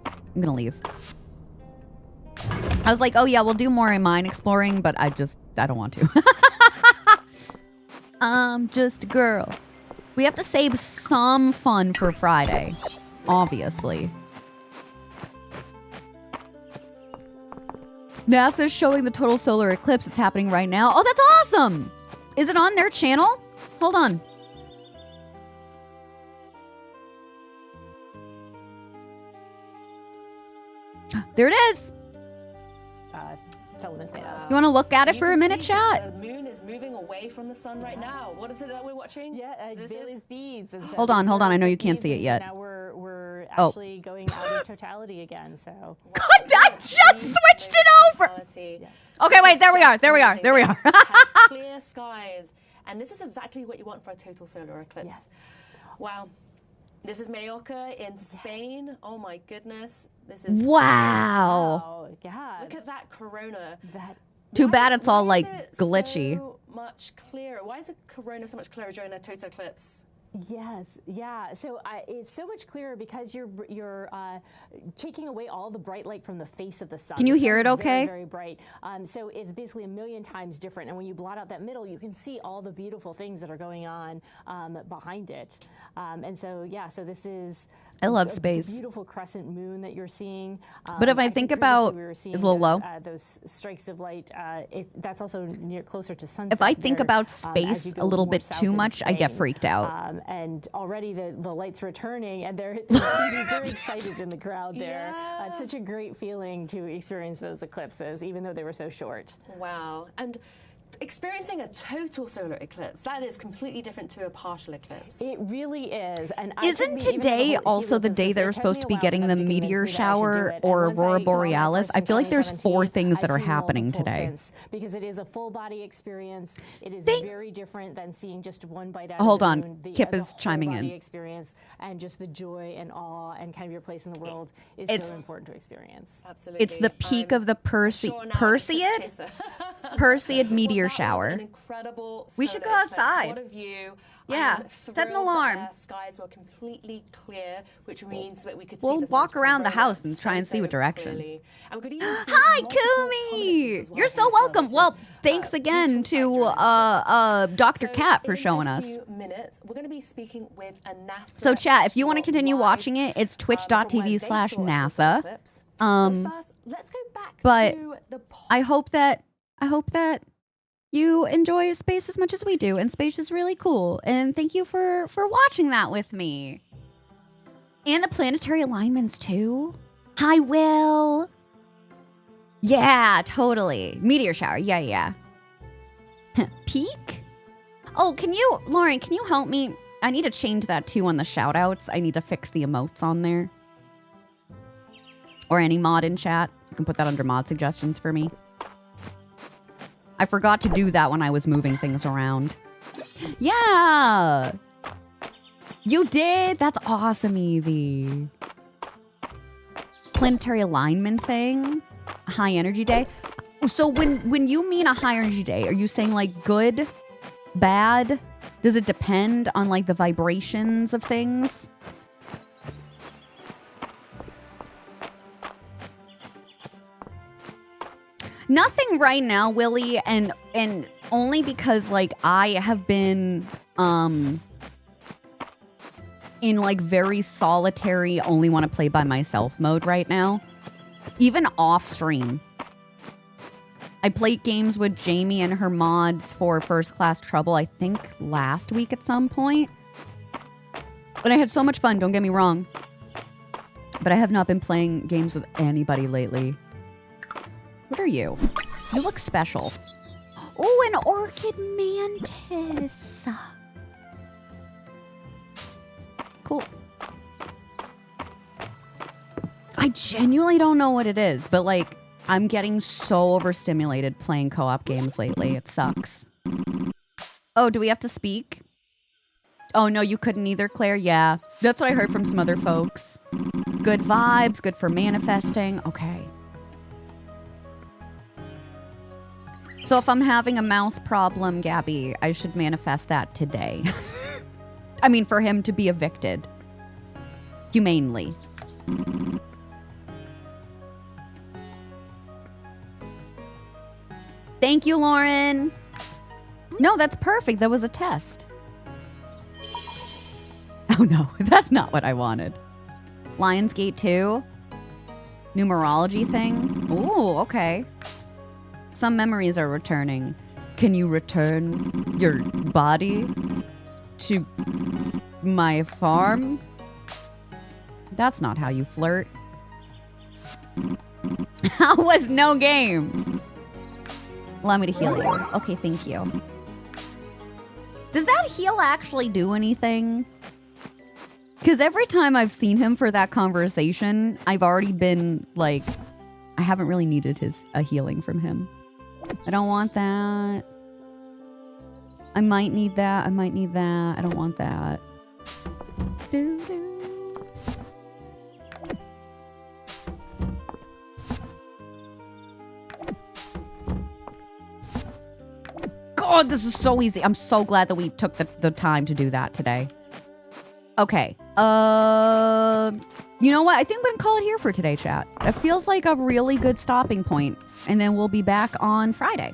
I'm gonna leave. I was like, oh yeah, we'll do more in mine exploring, but I don't want to. I'm just a girl. We have to save some fun for Friday. Obviously. NASA's showing the total solar eclipse. It's happening right now. Oh, that's awesome! Is it on their channel? Hold on. There it is! Filament's made out. You want to look at it for a minute, chat? The moon is moving away from the sun right now. What is it that we're watching? Yeah, Bailey's beads. And so Hold on. I know you can't see it yet. Now we're actually going out of totality again. So. God, I just switched it over. Yeah. Okay, wait. There we are. Clear skies, and this is exactly what you want for a total solar eclipse. Yeah. Wow. This is Mallorca in Spain. Oh my goodness. This is wow. Oh, God. Look at that corona. Too bad it's all like it glitchy. So much clearer. Why is a corona so much clearer during a total eclipse? Yes, yeah. So it's so much clearer because you're taking away all the bright light from the face of the sun. Can you hear it okay? Very, very bright. So it's basically 1,000,000 times different. And when you blot out that middle, you can see all the beautiful things that are going on behind it. And so, yeah, so this is... I love space. Beautiful crescent moon that you're seeing. But if I think about, it's a little low. Those strikes of light, that's also closer to sunset. If I think about space a little bit too much, I get freaked out. And already the lights returning, and they're very excited in the crowd there. Yeah. It's such a great feeling to experience those eclipses, even though they were so short. Wow. And experiencing a total solar eclipse, that is completely different to a partial eclipse. It really is. And isn't today also the day they're supposed to be getting the meteor shower or aurora borealis? I feel like there's 4 things that are happening today. Because it is a full body experience. It is very different than seeing just one bite out Hold of the on, moon. Kip is chiming in. Experience and just the joy and awe and kind of your place in the world is so important to experience. Absolutely. It's the peak of the Perseid meteor shower. An incredible we should go eclipse. outside. What a view. Yeah, set an alarm. Our skies were completely clear, which means that we could see we'll the walk around the house and try and see what direction. And we could even see Hi, Kumi! Well. You're so welcome. Well, thanks again to Dr. Cat for showing us. In a few minutes, we're going to be speaking with a NASA. So, chat, if you want to continue watching it, it's twitch.tv/NASA. First, let's go back but to the I hope that you enjoy space as much as we do, and space is really cool. And thank you for watching that with me. And the planetary alignments too. Hi, Will. Yeah, totally. Meteor shower. Yeah. Peak? Oh, Lauren, can you help me? I need to change that too on the shout outs. I need to fix the emotes on there. Or any mod in chat. You can put that under mod suggestions for me. I forgot to do that when I was moving things around. Yeah! You did? That's awesome, Evie. Planetary alignment thing? High energy day? So when you mean a high energy day, are you saying like good? Bad? Does it depend on like the vibrations of things? Nothing right now, Willie, and only because like I have been in like very solitary, only want to play by myself mode right now. Even off stream. I played games with Jamie and her mods for First Class Trouble, I think last week at some point. But I had so much fun, don't get me wrong. But I have not been playing games with anybody lately. What are you? You look special. Oh, an orchid mantis. Cool. I genuinely don't know what it is, but like, I'm getting so overstimulated playing co-op games lately. It sucks. Oh, do we have to speak? Oh, no, you couldn't either, Claire? Yeah, that's what I heard from some other folks. Good vibes, good for manifesting. Okay. So if I'm having a mouse problem, Gabby, I should manifest that today. I mean, for him to be evicted. Humanely. Thank you, Lauren. No, that's perfect. That was a test. Oh, no. That's not what I wanted. Lionsgate 2. Numerology thing. Ooh, okay. Some memories are returning. Can you return your body to my farm? That's not how you flirt. How was no game? Allow me to heal you. Okay, thank you. Does that heal actually do anything? Because every time I've seen him for that conversation, I've already been like, I haven't really needed a healing from him. I don't want that. I might need that. I might need that. I don't want that. Doo-doo. God, this is so easy. I'm so glad that we took the time to do that today. Okay. You know what? I think I'm going to call it here for today, chat. It feels like a really good stopping point. And then we'll be back on Friday.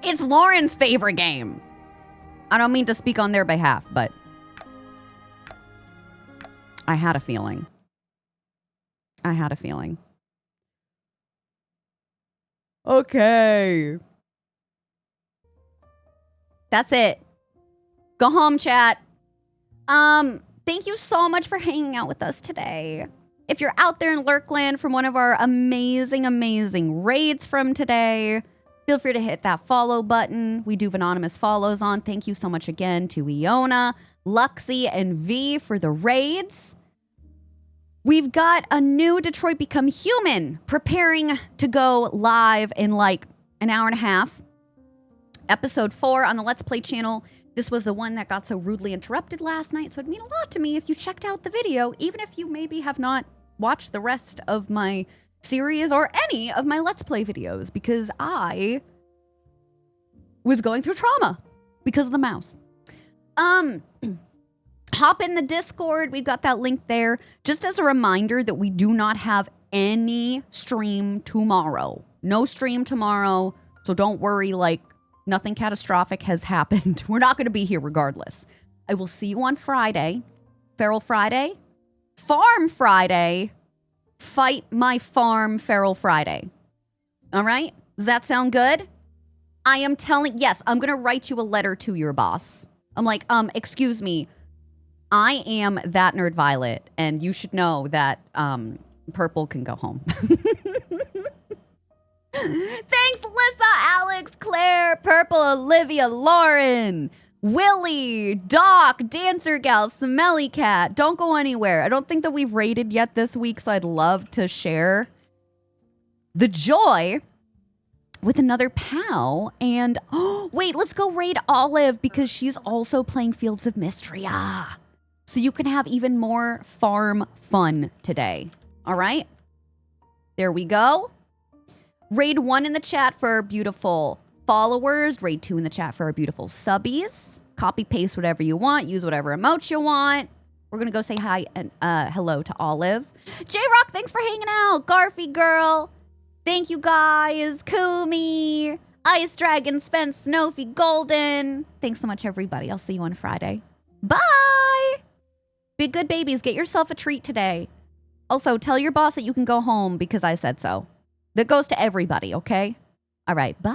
It's Lauren's favorite game. I don't mean to speak on their behalf, but I had a feeling. I had a feeling. Okay. That's it. Go home, chat. Thank you so much for hanging out with us today. If you're out there in Lurkland from one of our amazing, amazing raids from today, feel free to hit that follow button. We do have anonymous follows on. Thank you so much again to Iona, Luxie, and V for the raids. We've got a new Detroit Become Human preparing to go live in like an hour and a half. Episode 4 on the Let's Play channel. This was the one that got so rudely interrupted last night, so it'd mean a lot to me if you checked out the video, even if you maybe have not watched the rest of my series or any of my Let's Play videos, because I was going through trauma because of the mouse. Hop in the Discord. We've got that link there. Just as a reminder that we do not have any stream tomorrow. No stream tomorrow, so don't worry, like, nothing catastrophic has happened. We're not going to be here regardless. I will see you on Friday. Feral Friday. Farm Friday. Fight my farm Feral Friday. All right? Does that sound good? I am telling... Yes, I'm going to write you a letter to your boss. I'm like, excuse me. I am that nerd Violet, and you should know that Purple can go home. Thanks, Alyssa, Alex, Claire, Purple, Olivia, Lauren, Willie, Doc, Dancer Gal, Smelly Cat. Don't go anywhere. I don't think that we've rated yet this week, so I'd love to share the joy with another pal. And, oh, wait, let's go raid Olive because she's also playing Fields of Mistria. So you can have even more farm fun today. All right? There we go. Raid 1 in the chat for our beautiful followers. Raid 2 in the chat for our beautiful subbies. Copy, paste whatever you want. Use whatever emote you want. We're going to go say hi and hello to Olive. J-Rock, thanks for hanging out. Garfy Girl. Thank you, guys. Kumi. Ice Dragon, Spence, Snowfy, Golden. Thanks so much, everybody. I'll see you on Friday. Bye. Be good babies. Get yourself a treat today. Also, tell your boss that you can go home because I said so. That goes to everybody, okay? All right, bye.